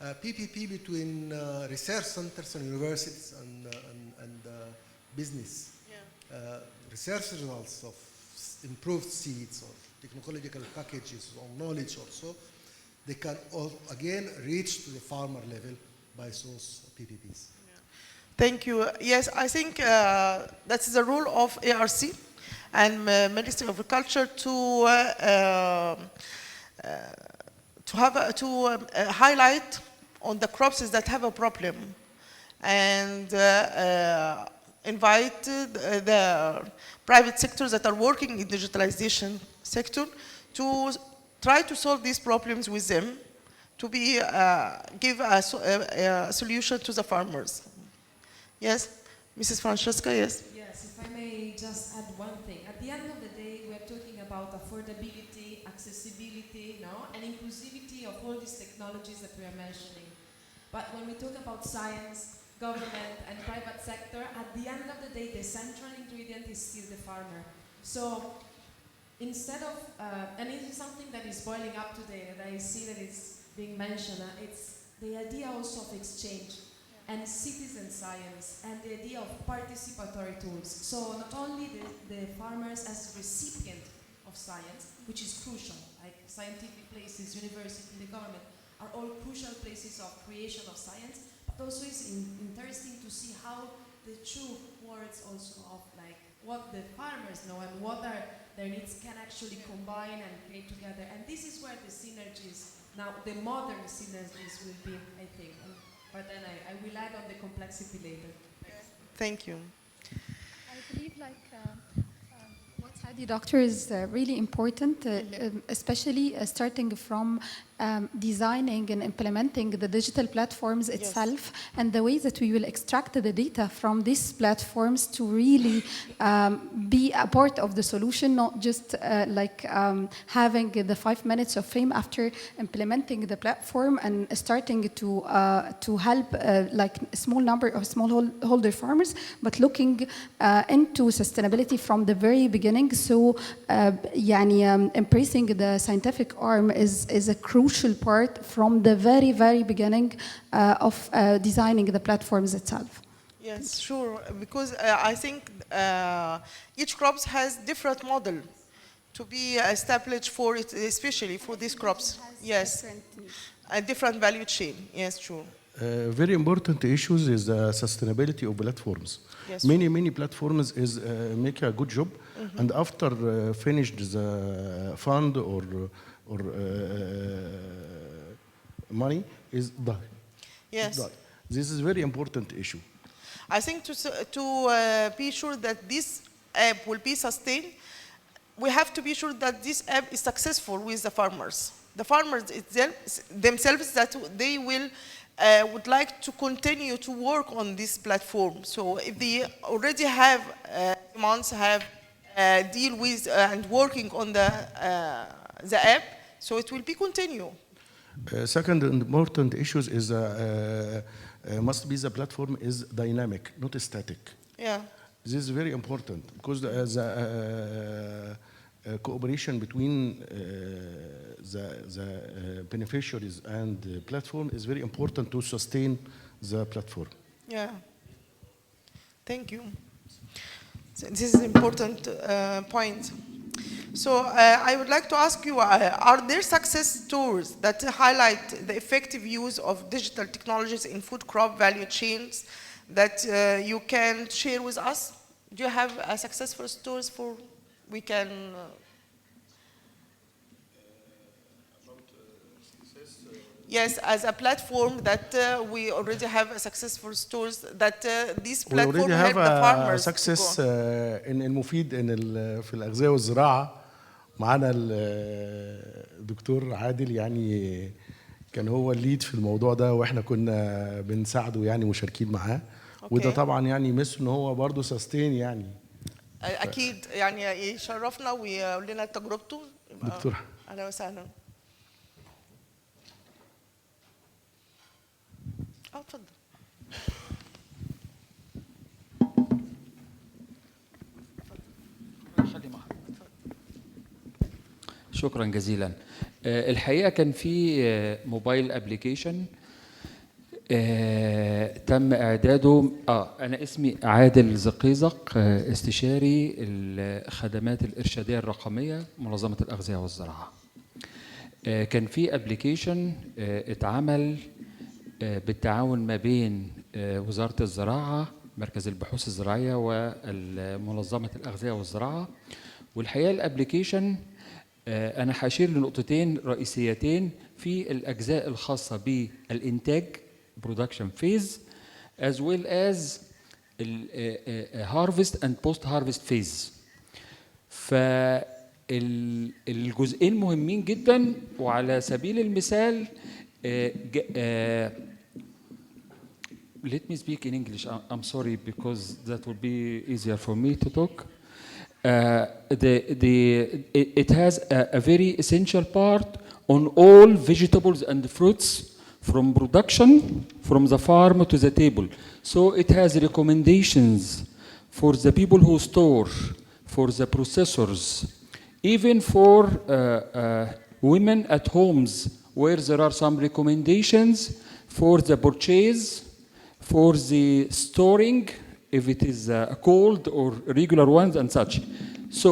PPP between research centers and universities and business. Yeah. Research results of improved seeds or technological packages or knowledge also, they can again reach to the farmer level by those PPPs. Yeah. Thank you. Yes, I think that is the role of ARC and Ministry of Agriculture to highlight on the crops that have a problem and invite the private sectors that are working in digitalization sector to try to solve these problems with them, to give a solution to the farmers. Yes, Mrs. Francesca, yes? Yes, if I may just add one thing. At the end of the day, we are talking about affordability, accessibility, and inclusivity of all these technologies that we are mentioning. But when we talk about science, government and private sector, at the end of the day, the central ingredient is still the farmer. So instead of, and it is something that is boiling up today, that I see that it's being mentioned, it's the idea also of exchange and citizen science and the idea of participatory tools. So not only the farmers as recipient of science, which is crucial, like scientific places, university, the government, are all crucial places of creation of science, but also it's interesting to see how the two worlds also of like what the farmers know and what are their needs can actually combine and create together. And this is where the synergies, now the modern synergies will be, I think. But then I will add on the complexity later. Thank you. I believe what Hadi Doctor is really important, especially starting from designing and implementing the digital platforms itself, and the way that we will extract the data from these platforms to really be a part of the solution, not just having the 5 minutes of fame after implementing the platform and starting to help like a small number of smallholder farmers, but looking into sustainability from the very beginning. So embracing the scientific arm is a crucial part from the very, very beginning of designing the platforms itself. Yes, sure, because I think each crop has different model to be established for it, especially for these crops. Yes, a different value chain. Yes, true. Very important issues is the sustainability of platforms. Yes. Many platforms is make a good job, and after finished the fund or money is die. Yes. Die. This is very important issue. I think to be sure that this app will be sustained, we have to be sure that this app is successful with the farmers. The farmers themselves that they will would like to continue to work on this platform. So if they already have months have deal with and working on the app, so it will be continue. Second important issues is must be the platform is dynamic, not static. Yeah. This is very important because the cooperation between the beneficiaries and the platform is very important to sustain the platform. Yeah. Thank you. So this is an important point. So I would like to ask you, are there success stories that highlight the effective use of digital technologies in food crop value chains that you can share with us? Do you have successful stories for we can? Yes, as a platform that we already have a successful stores that this platform help the farmers. Success in المفيد ان في الاغذيه والزراعه معانا الدكتور عادل يعني كان هو الليد في الموضوع ده واحنا كنا بنساعده يعني مشاركين معاه وده طبعا يعني مثل ان هو برضه سستين يعني اكيد يعني يشرفنا ويقول لنا تجربته. دكتور اهلا وسهلا. اتفضل. شكرا جزيلا. الحقيقه كان في موبايل ابلكيشن تم اعداده. انا اسمي عادل زقيزق، استشاري الخدمات الارشاديه الرقميه منظمه الاغذيه والزراعه. كان في ابلكيشن اتعمل بالتعاون ما بين وزاره الزراعه، مركز البحوث الزراعيه، ومنظمه الاغذيه والزراعه. والحقيقه الابلكيشن انا هشير لنقطتين رئيسيتين في الاجزاء الخاصه بالانتاج production phase as well as harvest and post harvest phase. فالجزئين مهمين جدا. وعلى سبيل المثال let me speak in English. I'm sorry because that will be easier for me to talk. It has a very essential part on all vegetables and fruits from production, from the farm to the table. So it has recommendations for the people who store, for the processors, even for women at homes where there are some recommendations for the purchase, for the storing, if it is cold or regular ones and such. So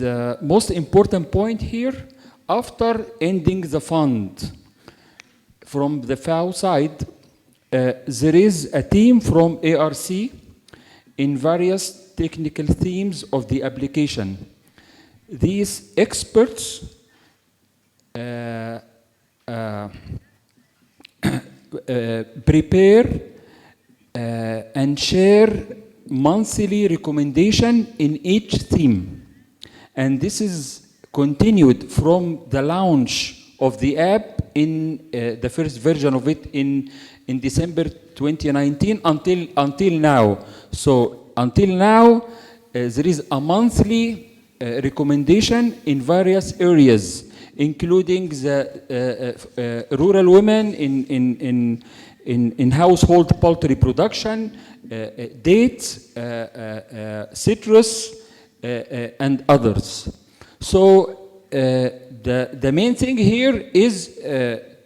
the most important point here, after ending the fund from the FAO side, there is a team from ARC in various technical themes of the application. These experts prepare and share monthly recommendation in each theme. And this is continued from the launch of the app in the first version of it in December 2019 until now. So until now, there is a monthly recommendation in various areas, including the rural women in household poultry production, dates, citrus, and others. So the main thing here is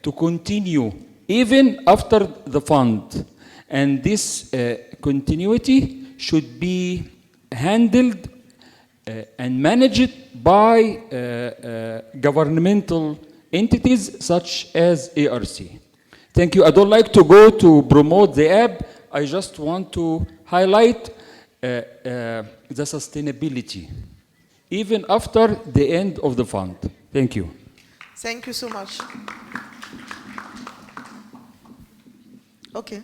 to continue even after the fund, and this continuity should be handled and managed by governmental entities such as ARC. Thank you. I don't like to go to promote the app. I just want to highlight the sustainability, even after the end of the fund. Thank you. Thank you so much. Okay.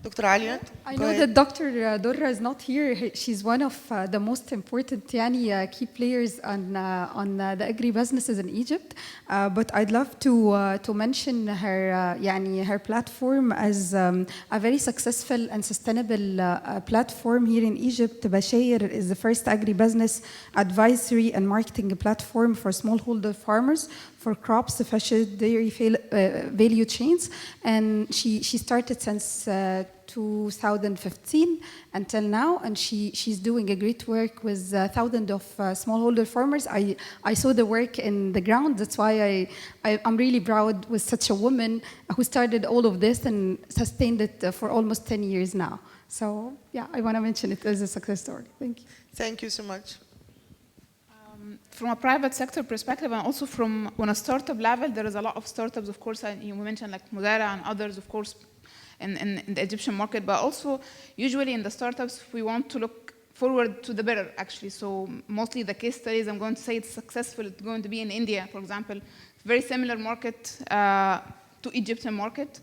Dr. Alia, I go know ahead. that Dr. Durra is not here. She's one of the most important key players on the agri-businesses in Egypt. But I'd love to mention her her platform as a very successful and sustainable platform here in Egypt. Bashair is the first agri-business advisory and marketing platform for smallholder farmers for crops, fishes, dairy value chains, and she started since 2015 until now, and she's doing a great work with thousands of smallholder farmers. I saw the work in the ground. That's why I'm really proud with such a woman who started all of this and sustained it for almost 10 years now. So yeah, I want to mention it as a success story. Thank you. Thank you so much. From a private sector perspective, and also from on a startup level, there is a lot of startups, of course, and you mentioned like Mudara and others, of course, in the Egyptian market, but also usually in the startups, we want to look forward to the better, actually. So mostly the case studies, I'm going to say it's successful, it's going to be in India, for example. Very similar market to Egyptian market.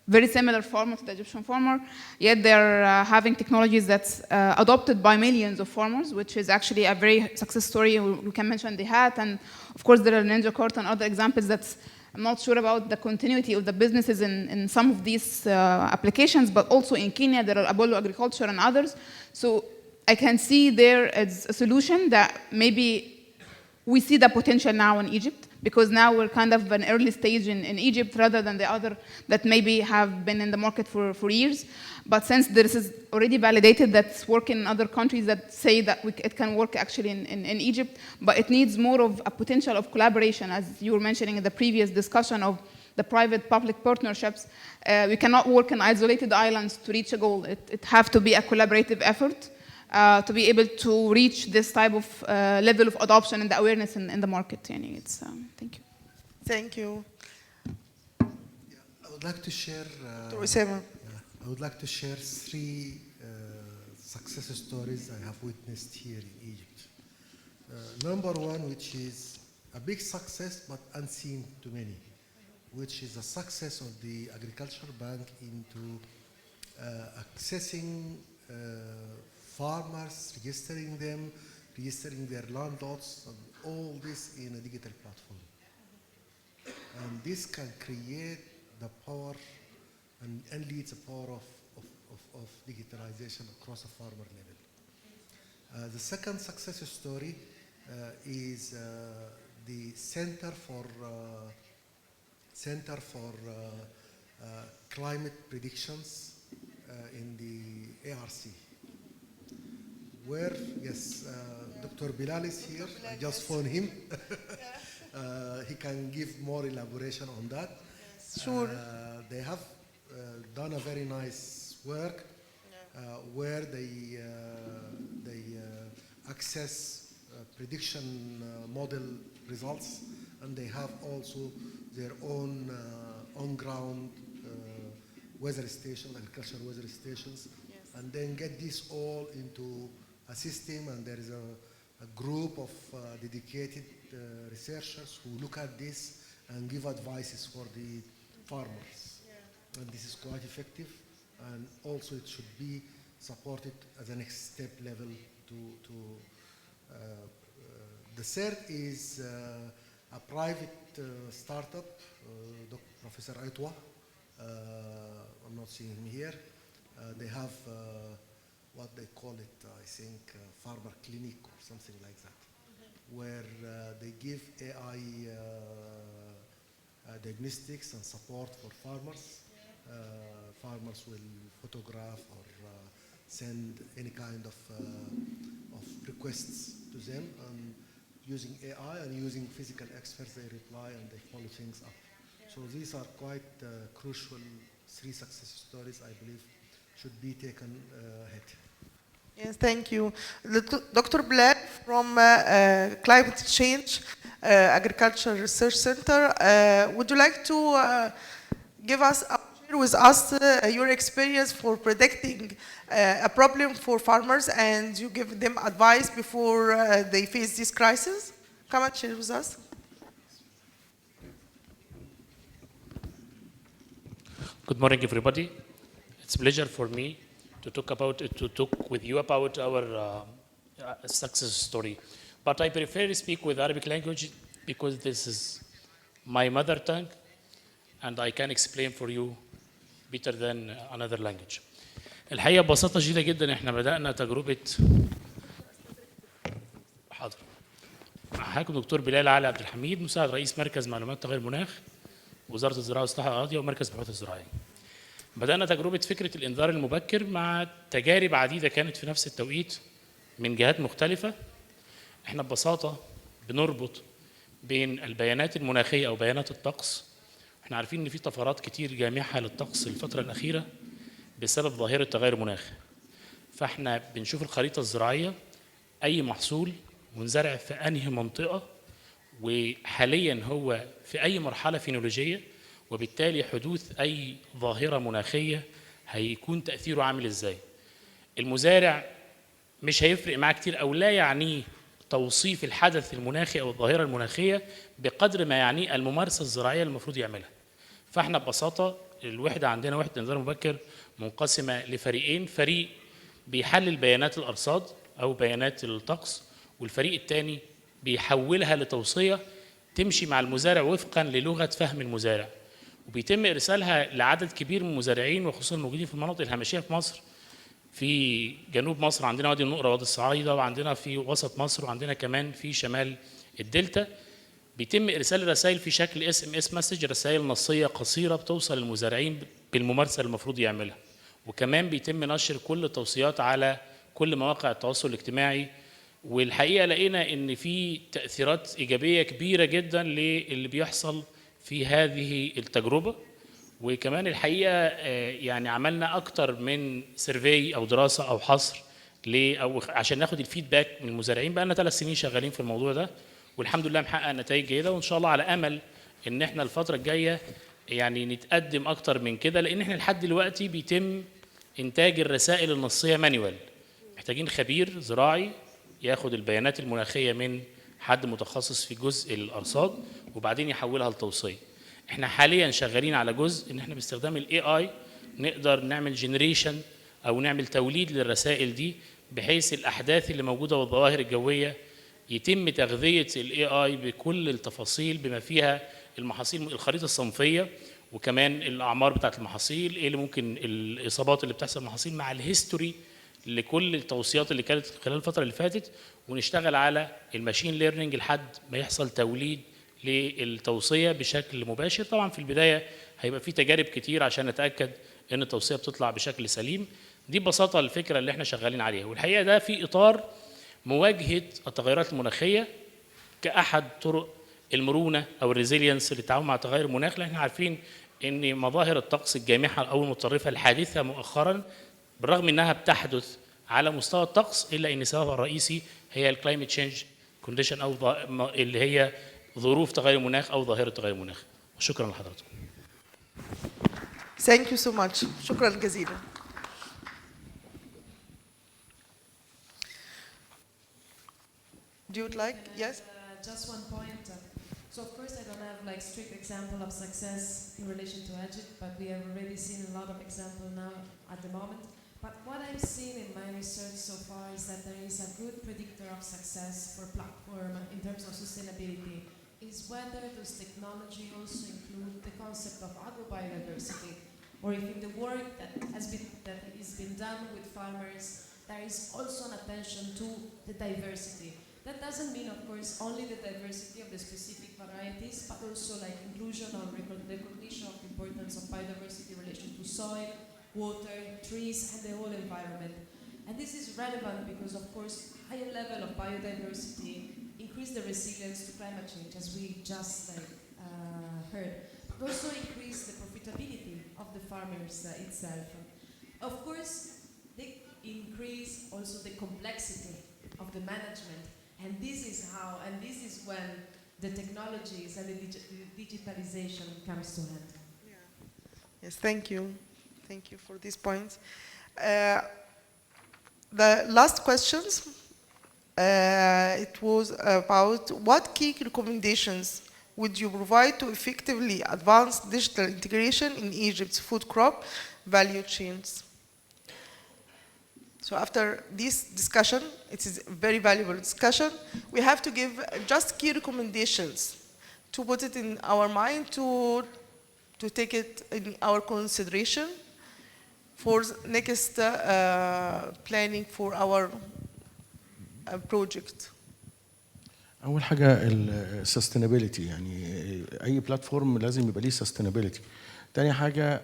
Very similar farmer to the Egyptian farmer, yet they're having technologies that's adopted by millions of farmers, which is actually a very success story. We can mention the hat, and of course there are Ninja Cart and other examples that's, I'm not sure about the continuity of the businesses in some of these applications, but also in Kenya there are Apollo Agriculture and others. So I can see there as a solution that maybe we see the potential now in Egypt, because now we're kind of an early stage in Egypt rather than the other that maybe have been in the market for years. But since this is already validated that's working in other countries that say that it can work actually in Egypt, but it needs more of a potential of collaboration, as you were mentioning in the previous discussion of the private-public partnerships. We cannot work in isolated islands to reach a goal. It has to be a collaborative effort to be able to reach this type of level of adoption and the awareness in the market. Thank you. Thank you. I would like to share. I would like to share 3 success stories I have witnessed here in Egypt. Number 1, which is a big success but unseen to many, which is the success of the Agriculture Bank into accessing farmers, registering them, registering their land lots, and all this in a digital platform. And this can create the power and lead the power of digitalization across a farmer level. The second success story is the Center for Climate Predictions in the ARC. Where, yes, Dr. Bilal is here. I just phoned him. He can give more elaboration on that. Sure. They have done a very nice work where they access prediction model results, and they have also their own on-ground weather station, agricultural weather stations, and then get this all into a system, and there is a group of dedicated researchers who look at this and give advices for the farmers. And this is quite effective, and also it should be supported as a next step level to the third is a private startup, Professor Aitwa. I'm not seeing him here. They have what they call it, I think, farmer clinic or something like that, where they give AI diagnostics and support for farmers. Farmers will photograph or send any kind of requests to them, and using AI and using physical experts, they reply and they follow things up. So these are quite crucial 3 success stories, I believe, should be taken ahead. Yes, thank you. Dr. Black from Climate Change. Agriculture Research Center. Would you like to give us, share with us your experience for predicting a problem for farmers and you give them advice before they face this crisis? Come and share with us. Good morning, everybody. It's a pleasure for me to talk with you about our success story. But I prefer to speak with Arabic language because this is my mother tongue, and I can explain for you better than another language. الحقيقة ببساطة شديدة جدا احنا بدأنا تجربة حاضر. معاكم دكتور بلال علي عبد الحميد مساعد رئيس مركز معلومات تغير المناخ وزارة الزراعة والإصلاح الأراضي ومركز البحوث الزراعية. بدأنا تجربة فكرة الإنذار المبكر مع تجارب عديدة كانت في نفس التوقيت من جهات مختلفة. احنا ببساطة بنربط بين البيانات المناخية أو بيانات الطقس. احنا عارفين إن في طفرات كتير جامحة للطقس الفترة الأخيرة بسبب ظاهرة تغير المناخ. فاحنا بنشوف الخريطة الزراعية أي محصول منزرع في أنهي منطقة وحاليا هو في أي مرحلة فينولوجية، وبالتالي حدوث أي ظاهرة مناخية هيكون تأثيره عامل إزاي. المزارع مش هيفرق معاه كتير أو لا يعنيه توصيف الحدث المناخي أو الظاهرة المناخية بقدر ما يعنيه الممارسة الزراعية اللي المفروض يعملها. فاحنا ببساطة الوحدة عندنا وحدة إنذار مبكر منقسمة لفريقين، فريق بيحلل بيانات الأرصاد أو بيانات الطقس، والفريق الثاني بيحولها لتوصية تمشي مع المزارع وفقا للغة فهم المزارع، وبيتم إرسالها لعدد كبير من المزارعين وخصوصا الموجودين في المناطق الهامشية في مصر. في جنوب مصر عندنا وادي النقرة وادي الصعايدة، وعندنا في وسط مصر، وعندنا كمان في شمال الدلتا. بيتم إرسال الرسائل في شكل SMS مسج، رسائل نصية قصيرة بتوصل للمزارعين بالممارسة اللي المفروض يعملها. وكمان بيتم نشر كل التوصيات على كل مواقع التواصل الاجتماعي. والحقيقة لقينا إن في تأثيرات إيجابية كبيرة جدا للي بيحصل في هذه التجربة. وكمان الحقيقة يعني عملنا أكتر من سيرفي أو دراسة أو حصر أو عشان ناخد الفيدباك من المزارعين. بقى لنا 3 سنين شغالين في الموضوع ده، والحمد لله محقق نتائج جيدة، وإن شاء الله على أمل إن إحنا الفترة الجاية يعني نتقدم أكتر من كده، لأن إحنا لحد دلوقتي بيتم إنتاج الرسائل النصية مانيوال. محتاجين خبير زراعي ياخد البيانات المناخية من حد متخصص في جزء الأرصاد وبعدين يحولها لتوصية. احنا حاليا شغالين على جزء ان احنا باستخدام الاي اي نقدر نعمل جنريشن او نعمل توليد للرسائل دي، بحيث الاحداث اللي موجوده والظواهر الجويه يتم تغذيه الاي اي بكل التفاصيل بما فيها المحاصيل، الخريطه الصنفيه، وكمان الاعمار بتاعت المحاصيل، ايه اللي ممكن الاصابات اللي بتحصل المحاصيل، مع الهيستوري لكل التوصيات اللي كانت خلال الفتره اللي فاتت. ونشتغل على الماشين ليرنينج لحد ما يحصل توليد للتوصية بشكل مباشر. طبعا في البداية هيبقى في تجارب كتير عشان نتأكد ان التوصية بتطلع بشكل سليم. دي ببساطة الفكرة اللي احنا شغالين عليها، والحقيقة ده في إطار مواجهة التغيرات المناخية كأحد طرق المرونة أو الريزيلينس للتعامل مع تغير المناخ. لأن احنا عارفين ان مظاهر الطقس الجامحة أو المتطرفة الحادثة مؤخرا بالرغم انها بتحدث على مستوى الطقس، إلا ان سببها الرئيسي هي الكلايمت تشينج كونديشن أو اللي هي ظروف تغير المناخ أو ظاهرة تغير المناخ. شكرا لحضراتكم. Thank you so much. شكرا جزيلا. Do you like? Yes. Just one point. So of course I don't have like strict example of success in relation to Egypt, but we have already seen a lot of example now at the moment. But what I've seen in my research so far is that there is a good predictor of success for platform in terms of sustainability is whether those technology also include the concept of agrobiodiversity, or if in the work that is been done with farmers, there is also an attention to the diversity. That doesn't mean, of course, only the diversity of the specific varieties, but also like inclusion or recognition of the importance of biodiversity in relation to soil, water, trees, and the whole environment. And this is relevant because, of course, higher level of biodiversity increase the resilience to climate change, as we just heard, but also increase the profitability of the farmers itself. Of course, they increase also the complexity of the management, and this is how, and this is when the technologies and the digitalization comes to hand. Yes, thank you. Thank you for these points. The last questions, it was about what key recommendations would you provide to effectively advance digital integration in Egypt's food crop value chains? So after this discussion, it is a very valuable discussion, we have to give just key recommendations to put it in our mind, to take it in our consideration for next planning for our project. اول حاجه السستينابيلتي، يعني اي بلاتفورم لازم يبقى ليه سستينابيلتي. تاني حاجه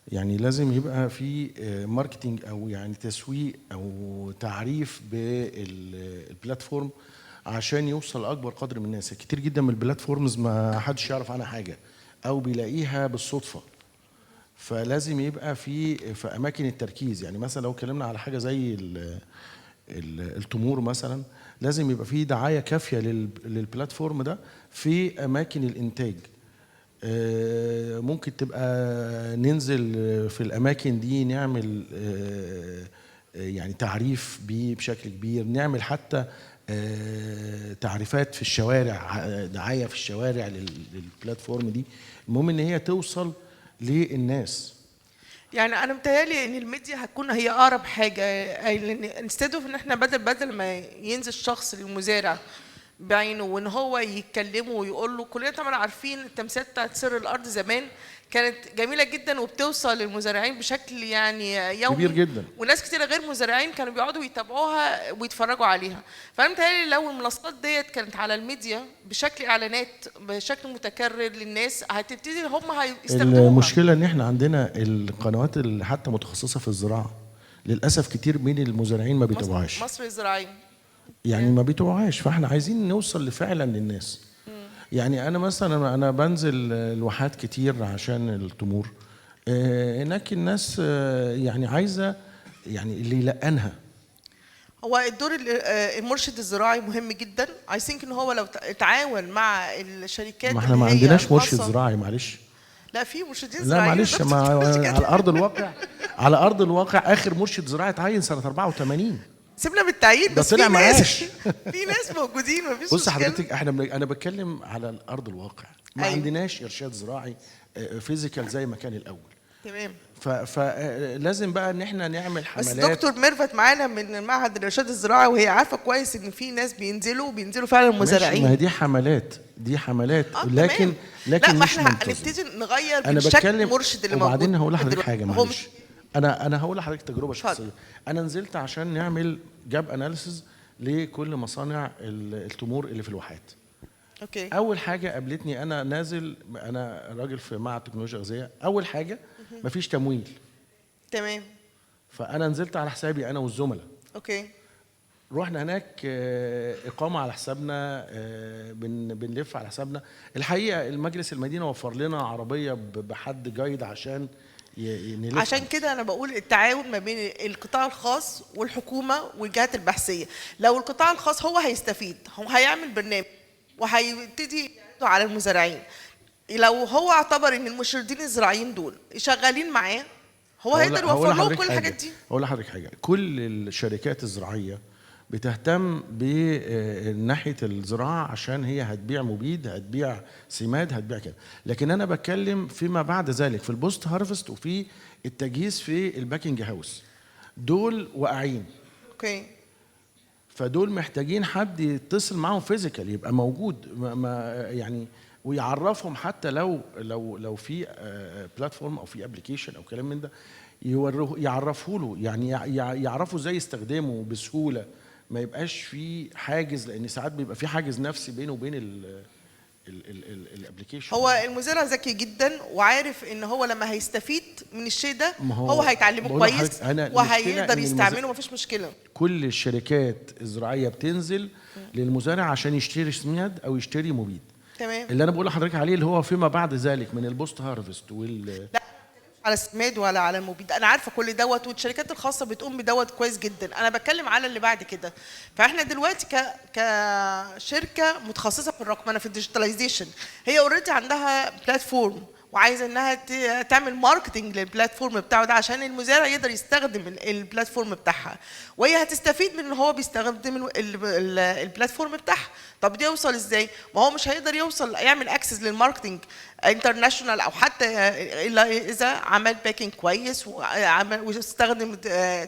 يعني لازم يبقى في ماركتينج او يعني تسويق او تعريف بالبلاتفورم عشان يوصل لاكبر قدر من الناس. كتير جدا من البلاتفورمز ما حدش يعرف عنها حاجه او بيلاقيها بالصدفه، فلازم يبقى في اماكن التركيز. يعني مثلا لو اتكلمنا على حاجه زي التمور مثلا، لازم يبقى في دعايه كافيه للبلاتفورم ده في اماكن الانتاج. ممكن تبقى ننزل في الاماكن دي نعمل يعني تعريف بيه بشكل كبير، نعمل حتى تعريفات في الشوارع، دعايه في الشوارع للبلاتفورم دي. المهم ان هي توصل للناس. يعني انا متهيألي ان الميديا هتكون هي اقرب حاجه، لان انستيد اوف ان احنا بدل ما ينزل شخص للمزارع بعينه وان هو يتكلمه ويقول له. كلنا طبعا عارفين التمثيلات بتاعت سر الارض زمان كانت جميله جدا وبتوصل للمزارعين بشكل يعني يومي كبير جدا، وناس كتير غير مزارعين كانوا بيقعدوا يتابعوها ويتفرجوا عليها. فانا متهيألي لو المنصات ديت كانت على الميديا بشكل اعلانات بشكل متكرر للناس، هتبتدي هم هيستخدموها. المشكله ان احنا عندنا القنوات اللي حتى متخصصه في الزراعه للاسف كتير من المزارعين ما بيتابعوهاش. مصر الزراعيين يعني ما بيتوعاش، فاحنا عايزين نوصل فعلا للناس. يعني انا مثلا انا بنزل الواحات كتير عشان التمور، هناك الناس يعني عايزه يعني اللي يلقنها. هو الدور المرشد الزراعي مهم جدا. اي ثينك ان هو لو تعاون مع الشركات، ما احنا ما عندناش مرشد زراعي، معلش. لا في مرشدين لا زراعيين. معلش، على ارض الواقع، على ارض الواقع اخر مرشد زراعي اتعين سنه 84. سيبنا بالتعيين، بس طلع في ناس معاش. في ناس موجودين مفيش بص مشكله. حضرتك انا بتكلم على ارض الواقع، ما عندناش ارشاد زراعي فيزيكال زي ما كان الاول. تمام. فلازم بقى ان احنا نعمل حملات. بس دكتور ميرفت معانا من معهد الارشاد الزراعي وهي عارفه كويس ان في ناس بينزلوا فعلا المزارعين. ما هي دي حملات لكن لا ما مش احنا منتظم. هنبتدي نغير انا من شكل بتكلم المرشد اللي موجود. وبعدين هقول لحضرتك حاجه معلش. انا هقول لحضرتك تجربه شخصيه. انا نزلت عشان نعمل جاب اناليسز لكل مصانع التمور اللي في الواحات. اوكي. اول حاجه قابلتني، انا نازل، انا راجل في معهد تكنولوجيا غذائيه، اول حاجه مفيش تمويل. تمام. فانا نزلت على حسابي انا والزملاء. اوكي. رحنا هناك اقامه على حسابنا، بنلف على حسابنا. الحقيقه المجلس المدينه وفر لنا عربيه بحد جايد عشان نلف. عشان كده انا بقول التعاون ما بين القطاع الخاص والحكومه والجهات البحثيه. لو القطاع الخاص هو هيستفيد، هو هيعمل برنامج وهيبتدي يعرضه على المزارعين. لو هو اعتبر ان المشردين الزراعيين دول شغالين معاه، هو هيقدر يوفر لهم كل الحاجات دي. هقول لحضرتك حاجه، كل الشركات الزراعيه بتهتم بناحيه الزراعه عشان هي هتبيع مبيد، هتبيع سماد، هتبيع كده. لكن انا بتكلم فيما بعد ذلك في البوست هارفست وفي التجهيز في الباكينج هاوس، دول واقعين. اوكي. فدول محتاجين حد يتصل معاهم فيزيكال، يبقى موجود يعني ويعرفهم، حتى لو في بلاتفورم او في ابلكيشن او كلام من ده، يعرفوا له، يعني يعرفوا ازاي يستخدمه بسهوله، ما يبقاش في حاجز، لان ساعات بيبقى في حاجز نفسي بينه وبين الابلكيشن. هو المزارع ذكي جدا وعارف ان هو لما هيستفيد من الشيء ده هو هيتعلمه كويس وهيقدر يستعمله، مفيش مشكله. كل الشركات الزراعيه بتنزل للمزارع عشان يشتري سماد او يشتري مبيد. تمام. اللي انا بقول لحضرتك عليه اللي هو فيما بعد ذلك من البوست هارفست لا على السماد ولا على المبيد، انا عارفه كل دوت، والشركات الخاصه بتقوم بدوت كويس جدا. انا بتكلم على اللي بعد كده. فاحنا دلوقتي كشركه متخصصه في الرقمنه في الديجيتاليزيشن، هي اوريدي عندها بلاتفورم وعايزه انها تعمل ماركتنج للبلاتفورم بتاعه ده عشان المزارع يقدر يستخدم البلاتفورم بتاعها، وهي هتستفيد من ان هو بيستخدم البلاتفورم بتاعها. طب ده يوصل ازاي؟ ما هو مش هيقدر يوصل يعمل اكسس للماركتنج انترناشونال او حتى الا اذا عمل باكينج كويس واستخدم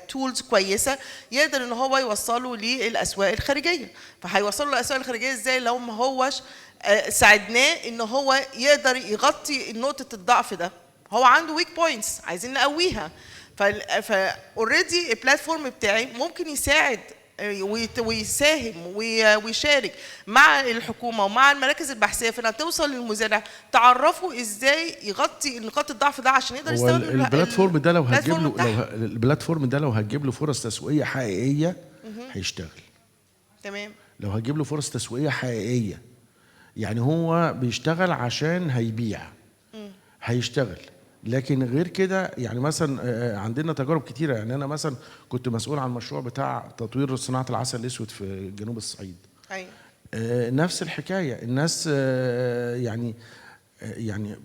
تولز كويسه يقدر ان هو يوصله للاسواق الخارجيه. فهيوصله للاسواق الخارجيه ازاي لو ما هوش ساعدناه ان هو يقدر يغطي نقطه الضعف ده؟ هو عنده ويك بوينتس عايزين نقويها. فاوريدي البلاتفورم بتاعي ممكن يساعد ويساهم ويشارك مع الحكومه ومع المراكز البحثيه في انها توصل للمزارع، تعرفه ازاي يغطي نقاط الضعف ده عشان يقدر يستخدم البلاتفورم ده. البلاتفورم ده لو هتجيب له فرص تسويقيه حقيقيه هيشتغل. تمام. لو هتجيب له فرص تسويقيه حقيقيه، يعني هو بيشتغل عشان هيبيع، هيشتغل. لكن غير كده يعني مثلا عندنا تجارب كتيره. يعني انا مثلا كنت مسؤول عن مشروع بتاع تطوير صناعه العسل الاسود في جنوب الصعيد. ايوه. نفس الحكايه. الناس يعني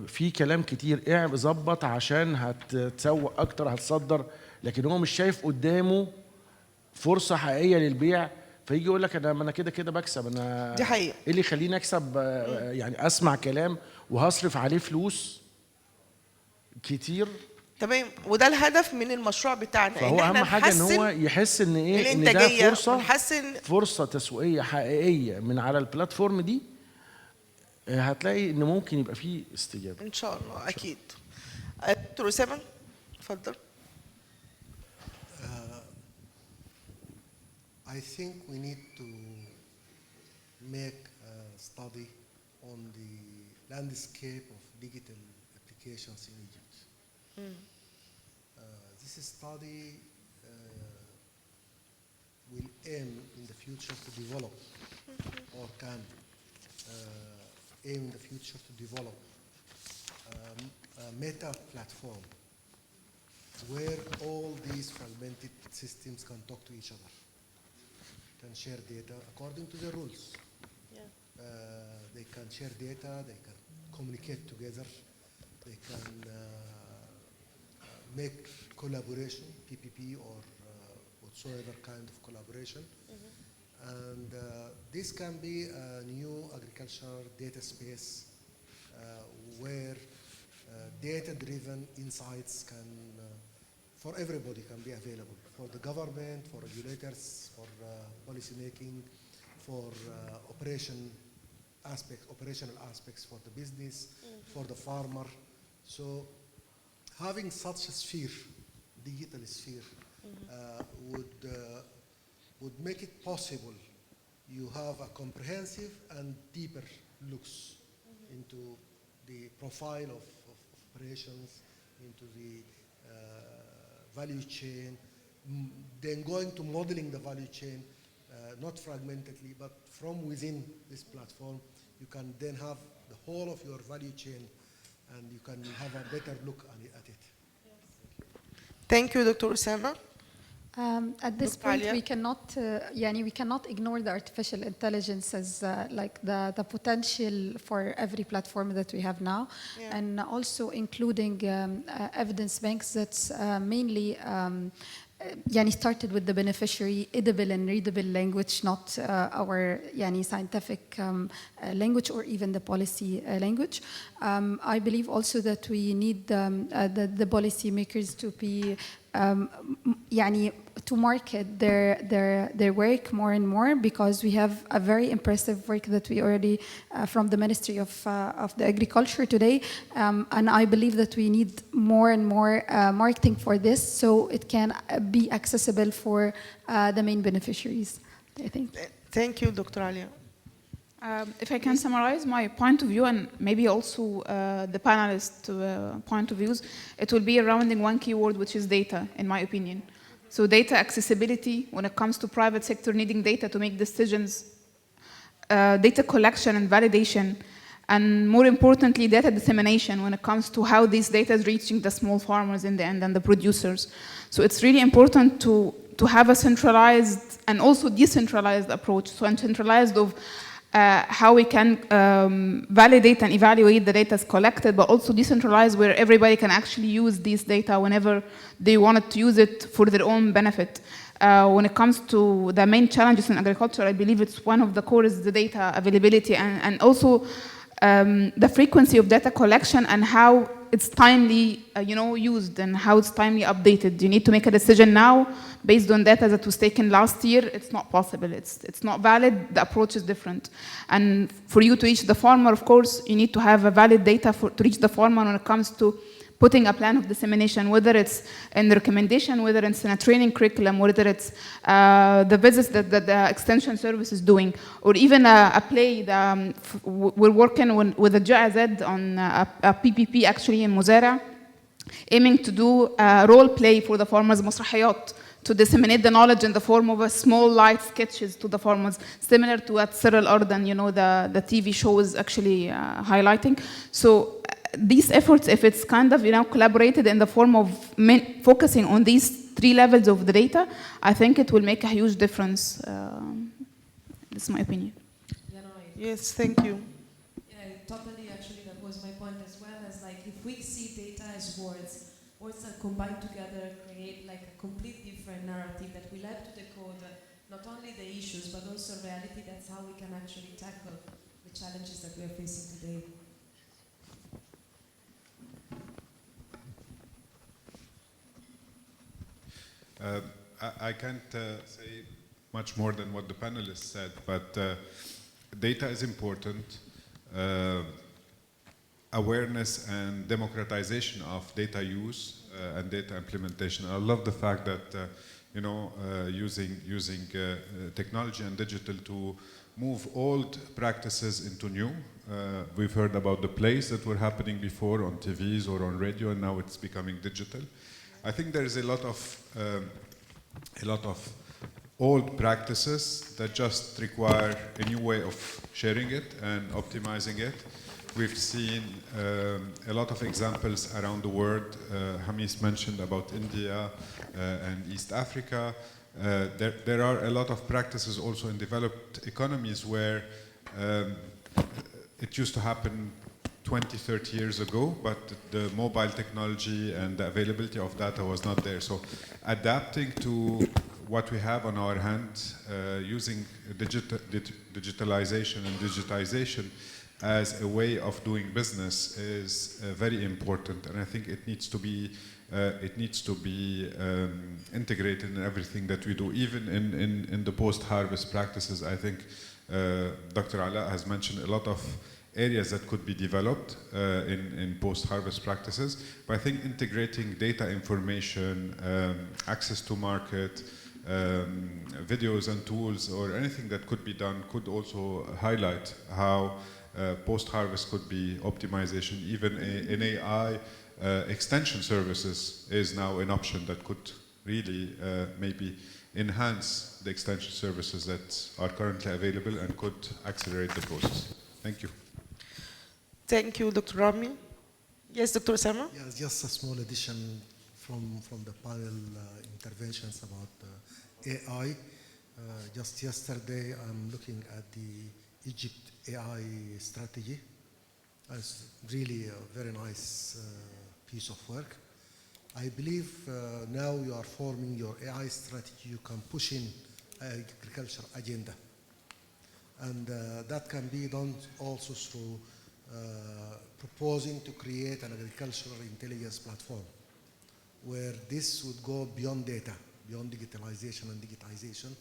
في كلام كتير، ظبط عشان هتسوق اكتر، هتصدر، لكن هو مش شايف قدامه فرصه حقيقيه للبيع. فيجي يقول لك انا كده كده بكسب، انا دي حقيقه ايه اللي يخليني اكسب؟ يعني اسمع كلام وهصرف عليه فلوس كتير. تمام. وده الهدف من المشروع بتاعنا، فهو ان احنا اهم حاجه ان هو يحس ان ايه، ان ده فرصه تسويقيه حقيقيه من على البلاتفورم دي. هتلاقي ان ممكن يبقى فيه استجابه ان شاء الله. اكيد. دكتور اسامه اتفضل. I think we need to make a study on the landscape of digital applications in Egypt. This study will aim in the future to develop, or can aim in the future to develop a meta platform where all these fragmented systems can talk to each other, can share data according to the rules. They can share data, they can communicate together, they can make collaboration, PPP or whatsoever kind of collaboration. And this can be a new agriculture data space where data-driven insights can, for everybody, can be available. For the government, for regulators, for policy making, for operational aspects for the business, for the farmer. So having such a sphere, digital sphere, would make it possible you have a comprehensive and deeper looks into the profile of operations, into the value chain, then going to modeling the value chain, not fragmentedly, but from within this platform, you can then have the whole of your value chain, and you can have a better look at it. Thank you, Dr. Usama. At this point, we cannot ignore the artificial intelligence as like the potential for every platform that we have now, and also including evidence banks that's mainly started with the beneficiary edible and readable language, not our scientific language or even the policy language. I believe also that we need the policy makers to be to market their work more and more, because we have a very impressive work that we already from the Ministry of the Agriculture today, and I believe that we need more and more marketing for this so it can be accessible for the main beneficiaries, I think. Thank you, Dr. Alia. If I can summarize my point of view, and maybe also the panelists' point of views, it will be surrounding one keyword, which is data, in my opinion. So data accessibility, when it comes to private sector needing data to make decisions, data collection and validation, and more importantly, data dissemination when it comes to how this data is reaching the small farmers in the end and the producers. So it's really important to have a centralized and also decentralized approach. So centralized of how we can validate and evaluate the data collected, but also decentralized where everybody can actually use these data whenever they wanted to use it for their own benefit. When it comes to the main challenges in agriculture, I believe it's one of the core is the data availability and also the frequency of data collection and how it's timely used and how it's timely updated. You need to make a decision now based on data that was taken last year. It's not possible. It's not valid. The approach is different. And for you to reach the farmer, of course, you need to have a valid data to reach the farmer when it comes to putting a plan of dissemination, whether it's in the recommendation, whether it's in a training curriculum, whether it's the visits that the extension service is doing, or even a play. We're working with the GIZ on a PPP actually in Muzara, aiming to do a role play for the farmers, مسرحيات, to disseminate the knowledge in the form of a small light sketches to the farmers, similar to what Cyril Arden, the TV show is actually highlighting. So these efforts, if it's kind of collaborated in the form of focusing on these 3 levels of the data, I think it will make a huge difference. This is my opinion. Yes, thank you. Yeah, totally. Actually, that was my point as well. As like, if we see data as words that combine together create like a complete different narrative that will help to decode not only the issues but also reality. That's how we can actually tackle the challenges that we are facing today. I can't say much more than what the panelists said, but data is important. Awareness and democratization of data use and data implementation. I love the fact that using technology and digital to move old practices into new. We've heard about the plays that were happening before on TVs or on radio, and now it's becoming digital. I think there is a lot of old practices that just require a new way of sharing it and optimizing it. We've seen a lot of examples around the world. Hamis mentioned about India and East Africa. There are a lot of practices also in developed economies where it used to happen 20, 30 years ago, but the mobile technology and the availability of data was not there. So adapting to what we have on our hand, using digitalization and digitization as a way of doing business is very important, and I think it needs to be integrated in everything that we do, even in the post-harvest practices. I think Dr. Ala has mentioned a lot of areas that could be developed in post-harvest practices, but I think integrating data information, access to market, videos and tools, or anything that could be done could also highlight how post-harvest could be optimization. Even in AI, extension services is now an option that could really maybe enhance the extension services that are currently available and could accelerate the process. Thank you. Thank you, Dr. Rami. Yes, Dr. Osama? Yes, just a small addition from the panel interventions about AI. Just yesterday, I'm looking at the Egypt AI strategy. It's really a very nice piece of work. I believe now you are forming your AI strategy, you can push in agriculture agenda. And that can be done also through proposing to create an agricultural intelligence platform where this would go beyond data, beyond digitalization and digitization,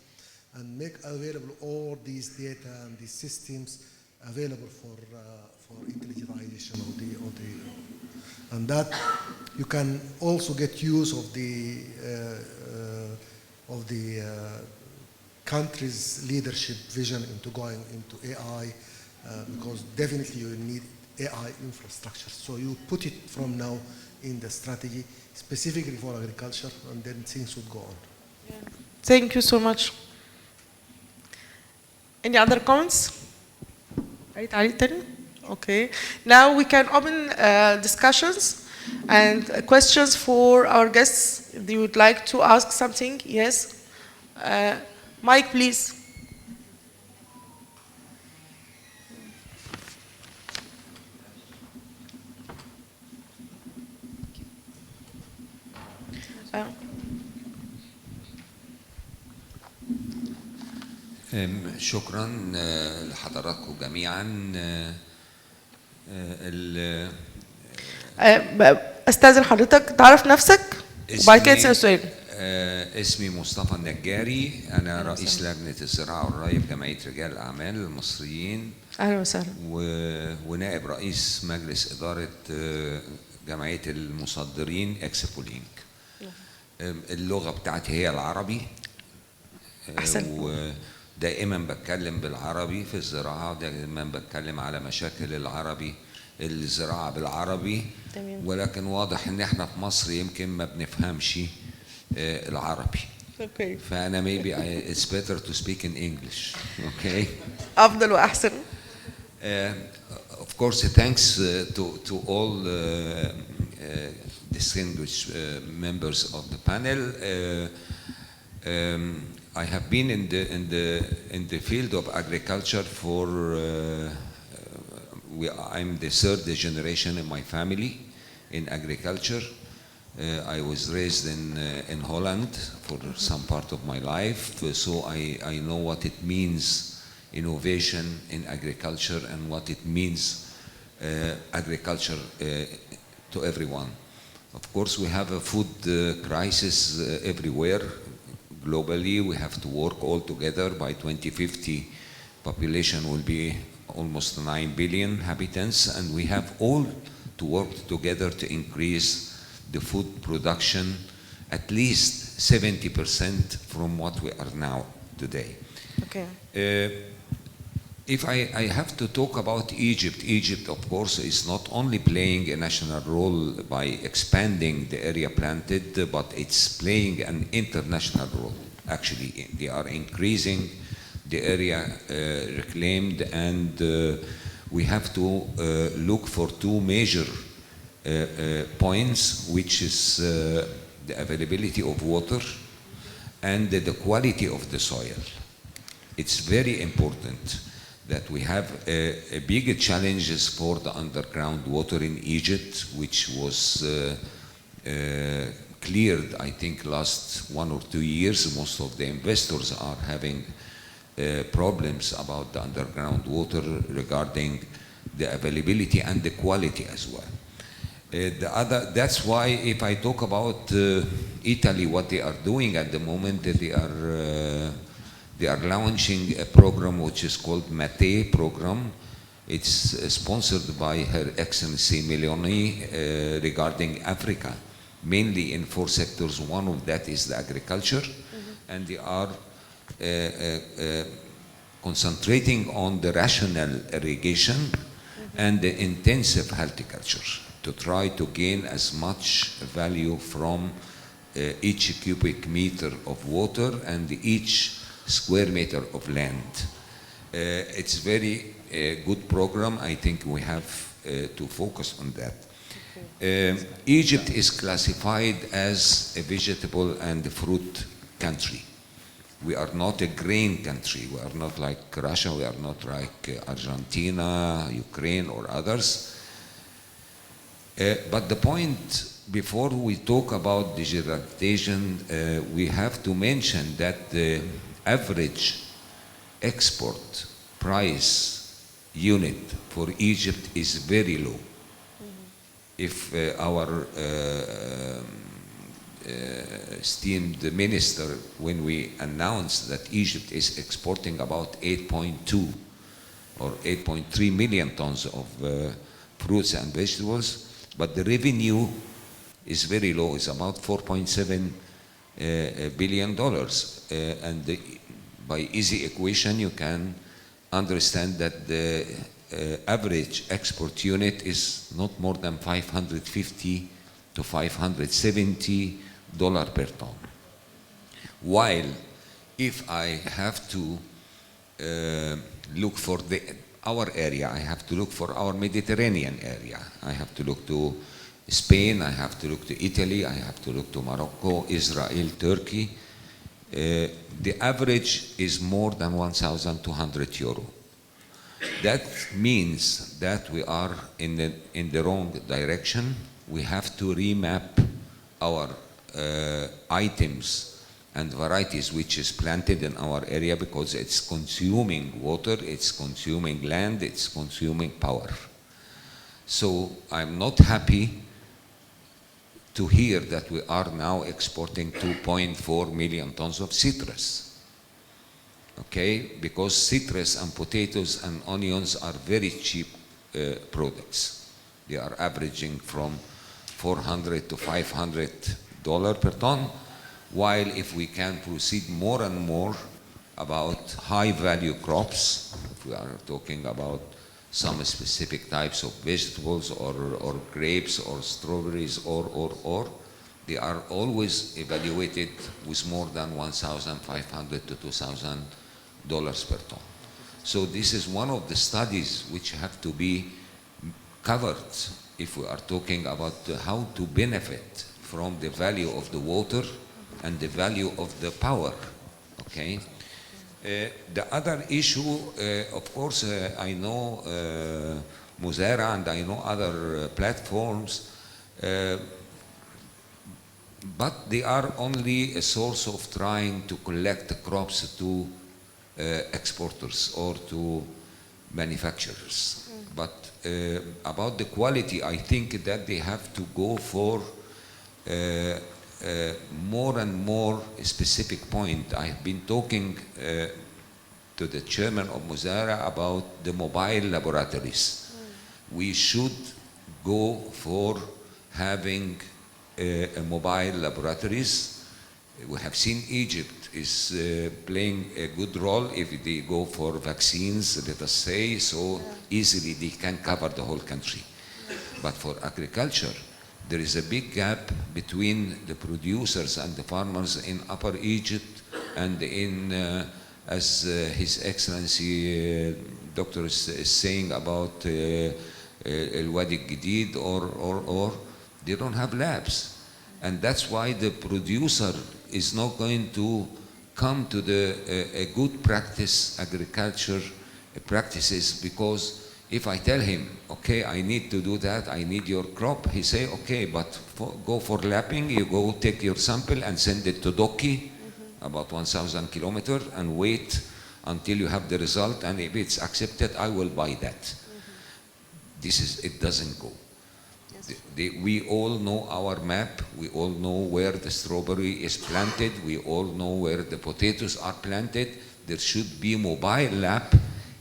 and make available all these data and these systems available for intelligentization of the and that you can also get use of the country's leadership vision into going into AI, because definitely you need AI infrastructure. So you put it from now in the strategy specifically for agriculture, and then things would go on. Yeah. Thank you so much. Any other comments? Okay. Now we can open discussions and questions for our guests. If you would like to ask something, yes. Mike, please. شكرا لحضراتكم جميعا. استاذن حضرتك تعرف نفسك وبعد كده تسال سؤال. اسمي مصطفى النجاري، انا رئيس لجنه الزراعه والري بجمعيه رجال الاعمال المصريين. اهلا وسهلا. ونائب رئيس مجلس اداره جمعيه المصدرين اكسبولينك. اللغه بتاعتي هي العربي. احسن. ودائما بتكلم بالعربي في الزراعه، دائما بتكلم على مشاكل العربي الزراعه بالعربي. تمام. ولكن واضح ان احنا في مصر يمكن ما بنفهمش العربي. اوكي. فانا maybe it's better to speak in English. Okay. افضل واحسن. Of course, thanks to all distinguished members of the panel. I have been in the field of agriculture for. I'm the third generation in my family in agriculture. I was raised in Holland for some part of my life, so I know what it means innovation in agriculture and what it means agriculture to everyone. Of course, we have a food crisis everywhere. Globally, we have to work all together. By 2050, population will be almost 9 billion inhabitants, and we have all to work together to increase the food production at least 70% from what we are now today. Okay. If I have to talk about Egypt of course is not only playing a national role by expanding the area planted, but it's playing an international role. Actually, they are increasing the area reclaimed, and we have to look for two major points, which is the availability of water and the quality of the soil. It's very important that we have big challenges for the underground water in Egypt, which was cleared, I think, last 1 or 2 years. Most of the investors are having problems about the underground water regarding the availability and the quality as well. That's why if I talk about Italy, what they are doing at the moment, they are launching a program which is called MATE program. It's sponsored by Her Excellency Meloni regarding Africa, mainly in 4 sectors. One of that is the agriculture, and they are concentrating on the rational irrigation and the intensive horticulture to try to gain as much value from each cubic meter of water and each square meter of land. It's very good program. I think we have to focus on that. Egypt is classified as a vegetable and fruit country. We are not a grain country. We are not like Russia. We are not like Argentina, Ukraine, or others. But the point, before we talk about digitalization, we have to mention that the average export price unit for Egypt is very low. If our esteemed minister, when we announced that Egypt is exporting about 8.2 or 8.3 million tons of fruits and vegetables, but the revenue is very low. It's about $4.7 billion. And by easy equation, you can understand that the average export unit is not more than $550 to $570 per ton. While if I have to look for the our area, I have to look for our Mediterranean area. I have to look to Spain, I have to look to Italy, I have to look to Morocco, Israel, Turkey. The average is more than 1,200 euro. That means that we are in the wrong direction. We have to remap our items and varieties which is planted in our area, because it's consuming water, it's consuming land, it's consuming power. So I'm not happy to hear that we are now exporting 2.4 million tons of citrus. Okay, because citrus and potatoes and onions are very cheap products. They are averaging from $400 to $500 per ton, while if we can proceed more and more about high value crops, if we are talking about some specific types of vegetables or grapes or strawberries or they are always evaluated with more than $1,500 to $2,000 per ton. So this is one of the studies which have to be covered if we are talking about how to benefit from the value of the water and the value of the power, okay? The other issue, of course, I know Muzera and I know other platforms, but they are only a source of trying to collect the crops to exporters or to manufacturers. But about the quality, I think that they have to go for more and more specific point. I've been talking to the chairman of Muzara about the mobile laboratories. We should go for having mobile laboratories. We have seen Egypt is playing a good role if they go for vaccines, let us say, so easily they can cover the whole country. But for agriculture, there is a big gap between the producers and the farmers in Upper Egypt and in, as His Excellency Doctor is saying about El Wadi Gidid or they don't have labs. And that's why the producer is not going to come to a good practice, agriculture practices, because if I tell him, okay, I need to do that, I need your crop, he say, okay, but go for lapping, you go take your sample and send it to Doki, about 1,000 kilometers, and wait until you have the result, and if it's accepted, I will buy that. It doesn't go. We all know our map, we all know where the strawberry is planted, we all know where the potatoes are planted. There should be a mobile lab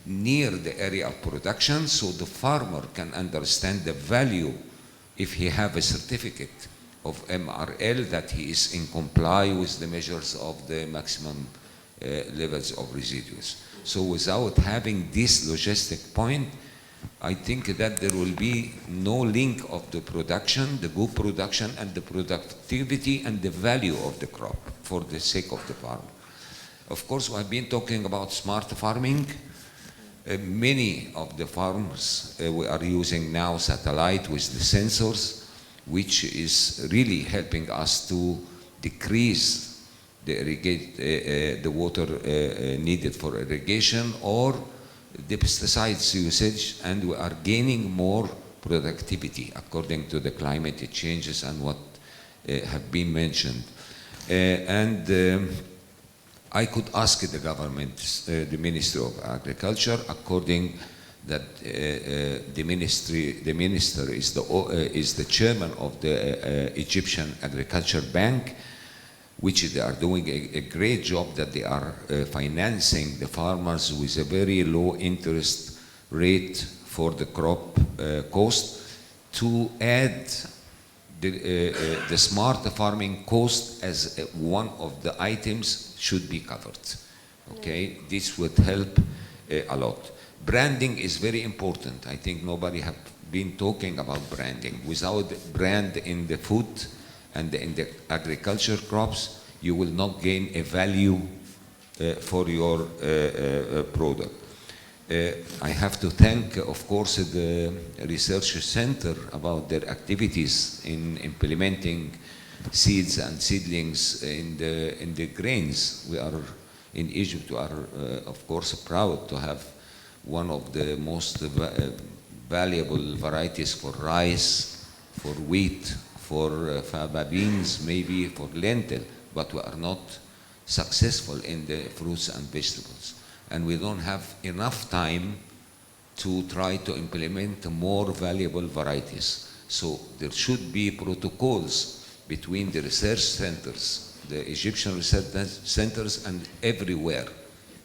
near the area of production so the farmer can understand the value if he have a certificate of MRL that he is in comply with the measures of the maximum levels of residues. So without having this logistic point, I think that there will be no link of the production, the good production and the productivity and the value of the crop for the sake of the farmer. Of course, I've been talking about smart farming. Many of the farms we are using now satellite with the sensors, which is really helping us to decrease the water needed for irrigation or the pesticides usage, and we are gaining more productivity according to the climate changes and what have been mentioned. I could ask the government, the Ministry of Agriculture, according that the minister is the chairman of the Egyptian Agriculture Bank, which they are doing a great job, that they are financing the farmers with a very low interest rate for the crop cost, to add the smart farming cost as one of the items should be covered. Okay, this would help a lot. Branding is very important. I think nobody have been talking about branding. Without brand in the food and in the agriculture crops, you will not gain a value for your product. I have to thank, of course, the research center about their activities in implementing seeds and seedlings in the grains. We are in Egypt. We are, of course, proud to have one of the most valuable varieties for rice, for wheat, for faba beans, maybe for lentil, but we are not successful in the fruits and vegetables. And we don't have enough time to try to implement more valuable varieties. So there should be protocols between the research centers, the Egyptian research centers, and everywhere.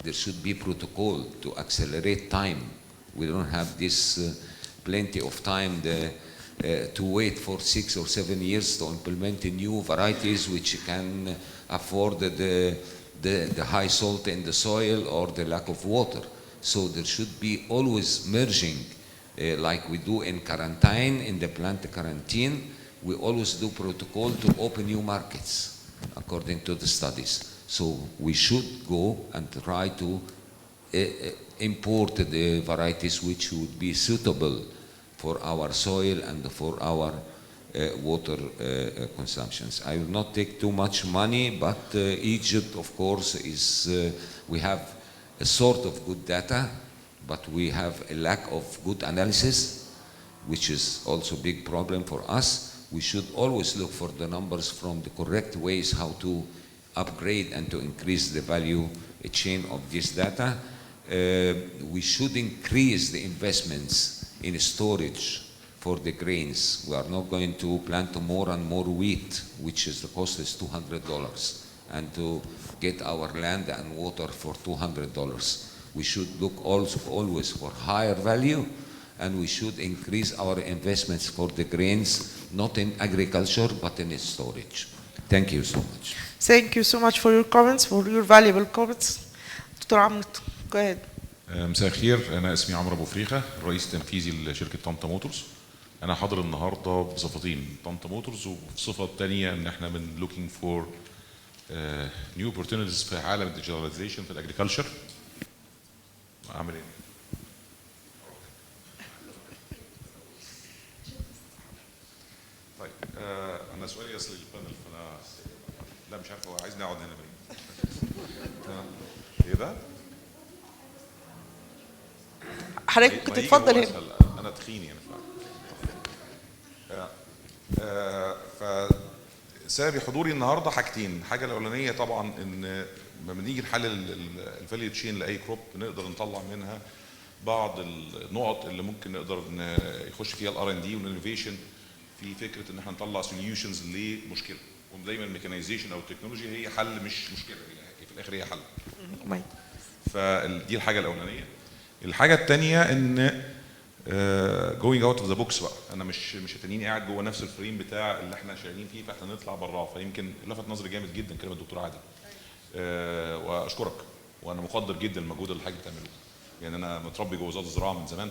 There should be protocol to accelerate time. We don't have this plenty of time to wait for 6 or 7 years to implement new varieties which can afford the high salt in the soil or the lack of water. So there should be always merging, like we do in quarantine, in the plant quarantine. We always do protocol to open new markets according to the studies. So we should go and try to import the varieties which would be suitable for our soil and for our water consumptions. I will not take too much money, but Egypt, of course, is, we have a sort of good data, but we have a lack of good analysis, which is also a big problem for us. We should always look for the numbers from the correct ways how to upgrade and to increase the value chain of this data. We should increase the investments in storage for the grains. We are not going to plant more and more wheat, which is the cost is $200, and to get our land and water for $200. We should look also always for higher value, and we should increase our investments for the grains, not in agriculture, but in storage. Thank you so much. Thank you so much for your comments, for your valuable comments. دكتور عمرو, go ahead. مساء الخير، أنا اسمي عمرو أبو فريخة، رئيس تنفيذي لشركة طنطا موتورز. أنا حاضر النهارده بصفتين، طنطا موتورز، وبصفة تانية إن إحنا من looking for new opportunities في عالم digitalization في الأجريكلتشر. أعمل إيه؟ طيب أنا سؤالي يصل للبانل، فأنا لا مش عارف هو عايزني أقعد هنا ليه؟ تمام. إيه ده؟ حضرتك ممكن تتفضل هنا. أنا تخين يعني. فسبب حضوري النهارده حاجتين، الحاجه الاولانيه طبعا ان لما بنيجي نحلل الفاليو تشين لاي كروب بنقدر نطلع منها بعض النقط اللي ممكن نقدر يخش فيها الار ان دي والانوفيشن في فكره ان احنا نطلع سوليوشنز لمشكله، ودايما الميكانيزيشن او التكنولوجيا هي حل مش مشكله، هي في الاخر هي حل. فدي الحاجه الاولانيه. الحاجه الثانيه ان جوينج اوت اوف ذا بوكس بقى، انا مش هتنيني قاعد جوه نفس الفريم بتاع اللي احنا شغالين فيه، فاحنا نطلع براه. فيمكن لفت نظري جامد جدا كلمه الدكتور عادل، واشكرك، وانا مقدر جدا المجهود اللي حضرتك بتعمله. يعني انا متربي جوه وزاره الزراعه من زمان،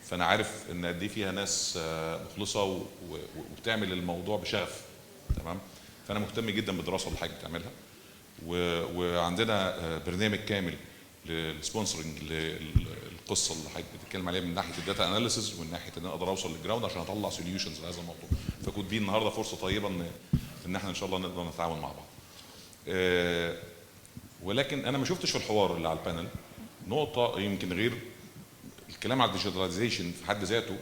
فانا عارف ان قد ايه فيها ناس مخلصه وبتعمل الموضوع بشغف. تمام. فانا مهتم جدا بالدراسه اللي حضرتك بتعملها، وعندنا برنامج كامل للسبونسرنج القصه اللي حضرتك بتتكلم عليها من ناحيه الداتا اناليسيز ومن ناحيه ان انا اقدر اوصل للجراوند عشان اطلع سوليوشنز لهذا الموضوع. فكنت بيه النهارده فرصه طيبه ان احنا ان شاء الله نقدر نتعاون مع بعض. ولكن انا ما شفتش في الحوار اللي على البانل نقطه يمكن غير الكلام على الديجيتاليزيشن في حد ذاته.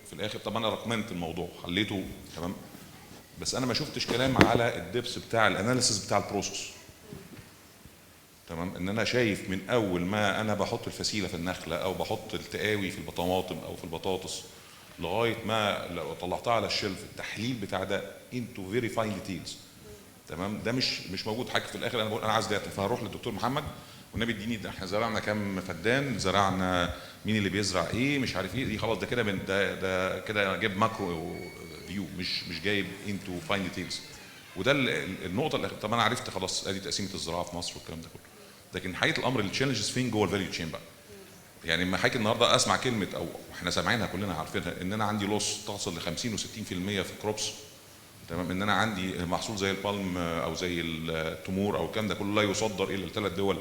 في الاخر طب انا رقمنت الموضوع حليته تمام، بس انا ما شفتش كلام على الدبس بتاع الاناليسيز بتاع البروسيس. تمام. ان انا شايف من اول ما انا بحط الفسيله في النخله او بحط التقاوي في الطماطم او في البطاطس لغايه ما لو طلعتها على الشلف، التحليل بتاع ده انتو فيري فاين ديتيلز. تمام. ده مش موجود حاجه في الاخر. انا بقول انا عايز داتا، فهروح للدكتور محمد والنبي اديني احنا زرعنا كام فدان، زرعنا مين اللي بيزرع ايه، مش عارف ايه. دي خلاص ده كده ده كده جايب ماكرو فيو، مش جايب انتو فاين ديتيلز. وده النقطه اللي طب انا عرفت خلاص ادي تقسيمه الزراعه في مصر والكلام ده كله. لكن حقيقه الامر التشالنجز فين جوه الفاليو تشين بقى. يعني لما حضرتك النهارده اسمع كلمه او احنا سامعينها كلنا عارفينها ان انا عندي لوس تصل ل 50 و60% في الكروبس. تمام. ان انا عندي محصول زي البالم او زي التمور او الكلام ده كله لا يصدر الى ال3 دول.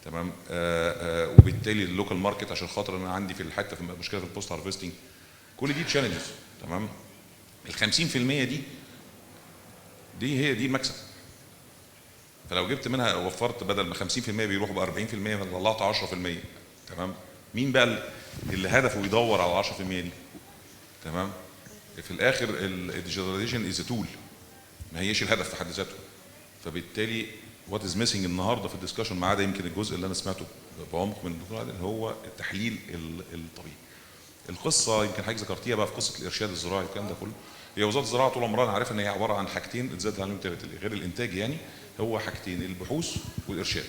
تمام. وبالتالي اللوكال ماركت عشان خاطر انا عندي في الحته في مشكله في البوست هارفستنج، كل دي تشالنجز. تمام. ال 50% دي هي دي المكسب. فلو جبت منها وفرت بدل ما 50% بيروحوا ب 40%، فانا طلعت 10%. تمام. مين بقى اللي هدفه يدور على 10% دي؟ تمام. في الاخر الديجيتاليزيشن از تول، ما هيش الهدف في حد ذاته. فبالتالي وات از ميسنج النهارده في الدسكشن، ما عدا يمكن الجزء اللي انا سمعته بعمق من الدكتور عادل، هو التحليل الطبيعي. القصه يمكن حضرتك ذكرتيها بقى في قصه الارشاد الزراعي والكلام ده كله. هي وزاره الزراعه طول عمرها انا عارف ان هي عباره عن حاجتين اتزاد عليهم غير الانتاج، يعني هو حاجتين، البحوث والارشاد.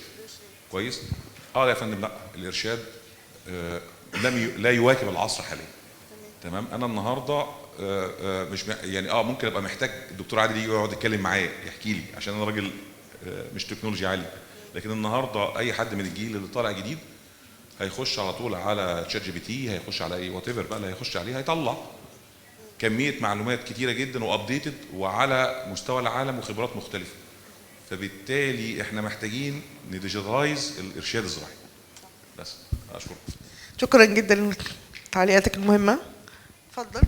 كويس؟ يا فندم، لا الارشاد لا يواكب العصر حاليا. تمام. انا النهارده مش يعني ممكن ابقى محتاج الدكتور عادل يجي يقعد يتكلم معايا يحكي لي، عشان انا راجل مش تكنولوجي عالي. لكن النهارده اي حد من الجيل اللي طالع جديد هيخش على طول على تشات جي بي تي، هيخش على اي وات ايفر بقى اللي هيخش عليه، هيطلع كميه معلومات كتيره جدا وابديتد وعلى مستوى العالم وخبرات مختلفه. فبالتالي احنا محتاجين نديجيتالايز الارشاد الزراعي. بس اشكرك. شكرا جدا لتعليقاتك المهمه. اتفضل.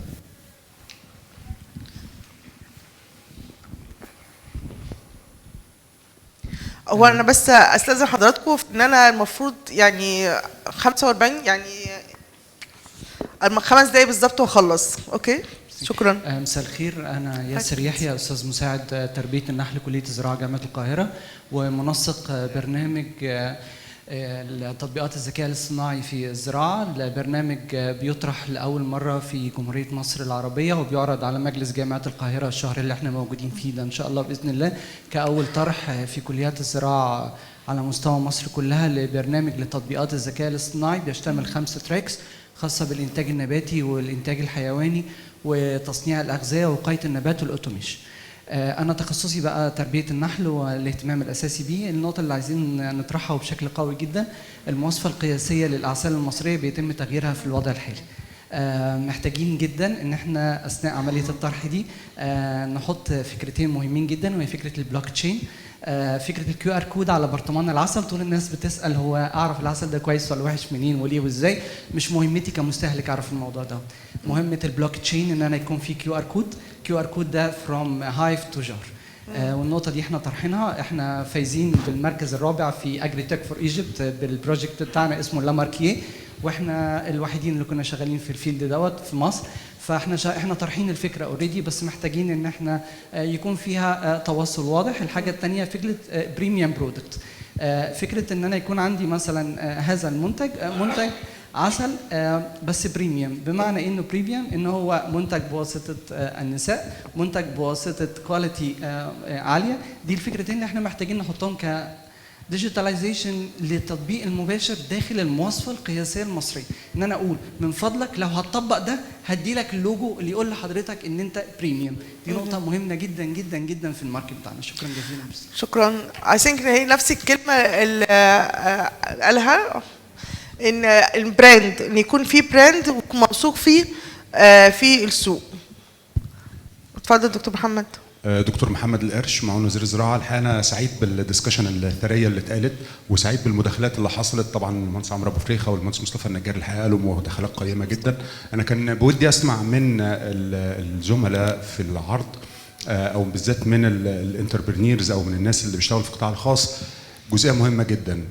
هو انا بس استاذن حضراتكم في ان انا المفروض يعني 45 يعني 5 دقايق بالظبط واخلص. اوكي شكرا. مساء الخير، انا ياسر يحيى، استاذ مساعد تربيه النحل كليه الزراعه جامعه القاهره، ومنسق برنامج تطبيقات الذكاء الاصطناعي في الزراعه. البرنامج بيطرح لاول مره في جمهوريه مصر العربيه، وبيعرض على مجلس جامعه القاهره الشهر اللي احنا موجودين فيه ده ان شاء الله باذن الله، كاول طرح في كليات الزراعه على مستوى مصر كلها لبرنامج لتطبيقات الذكاء الاصطناعي. بيشتمل 5 تراكس خاصه بالانتاج النباتي والانتاج الحيواني وتصنيع الاغذيه ووقايه النبات والاوتوميشن. أنا تخصصي بقى تربية النحل والاهتمام الأساسي بيه. النقطة اللي عايزين نطرحها بشكل قوي جدا، المواصفة القياسية للأعسال المصرية بيتم تغييرها في الوضع الحالي. محتاجين جدا ان احنا اثناء عمليه الطرح دي نحط فكرتين مهمين جدا، وهي فكره البلوك تشين، فكره الكيو ار كود على برطمان العسل. طول الناس بتسال هو اعرف العسل ده كويس ولا وحش منين وليه وازاي. مش مهمتي كمستهلك اعرف الموضوع ده، مهمه البلوك تشين ان انا يكون في كيو ار كود. كيو ار كود ده فروم هايف تو جار. والنقطه دي احنا طرحينها، احنا فايزين بالمركز الرابع في AgriTech فور ايجيبت بالبروجكت بتاعنا اسمه لاماركيه، واحنا الوحيدين اللي كنا شغالين في الفيلد دوت في مصر. فاحنا طارحين الفكره اوريدي، بس محتاجين ان احنا يكون فيها تواصل واضح. الحاجه الثانيه فكره بريميوم برودكت، فكره ان انا يكون عندي مثلا هذا المنتج منتج عسل بس بريميوم. بمعنى انه بريميوم ان هو منتج بواسطه النساء، منتج بواسطه كواليتي عاليه. دي الفكرتين اللي احنا محتاجين نحطهم ك ديجيتاليزيشن للتطبيق المباشر داخل المواصفه القياسيه المصريه. ان انا اقول من فضلك لو هتطبق ده هدي لك اللوجو اللي يقول لحضرتك ان انت بريميوم. دي نقطه مهمه جدا جدا جدا في الماركت بتاعنا. شكرا جزيلا. شكرا. اي ثينك هي نفس الكلمه اللي قالها، ان البراند، ان يكون في براند موثوق فيه في السوق. اتفضل دكتور محمد. دكتور محمد القرش، معاون وزير الزراعه. الحقيقه انا سعيد بالدسكشن الثريه اللي اتقالت، وسعيد بالمداخلات اللي حصلت. طبعا المهندس عمرو ابو فريخه والمهندس مصطفى النجار الحقيقه لهم مداخلات قيمه جدا. انا كان بودي اسمع من الزملاء في العرض، او بالذات من الانتربرنيرز او من الناس اللي بيشتغلوا في القطاع الخاص، جزئيه مهمه جدا،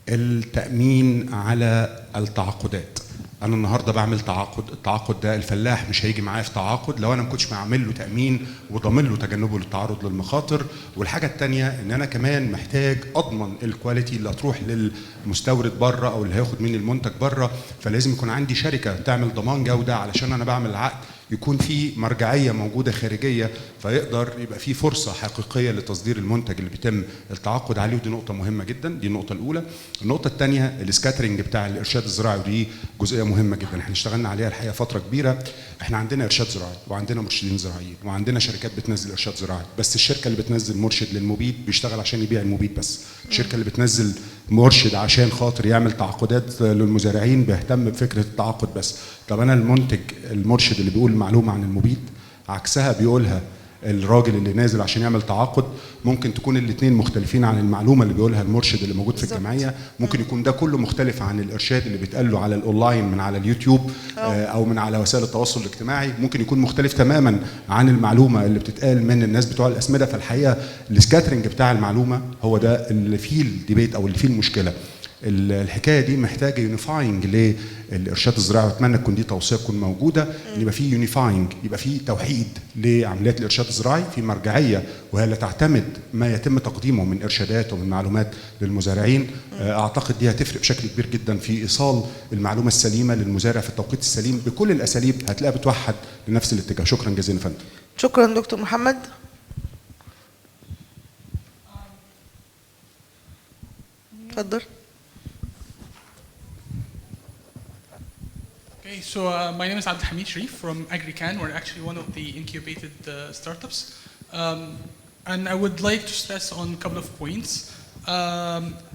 التامين على التعاقدات. انا النهارده بعمل تعاقد، التعاقد ده الفلاح مش هيجي معايا في تعاقد لو انا ما كنتش معمل له تامين وضامن له تجنبه للتعرض للمخاطر. والحاجه الثانيه ان انا كمان محتاج اضمن الكواليتي اللي هتروح للمستورد بره او اللي هياخد مني المنتج بره. فلازم يكون عندي شركه تعمل ضمان جوده، علشان انا بعمل العقد يكون في مرجعيه موجوده خارجيه، فيقدر يبقى في فرصه حقيقيه لتصدير المنتج اللي بيتم التعاقد عليه. ودي نقطه مهمه جدا. دي النقطه الاولى. النقطه الثانيه السكاترنج بتاع الارشاد الزراعي، ودي جزئيه مهمه جدا احنا اشتغلنا عليها الحقيقه فتره كبيره. احنا عندنا ارشاد زراعي وعندنا مرشدين زراعيين وعندنا شركات بتنزل ارشاد زراعي، بس الشركه اللي بتنزل مرشد للمبيد بيشتغل عشان يبيع المبيد بس. الشركه اللي بتنزل مرشد عشان خاطر يعمل تعاقدات للمزارعين بيهتم بفكره التعاقد بس. طب انا المنتج المرشد اللي بيقول معلومه عن المبيد عكسها بيقولها الراجل اللي نازل عشان يعمل تعاقد، ممكن تكون الاثنين مختلفين عن المعلومه اللي بيقولها المرشد اللي موجود في الجمعيه، ممكن يكون ده كله مختلف عن الارشاد اللي بيتقال له على الاونلاين من على اليوتيوب او من على وسائل التواصل الاجتماعي، ممكن يكون مختلف تماما عن المعلومه اللي بتتقال من الناس بتوع الاسمده. فالحقيقه السكاترنج بتاع المعلومه هو ده اللي فيه الديبيت او اللي فيه المشكله. الحكايه دي محتاجه يونيفاينج للارشاد الزراعي، واتمنى تكون دي توصيه تكون موجوده، ان يبقى في يونيفاينج، يبقى في توحيد لعمليات الارشاد الزراعي، في مرجعيه وهي اللي تعتمد ما يتم تقديمه من ارشادات ومن معلومات للمزارعين. اعتقد دي هتفرق بشكل كبير جدا في ايصال المعلومه السليمه للمزارع في التوقيت السليم بكل الاساليب، هتلاقيها بتوحد لنفس الاتجاه. شكرا جزيلا يا فندم. شكرا دكتور محمد. اتفضل. Okay, so my name is Abdelhamid Sharif from AgriCan. We're actually one of the incubated startups. And I would like to stress on a couple of points.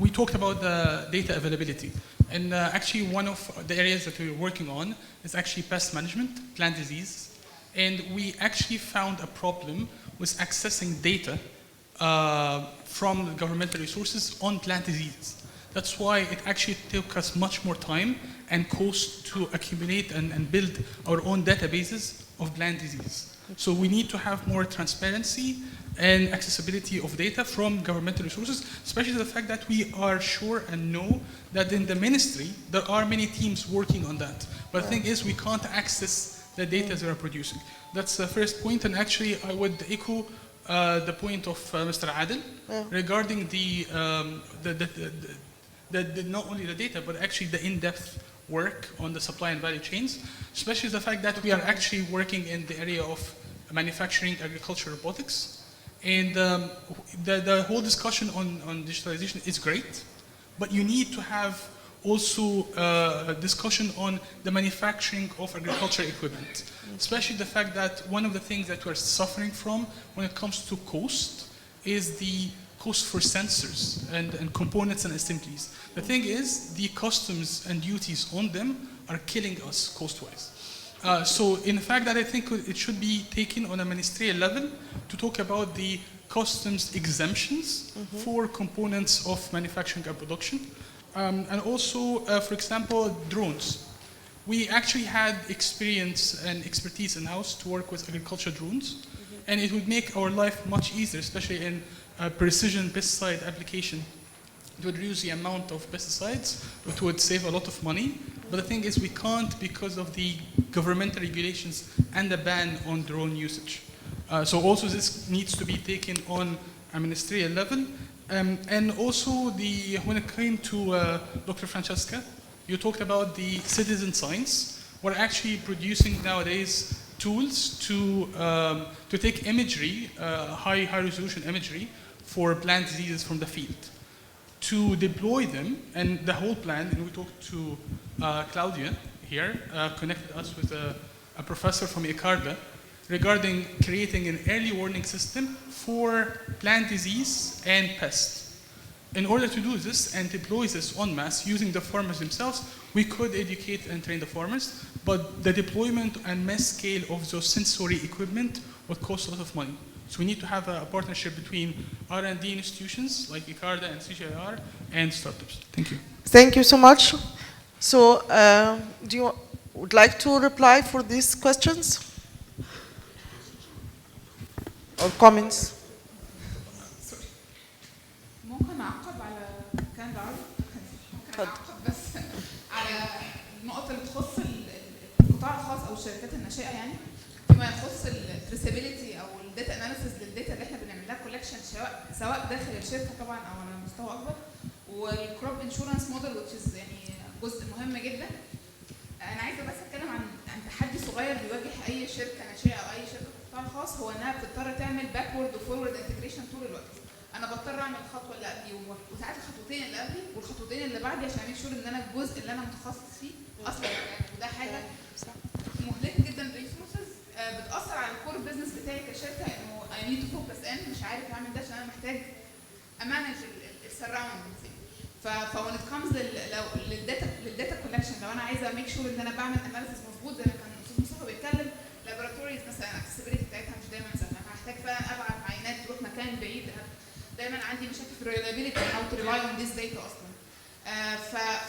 We talked about the data availability. And actually one of the areas that we're working on is actually pest management, plant disease. And we actually found a problem with accessing data from governmental resources on plant diseases. That's why it actually took us much more time and cost to accumulate and build our own databases of plant disease. So we need to have more transparency and accessibility of data from governmental resources, especially the fact that we are sure and know that in the ministry there are many teams working on that. But the thing is we can't access the data they are producing. That's the first point, and actually I would echo the point of Mr. Adel regarding not only the data, but actually the in-depth work on the supply and value chains, especially the fact that we are actually working in the area of manufacturing, agriculture, robotics. And the whole discussion on digitalization is great, but you need to have also a discussion on the manufacturing of agriculture equipment, especially the fact that one of the things that we're suffering from when it comes to cost is the cost for sensors and components and assemblies. The thing is, the customs and duties on them are killing us cost-wise. So in fact that I think it should be taken on a ministerial level to talk about the customs exemptions for components of manufacturing and production. And also, for example, drones. We actually had experience and expertise in-house to work with agriculture drones, and it would make our life much easier, especially in precision pesticide application. It would reduce the amount of pesticides, it would save a lot of money, but the thing is we can't because of the governmental regulations and the ban on drone usage. So also this needs to be taken on a ministerial level. And also when it came to Dr. Francesca, you talked about the citizen science. We're actually producing nowadays tools to take imagery, high resolution imagery for plant diseases from the field, to deploy them, and the whole plan, and we talked to Claudia here, connected us with a professor from ICARDA regarding creating an early warning system for plant disease and pest. In order to do this and deploy this en masse using the farmers themselves, we could educate and train the farmers, but the deployment and mass scale of those sensory equipment would cost a lot of money. So we need to have a partnership between R&D institutions like ICARDA and CGIAR and startups. Thank you. Thank you so much. So do you would like to reply for these questions or comments? ممكن اعقب على كان العرض؟ ممكن اعقب بس على النقط اللي تخص القطاع الخاص او الشركات الناشئه، يعني فيما يخص التريسابيلتي او الداتا اناليسيس للداتا اللي احنا بنعمل لها كولكشن سواء داخل الشركه طبعا او على مستوى اكبر، والكروب انشورنس موديل which يعني جزء مهم جدا. انا عايزه بس اتكلم عن تحدي صغير بيواجه اي شركه ناشئه او اي شركه في القطاع الخاص، هو انها بتضطر تعمل باكورد وفورورد انتجريشن طول الوقت. انا بضطر اعمل الخطوه اللي قبلي وساعات الخطوتين اللي قبلي والخطوتين اللي بعدي عشان اميك شور ان انا الجزء اللي انا متخصص فيه اصلا يعني، وده حاجه مهلكه جدا ريسورسز بتاثر على الكور بزنس بتاعي كشركه، انه اي نيد تو فوكس مش عارف اعمل ده عشان انا محتاج امانج السراوندز. فوين ات كامز للداتا كولكشن، لو انا عايزه اميك شور ان انا بعمل اناليسيس مظبوط زي ما كان الاستاذ مصطفى بيتكلم، لابوراتوريز مثلا الاكسسبيليتي بتاعتها مش دايما سهله، هحتاج دايما عندي مشاكل في الريلابيلتي how to rely on this data اصلا.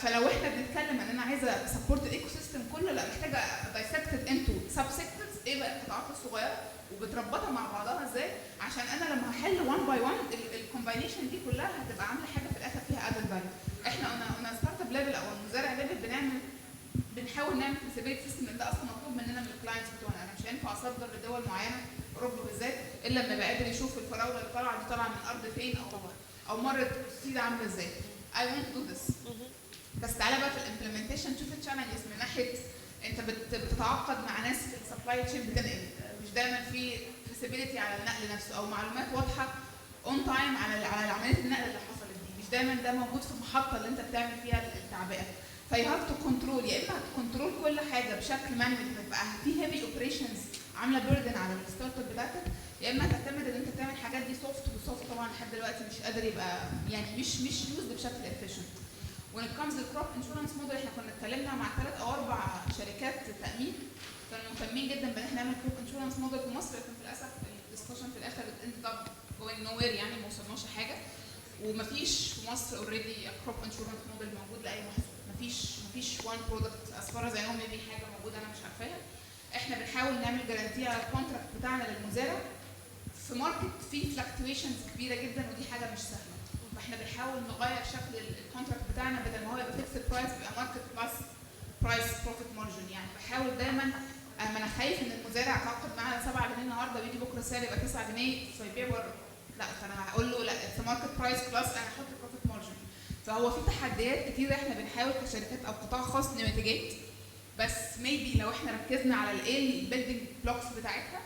فلو احنا بنتكلم ان انا عايزه سبورت الايكو سيستم كله، لا محتاجه دايسكتد انتو سب سيكتورز، ايه بقى القطاعات الصغيره وبتربطها مع بعضها ازاي، عشان انا لما هحل 1 باي 1 الكومباينيشن دي كلها هتبقى عامله حاجه في الاخر فيها ادد فاليو. احنا قلنا ستارت اب ليفل او المزارع ليفل بنحاول نعمل فلكسبيليتي سيستم، لان ده اصلا مطلوب مننا من الكلاينتس بتوعنا. انا مش هينفع اصدر لدول معينه اوروبا بالذات الا لما يبقى قادر يشوف الفراوله اللي طالعه دي طالعه من الارض فين او مرت السيده عامله ازاي. I won't do this. بس تعالى بقى في الامبلمنتيشن تشوف التشالنجز من ناحيه انت بتتعاقد مع ناس في السبلاي تشين بتنقل، مش دايما في فلكسبيليتي على النقل نفسه او معلومات واضحه اون تايم على عمليه النقل اللي حصلت دي، مش دايما ده موجود في المحطه اللي انت بتعمل فيها التعبئه. فيو هاف تو كنترول، يا اما هتكنترول كل حاجه بشكل مانوال تبقى في هيفي اوبريشنز عامله بيردن على الستارت اب بتاعتك، يا اما تعتمد ان انت تعمل الحاجات دي سوفت، والسوفت طبعا لحد دلوقتي مش قادر يبقى يعني مش يوزد بشكل افيشنت. when it comes to crop insurance model احنا كنا اتكلمنا مع 3 أو 4 شركات تامين كانوا مهتمين جدا بان احنا نعمل crop insurance model في مصر، لكن للاسف الدسكشن في الاخر end up going nowhere، يعني ما وصلناش حاجه. ومفيش في مصر اوريدي crop insurance model موجود لاي محصول، مفيش one product as far as I know، maybe حاجه موجوده انا مش عارفاها. احنا بنحاول نعمل جارانتي على الكونتراكت بتاعنا للمزارع في ماركت فيه فلكتويشنز كبيره جدا، ودي حاجه مش سهله. فاحنا بنحاول نغير شكل الكونتراكت بتاعنا، بدل ما هو يبقى فيكسد برايس يبقى ماركت بلس برايس بروفيت مارجن. يعني بحاول دايما، اما انا خايف ان المزارع يتعاقد معايا 7 جنيه النهارده ويجي بكره السعر يبقى 9 جنيه فيبيع بره، لا، فانا هقول له لا اتس ماركت برايس بلس انا هحط بروفيت مارجن. فهو في تحديات كتيره احنا بنحاول كشركات او قطاع خاص نميتيجيت، بس ميبي لو احنا ركزنا على الايه البيلدنج بلوكس بتاعتها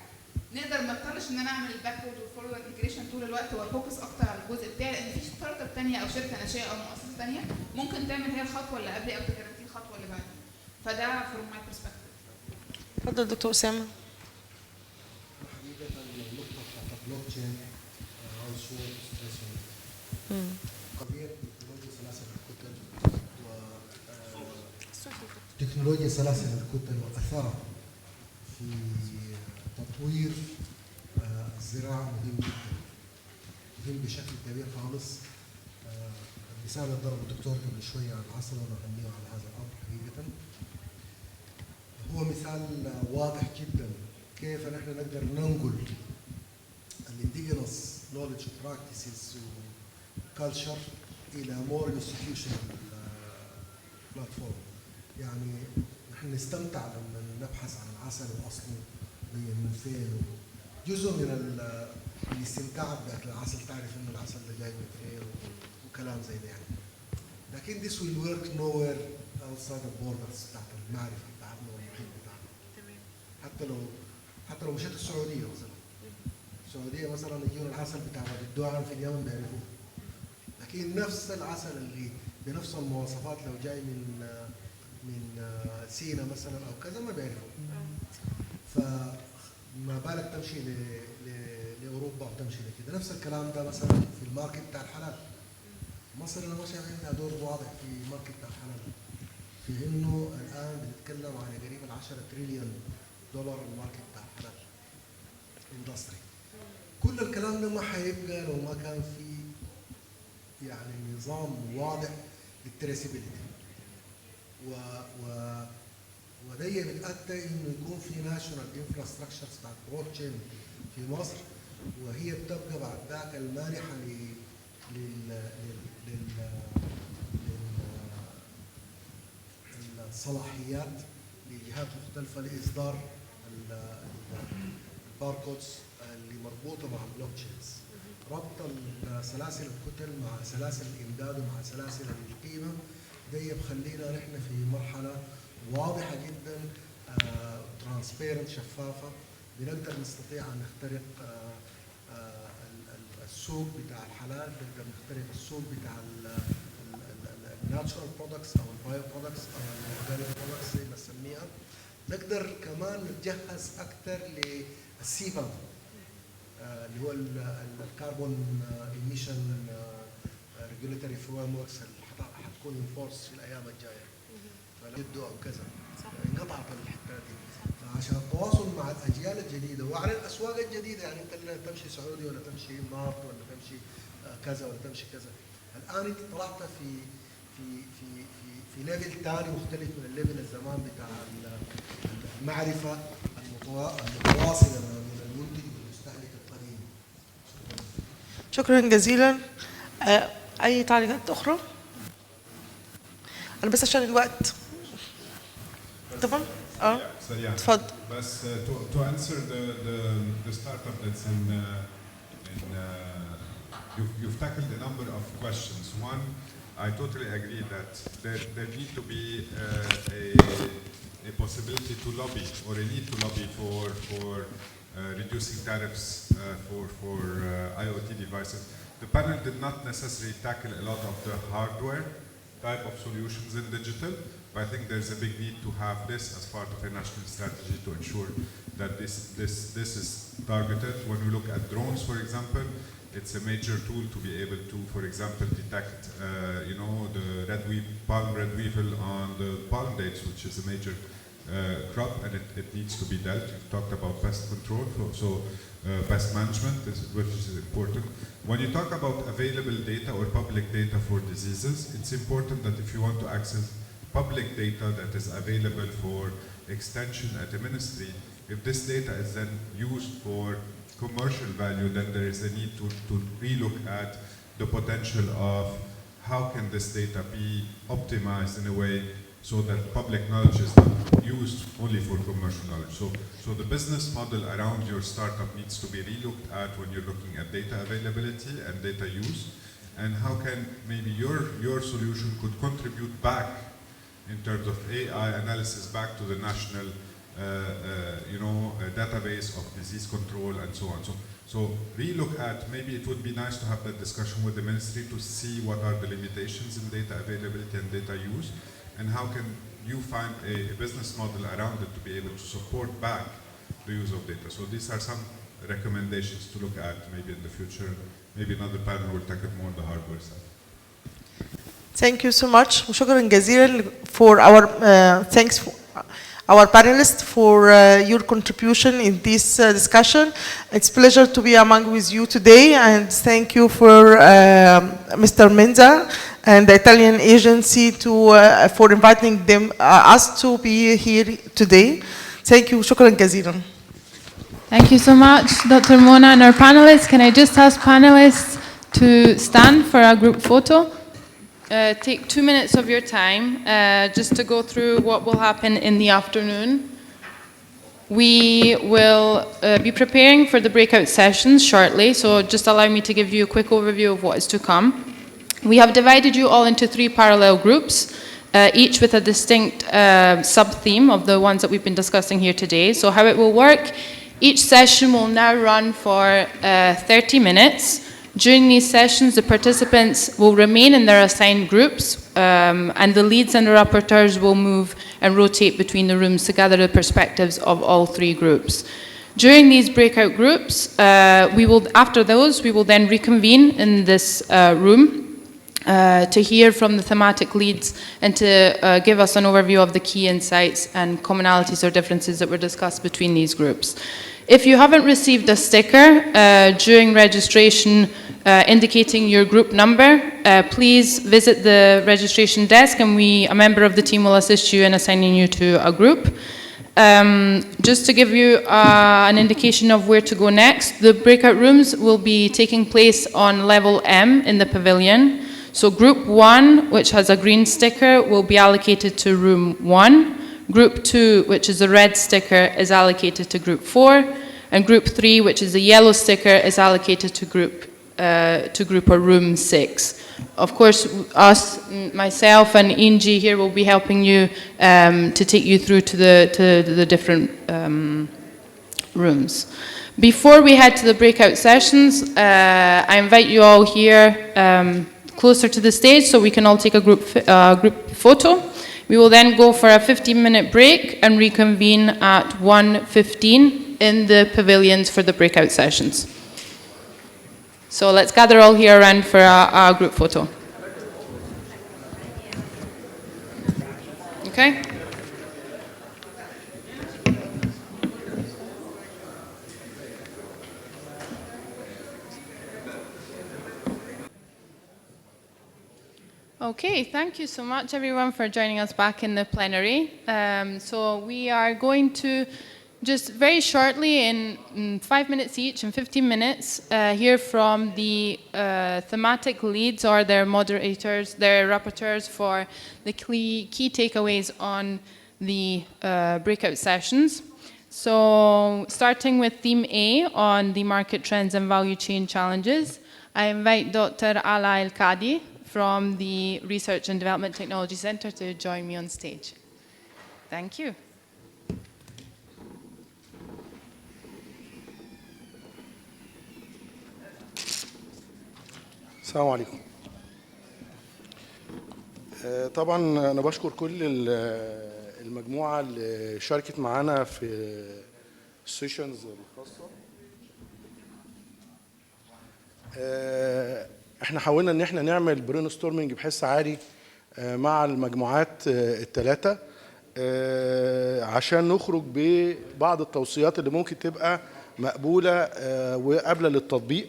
نقدر ما نضطرش ان انا اعمل الباكورد والفورورد انتجريشن طول الوقت وافوكس اكتر على الجزء بتاعي، لان في ستارت اب ثانيه او شركه ناشئه او مؤسسه ثانيه ممكن تعمل هي الخطوه اللي قبلي او تجربتي الخطوه اللي بعدي. فده فروم ماي برسبكتيف. اتفضل دكتور اسامه. حقيقه النقطه بتاعت البلوك تشين قضيه تكنولوجيا سلاسل الكتل تكنولوجيا سلاسل الكتل واثرها في تطوير الزراعه مهم جدا، مهم بشكل كبير خالص. المثال اللي ضربه الدكتور قبل شويه عن العسل ونغنيه على هذا الامر حقيقه هو مثال واضح جدا كيف نحن نقدر ننقل الانديجينوس نولج براكتسز وكالتشر الى مور انستتيوشنال بلاتفورم. يعني نحن نستمتع لما نبحث عن العسل واصله من فين. جزء من الاستمتاع باكل العسل تعرف انه العسل ده جاي من فين وكلام زي ده يعني. لكن this will work nowhere outside the borders بتاعت المعرفه بتاعتنا والمحيط بتاعنا. حتى لو مشيت السعوديه مثلا. السعوديه مثلا يجينا العسل بتاع وادي الدوعم في اليمن بيعرفوه. لكن نفس العسل اللي بنفس المواصفات لو جاي من سينا مثلا او كذا ما بيعرفوه. فما بالك تمشي لاوروبا وتمشي لكده. نفس الكلام ده مثلا في الماركت بتاع الحلال. مصر انا ما شايف عندها دور واضح في الماركت بتاع الحلال. في انه الان بنتكلم عن قريب ال 10 تريليون دولار الماركت بتاع الحلال. اندستري. كل الكلام ده ما حيبقى لو ما كان في يعني نظام واضح للتريسيبيليتي. وده بتأتى انه يكون في ناشونال انفراستراكشرز بتاعت بلوك تشين في مصر، وهي بتبقى بعد ذاك المانحه للصلاحيات لجهات مختلفه لاصدار الباركودز اللي مربوطه مع البلوك تشينز. ربط سلاسل الكتل مع سلاسل الامداد ومع سلاسل القيمه ده بخلينا نحن في مرحله واضحه جدا ترانسبيرنت شفافه، بنقدر نستطيع ان نخترق السوق بتاع الحلال، نقدر نخترق السوق بتاع الناتشورال برودكتس او البايو برودكتس او الاورجانيك برودكتس زي ما نسميها. نقدر كمان نتجهز اكثر للسيبا اللي هو الكربون ايميشن ريجوليتوري فريم وركس اللي حتكون انفورس في الايام الجايه. فلا او كذا انقطعت الحته دي. فعشان التواصل مع الاجيال الجديده وعلى الاسواق الجديده، يعني انت تمشي سعودي ولا تمشي امارات ولا تمشي كذا ولا تمشي كذا. الان انت طلعت في ليفل ثاني مختلف من الليفل الزمان بتاع المعرفه المتواصله من المنتج والمستهلك القديم. شكرا جزيلا. اي تعليقات اخرى؟ انا بس عشان الوقت. طبعا اتفضل. بس to answer the startup that's you've tackled a number of questions. One, I totally agree that there need to be a possibility to lobby or a need to lobby for reducing tariffs for IoT devices. The panel did not necessarily tackle a lot of the hardware type of solutions in digital, but I think there's a big need to have this as part of a national strategy to ensure that this is targeted. When we look at drones, for example, it's a major tool to be able to, for example, detect, the palm red weevil on the palm dates, which is a major crop, and it needs to be dealt. You've talked about pest control, so pest management, which is important. When you talk about available data or public data for diseases, it's important that if you want to access public data that is available for extension at a ministry, if this data is then used for commercial value, then there is a need to relook at the potential of how can this data be optimized in a way so that public knowledge is not used only for commercial knowledge. So the business model around your startup needs to be relooked at when you're looking at data availability and data use, and how can maybe your solution could contribute back in terms of AI analysis back to the national database of disease control and so on. So relook at, maybe it would be nice to have that discussion with the ministry to see what are the limitations in data availability and data use, and how can you find a business model around it to be able to support back the use of data. So these are some recommendations to look at maybe in the future. Maybe another panel will tackle more the hardware side. Thank you so much. وشكرا جزيلا for our thanks for our panelists for your contribution in this discussion. It's a pleasure to be among with you today, and thank you for Mr. Menza and the Italian agency for inviting us to be here today. Thank you. شكرا جزيلا. Thank you so much, Dr. Mona and our panelists. Can I just ask panelists to stand for our group photo? Take 2 minutes of your time just to go through what will happen in the afternoon. We will be preparing for the breakout sessions shortly, so just allow me to give you a quick overview of what is to come. We have divided you all into 3 parallel groups, each with a distinct sub-theme of the ones that we've been discussing here today. So how it will work, each session will now run for 30 minutes. During these sessions, the participants will remain in their assigned groups, and the leads and the rapporteurs will move and rotate between the rooms to gather the perspectives of all 3 groups. During these breakout groups, after those, we will then reconvene in this room to hear from the thematic leads and to give us an overview of the key insights and commonalities or differences that were discussed between these groups. If you haven't received a sticker during registration indicating your group number, please visit the registration desk and a member of the team will assist you in assigning you to a group. Just to give you an indication of where to go next, the breakout rooms will be taking place on level M in the pavilion. So group 1, which has a green sticker, will be allocated to room 1. Group 2, which is a red sticker, is allocated to group 4. And group 3, which is a yellow sticker, is allocated to group or room 6. Of course, myself and Inji here will be helping you to take you through to the different rooms. Before we head to the breakout sessions, I invite you all here closer to the stage so we can all take a group photo. We will then go for a 15-minute break and reconvene at 1:15 in the pavilions for the breakout sessions. So let's gather all here around for our group photo. Okay? Okay, thank you so much everyone for joining us back in the plenary. So we are going to just very shortly in 5 minutes each, in 15 minutes, hear from the thematic leads or their moderators, their rapporteurs for the key takeaways on the breakout sessions. So starting with theme A on the market trends and value chain challenges, I invite Dr. Ala El-Kadi from the Research and Development Technology Center to join me on stage. Thank you. السلام عليكم. طبعا انا بشكر كل المجموعه اللي شاركت معانا في السيشنز الخاصه. احنا حاولنا ان احنا نعمل برين ستورمنج بحس عالي مع المجموعات الثلاثه عشان نخرج ببعض التوصيات اللي ممكن تبقى مقبوله وقابله للتطبيق.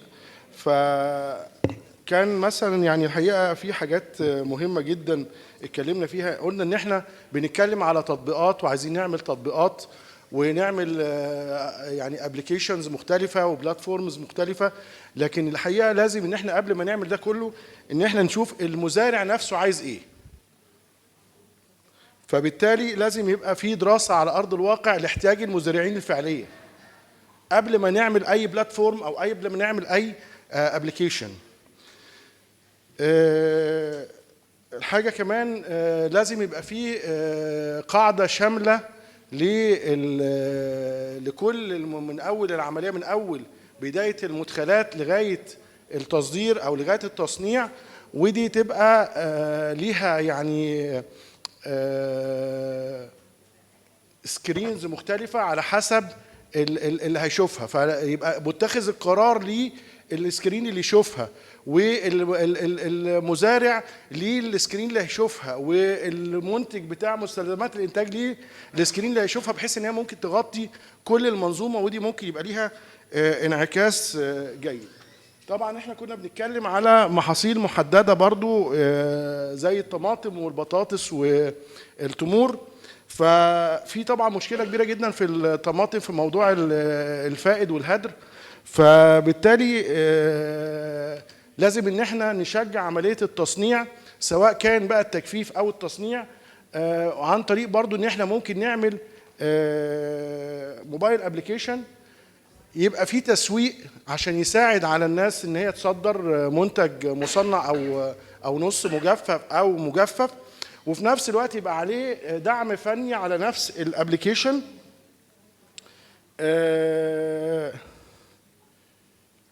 فكان مثلا يعني الحقيقه في حاجات مهمه جدا اتكلمنا فيها. قلنا ان احنا بنتكلم على تطبيقات وعايزين نعمل تطبيقات ونعمل يعني ابلكيشنز مختلفه وبلاتفورمز مختلفه، لكن الحقيقه لازم ان احنا قبل ما نعمل ده كله ان احنا نشوف المزارع نفسه عايز ايه. فبالتالي لازم يبقى في دراسه على ارض الواقع لاحتياج المزارعين الفعليه قبل ما نعمل اي بلاتفورم او قبل ما نعمل اي ابلكيشن. الحاجه كمان لازم يبقى في قاعده شامله لكل من اول العمليه، من اول بدايه المدخلات لغايه التصدير او لغايه التصنيع، ودي تبقى ليها يعني سكرينز مختلفه على حسب اللي هيشوفها، فيبقى متخذ القرار للسكرين اللي يشوفها، والمزارع ليه السكرين اللي هيشوفها، والمنتج بتاع مستلزمات الانتاج ليه السكرين اللي هيشوفها، بحيث ان هي ممكن تغطي كل المنظومه، ودي ممكن يبقى ليها انعكاس جيد. طبعا احنا كنا بنتكلم على محاصيل محدده برضو زي الطماطم والبطاطس والتمور. ففي طبعا مشكله كبيره جدا في الطماطم في موضوع الفائد والهدر، فبالتالي لازم ان احنا نشجع عمليه التصنيع، سواء كان بقى التجفيف او التصنيع، عن طريق برضو ان احنا ممكن نعمل موبايل ابلكيشن يبقى فيه تسويق عشان يساعد على الناس ان هي تصدر منتج مصنع او نص مجفف او مجفف، وفي نفس الوقت يبقى عليه دعم فني على نفس الابلكيشن.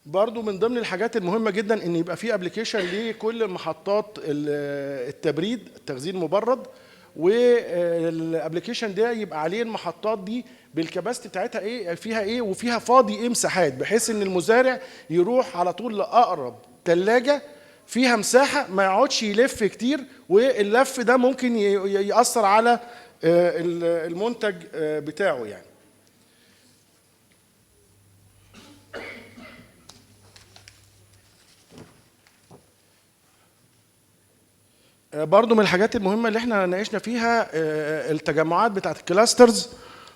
برضو من ضمن الحاجات المهمة جدا ان يبقى في ابلكيشن لكل محطات التبريد، التخزين المبرد، والابلكيشن ده يبقى عليه المحطات دي بالكباستي بتاعتها ايه، فيها ايه، وفيها فاضي ايه مساحات، بحيث ان المزارع يروح على طول لاقرب ثلاجة فيها مساحة، ما يقعدش يلف كتير، واللف ده ممكن يأثر على المنتج بتاعه يعني. برضو من الحاجات المهمة اللي احنا ناقشنا فيها التجمعات بتاعت الكلاسترز،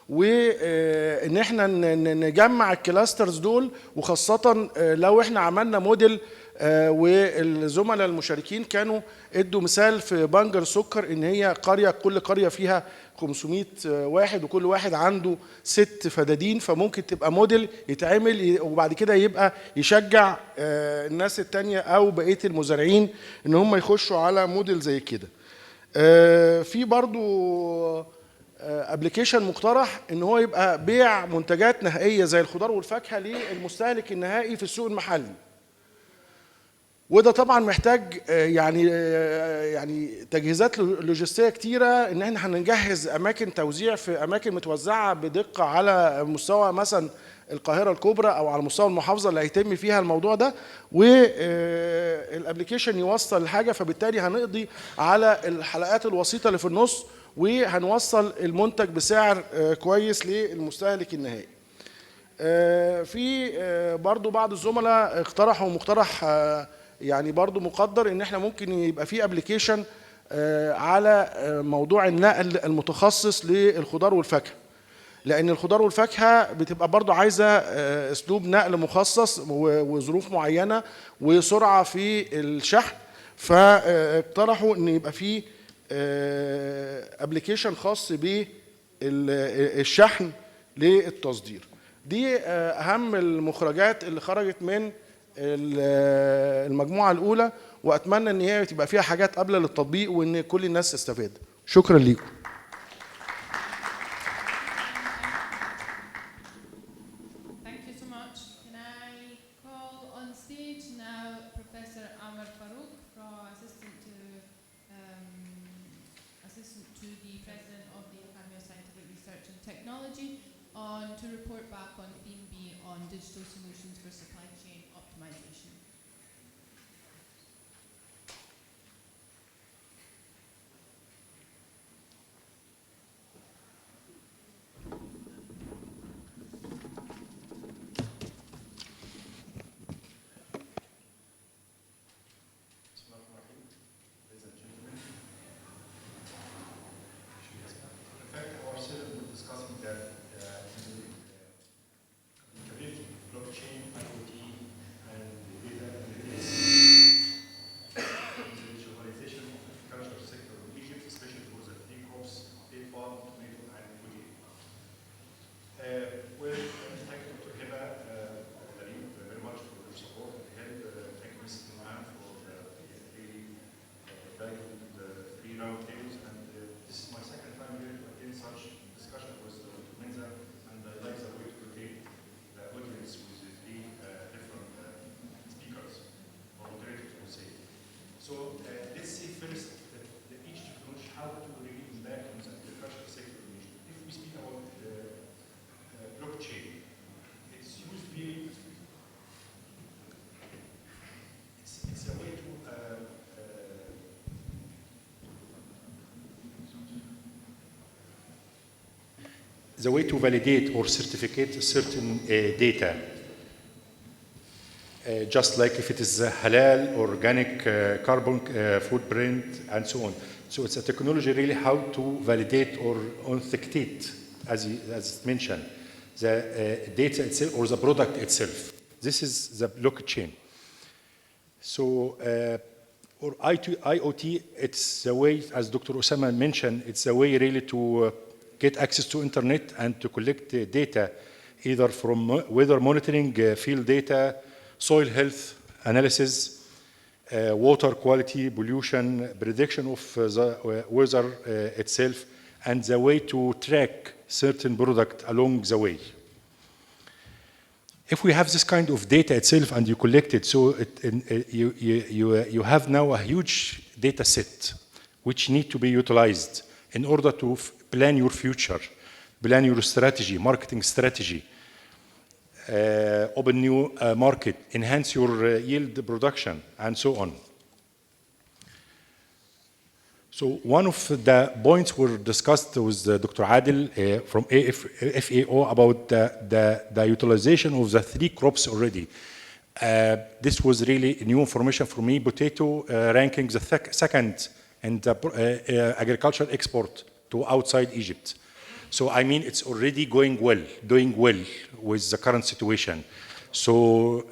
وان احنا نجمع الكلاسترز دول، وخاصة لو احنا عملنا موديل، والزملاء المشاركين كانوا ادوا مثال في بنجر سكر ان هي قرية، كل قرية فيها 500 واحد وكل واحد عنده 6 فدادين، فممكن تبقى موديل يتعمل وبعد كده يبقى يشجع الناس التانية او بقية المزارعين ان هم يخشوا على موديل زي كده. في برضو ابلكيشن مقترح ان هو يبقى بيع منتجات نهائية زي الخضار والفاكهة للمستهلك النهائي في السوق المحلي، وده طبعا محتاج يعني تجهيزات لوجستيه كتيره، ان احنا هنجهز اماكن توزيع في اماكن متوزعه بدقه على مستوى مثلا القاهره الكبرى او على مستوى المحافظه اللي هيتم فيها الموضوع ده، والابلكيشن يوصل الحاجه، فبالتالي هنقضي على الحلقات الوسيطه اللي في النص، وهنوصل المنتج بسعر كويس للمستهلك النهائي. في برضو بعض الزملاء اقترحوا مقترح يعني برضو مقدر ان احنا ممكن يبقى في ابلكيشن على موضوع النقل المتخصص للخضار والفاكهه، لان الخضار والفاكهه بتبقى برضو عايزه اسلوب نقل مخصص وظروف معينه وسرعه في الشحن، فاقترحوا ان يبقى في ابلكيشن خاص بالشحن للتصدير. دي اهم المخرجات اللي خرجت من المجموعه الاولى، واتمنى ان هي تبقى فيها حاجات قابله للتطبيق وان كل الناس تستفاد. شكرا ليكم. To report back on theme B on digital solutions for supply chain optimization. The way to validate or certificate certain data, just like if it is halal, organic, carbon footprint, and so on. So it's a technology really how to validate or authenticate, as mentioned, the data itself or the product itself. This is the blockchain. So, or IoT, it's the way, as Dr. Osama mentioned, it's a way really to get access to internet and to collect data, either from weather monitoring, field data, soil health analysis, water quality, pollution, prediction of the weather itself, and the way to track certain product along the way. If we have this kind of data itself and you collect it, so you have now a huge data set which need to be utilized in order to plan your future, plan your strategy, marketing strategy, open new market, enhance your yield production, and so on. So one of the points were discussed with Dr. Adil from FAO about the utilization of the 3 crops already. This was really new information for me. Potato ranking the second in the agricultural export to outside Egypt. So I mean, it's already doing well with the current situation. So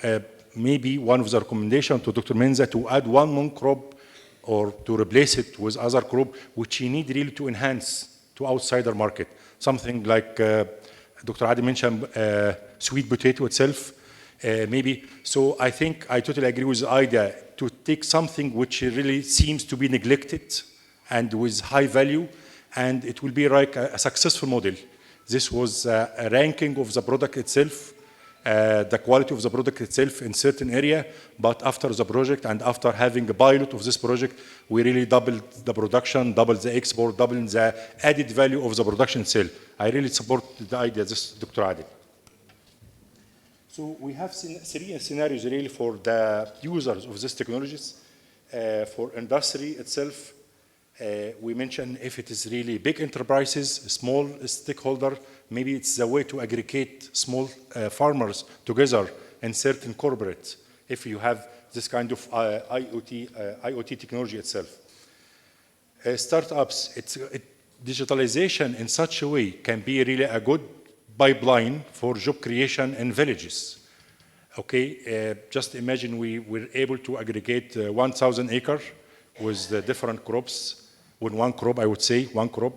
maybe one of the recommendations to Dr. Menza to add one more crop or to replace it with other crop, which you need really to enhance to outsider market. Something like Dr. Adi mentioned, sweet potato itself, maybe. So I think I totally agree with the idea to take something which really seems to be neglected and with high value, and it will be like a successful model. This was a ranking of the product itself, the quality of the product itself in certain area, but after the project and after having a pilot of this project, we really doubled the production, doubled the export, doubled the added value of the production itself. I really support the idea, this Dr. Adil. So we have 3 scenarios really for the users of these technologies. For industry itself, we mentioned if it is really big enterprises, small stakeholder, maybe it's the way to aggregate small farmers together in certain corporates. If you have this kind of IoT technology itself. Startups, digitalization in such a way can be really a good pipeline for job creation in villages. Okay, just imagine we were able to aggregate 1,000 acres with the different crops, with one crop, I would say, one crop,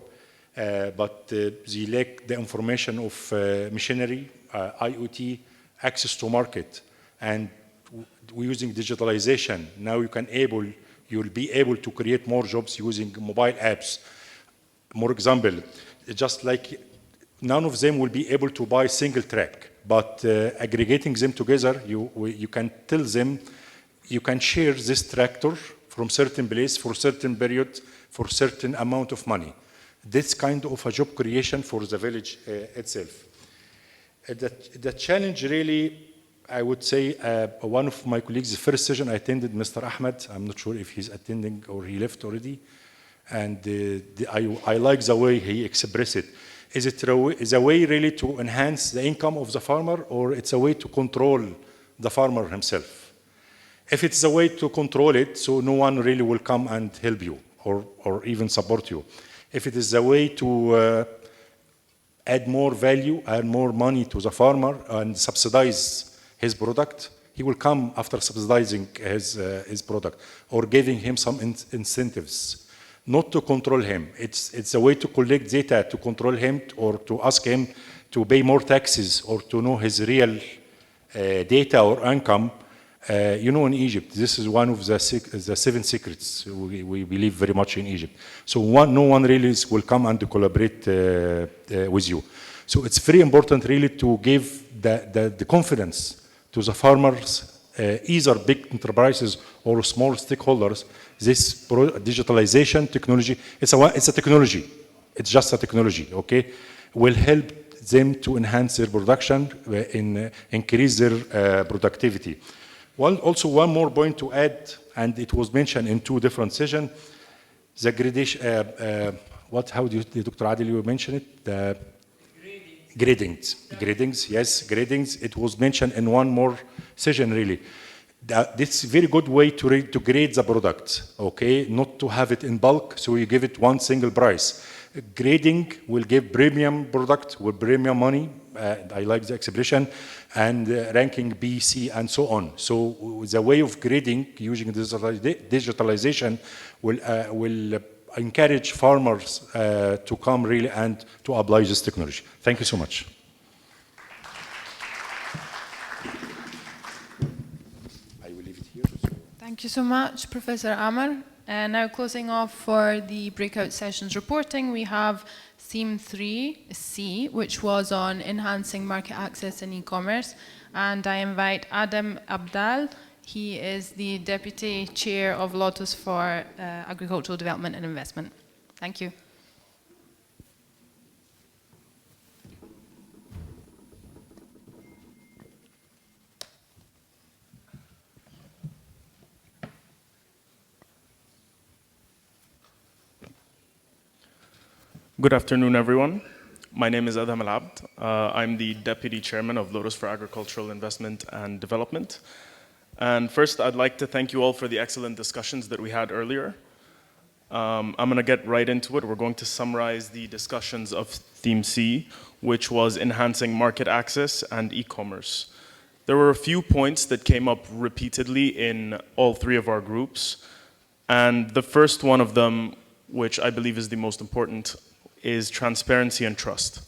but they lack the information of machinery, IoT, access to market, and we're using digitalization. Now you'll be able to create more jobs using mobile apps. More example, just like none of them will be able to buy single track, but aggregating them together, you can tell them, you can share this tractor from certain place for certain period for certain amount of money. This kind of a job creation for the village itself. The challenge really, I would say, one of my colleagues, the first session I attended, Mr. Ahmed, I'm not sure if he's attending or he left already, and I like the way he expressed it. Is it a way really to enhance the income of the farmer, or it's a way to control the farmer himself? If it's a way to control it, so no one really will come and help you or even support you. If it is a way to add more value, add more money to the farmer and subsidize his product, he will come after subsidizing his product or giving him some incentives, not to control him. It's a way to collect data to control him or to ask him to pay more taxes or to know his real data or income. In Egypt, this is one of the 7 secrets. We believe very much in Egypt. So no one really will come and collaborate with you. So it's very important really to give the confidence to the farmers, either big enterprises or small stakeholders. This digitalization technology, it's a technology. It's just a technology, okay? Will help them to enhance their production, increase their productivity. Also one more point to add, and it was mentioned in 2 different sessions, the gradation, how do you, Dr. Adil, you mentioned it? The gradings, yes, gradings. It was mentioned in one more session, really. This is a very good way to grade the product, okay? Not to have it in bulk, so you give it one single price. Grading will give premium product with premium money. I like the expression, and ranking B, C, and so on. So the way of grading using digitalization will encourage farmers to come really and to apply this technology. Thank you so much. I will leave it here. Thank you so much, Professor Amar. And now closing off for the breakout sessions reporting, we have theme 3C, which was on enhancing market access in e-commerce. And I invite Adam Abdal. He is the Deputy Chair of Lotus for Agricultural Development and Investment. Thank you. Good afternoon, everyone. My name is Adam Al-Abd. I'm the Deputy Chairman of Lotus for Agricultural Investment and Development. And first, I'd like to thank you all for the excellent discussions that we had earlier. I'm going to get right into it. We're going to summarize the discussions of Theme C, which was enhancing market access and e-commerce. There were a few points that came up repeatedly in all 3 of our groups. And the first one of them, which I believe is the most important, is transparency and trust.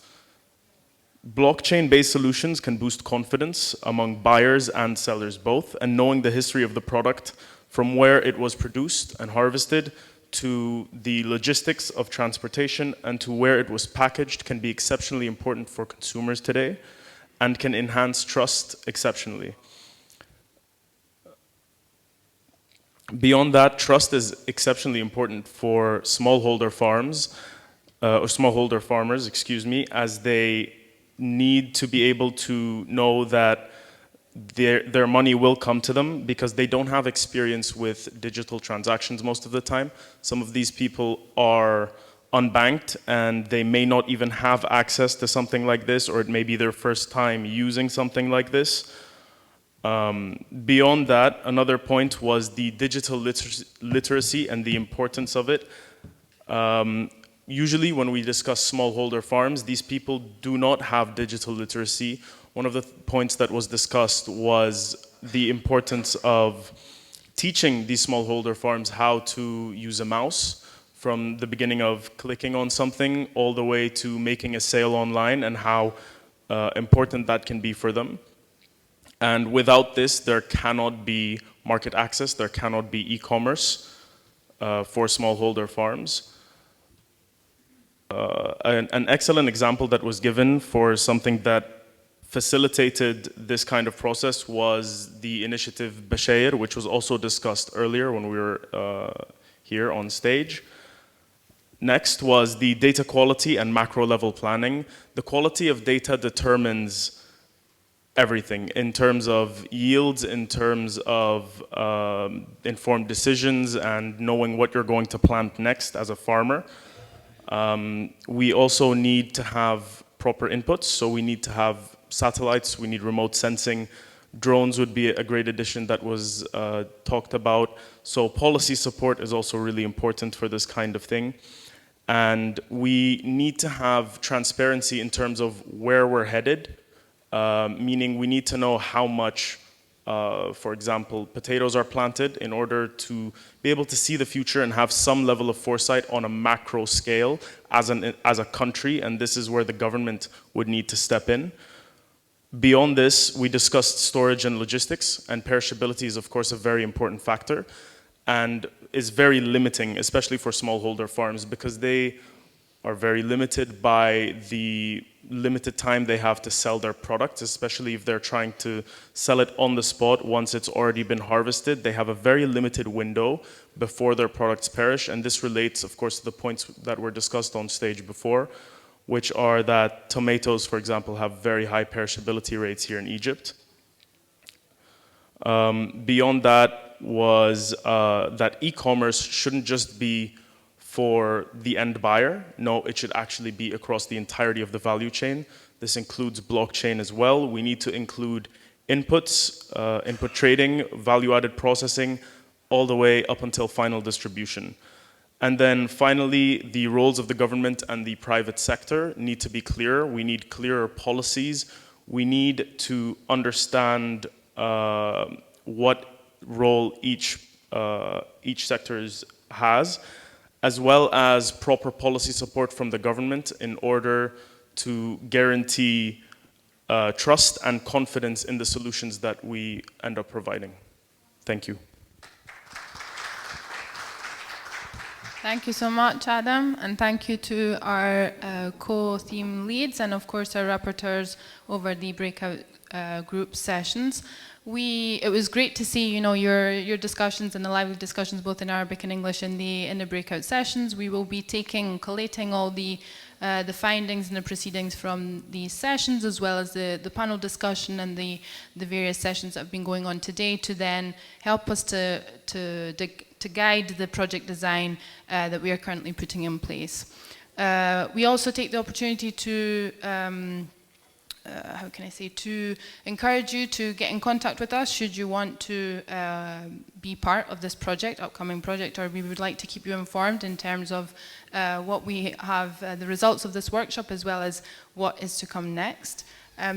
Blockchain-based solutions can boost confidence among buyers and sellers both, and knowing the history of the product from where it was produced and harvested to the logistics of transportation and to where it was packaged can be exceptionally important for consumers today and can enhance trust exceptionally. Beyond that, trust is exceptionally important for smallholder farms, or smallholder farmers, as they need to be able to know that their money will come to them because they don't have experience with digital transactions most of the time. Some of these people are unbanked and they may not even have access to something like this, or it may be their first time using something like this. Beyond that, another point was the digital literacy and the importance of it. Usually when we discuss smallholder farms, these people do not have digital literacy. One of the points that was discussed was the importance of teaching these smallholder farms how to use a mouse, from the beginning of clicking on something all the way to making a sale online, and how important that can be for them. And without this, there cannot be market access, there cannot be e-commerce for smallholder farms. An excellent example that was given for something that facilitated this kind of process was the initiative Bashair, which was also discussed earlier when we were here on stage. Next was the data quality and macro level planning. The quality of data determines everything in terms of yields, in terms of informed decisions, and knowing what you're going to plant next as a farmer. We also need to have proper inputs, so we need to have satellites, we need remote sensing. Drones would be a great addition that was talked about. So policy support is also really important for this kind of thing. And we need to have transparency in terms of where we're headed, meaning we need to know how much, for example, potatoes are planted in order to be able to see the future and have some level of foresight on a macro scale as a country, and this is where the government would need to step in. Beyond this, we discussed storage and logistics, and perishability is of course a very important factor and is very limiting, especially for smallholder farms, because they are very limited by the limited time they have to sell their products, especially if they're trying to sell it on the spot once it's already been harvested. They have a very limited window before their products perish, and this relates, of course, to the points that were discussed on stage before, which are that tomatoes, for example, have very high perishability rates here in Egypt. Beyond that was that e-commerce shouldn't just be for the end buyer. No, it should actually be across the entirety of the value chain. This includes blockchain as well. We need to include inputs, input trading, value-added processing, all the way up until final distribution. And then finally, the roles of the government and the private sector need to be clearer. We need clearer policies. We need to understand what role each sector has, as well as proper policy support from the government in order to guarantee trust and confidence in the solutions that we end up providing. Thank you. Thank you so much, Adam, and thank you to our co-theme leads and of course our rapporteurs over the breakout group sessions. It was great to see, your discussions and the lively discussions both in Arabic and English in the breakout sessions. We will be collating all the findings and the proceedings from these sessions, as well as the panel discussion and the various sessions that have been going on today, to then help us to guide the project design that we are currently putting in place. We also take the opportunity to to encourage you to get in contact with us should you want to be part of this upcoming project, or we would like to keep you informed in terms of what we have, the results of this workshop, as well as what is to come next.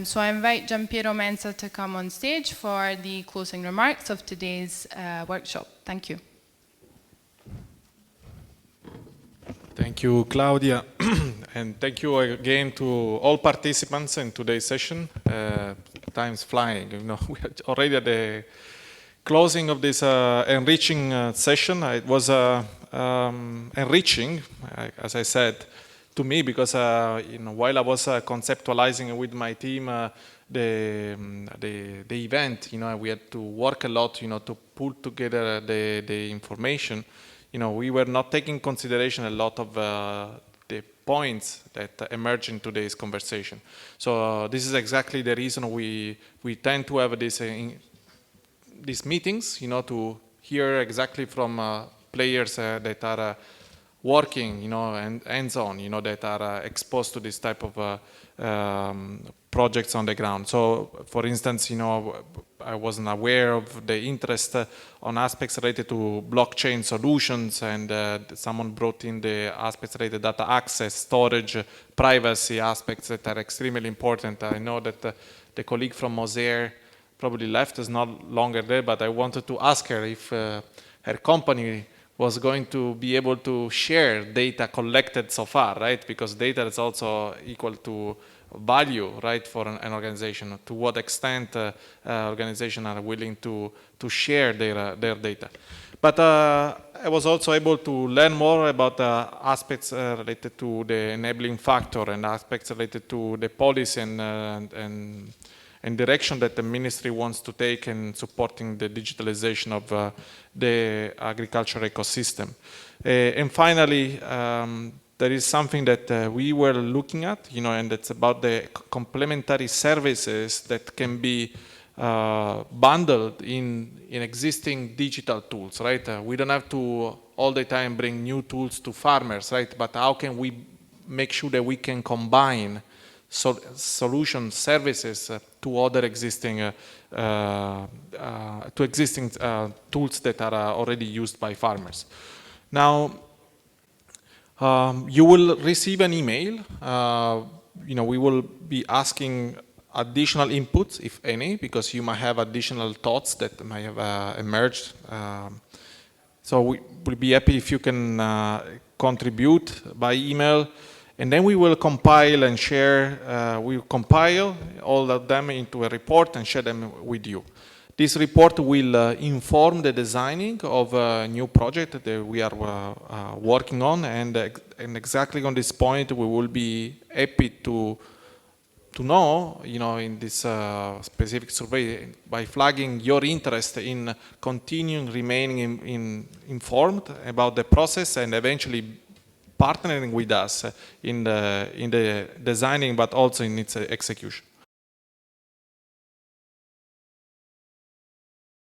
So I invite Giampiero Mensa to come on stage for the closing remarks of today's workshop. Thank you. Thank you, Claudia, and thank you again to all participants in today's session. Time's flying, we are already at the closing of this enriching session. It was enriching, as I said, to me, because while I was conceptualizing with my team the event, we had to work a lot, to pull together the information. We were not taking in consideration a lot of the points that emerge in today's conversation. So this is exactly the reason we tend to have these meetings, to hear exactly from players that are working, and hands-on, that are exposed to this type of projects on the ground. So, for instance, I wasn't aware of the interest on aspects related to blockchain solutions, and someone brought in the aspects related to data access, storage, privacy aspects that are extremely important. I know that the colleague from Moser probably left, is not longer there, but I wanted to ask her if her company was going to be able to share data collected so far, right? Because data is also equal to value, right, for an organization. To what extent organizations are willing to share their data. But I was also able to learn more about aspects related to the enabling factor and aspects related to the policy and direction that the ministry wants to take in supporting the digitalization of the agriculture ecosystem. And finally, there is something that we were looking at, and it's about the complementary services that can be bundled in existing digital tools, right? We don't have to all the time bring new tools to farmers, right? But how can we make sure that we can combine solution services to other existing tools that are already used by farmers? Now, you will receive an email. We will be asking additional inputs, if any, because you might have additional thoughts that might have emerged. So we will be happy if you can contribute by email. And then we will compile and share, we will compile all of them into a report and share them with you. This report will inform the designing of a new project that we are working on, and exactly on this point we will be happy to know, in this specific survey, by flagging your interest in continuing remaining informed about the process and eventually partnering with us in the designing, but also in its execution.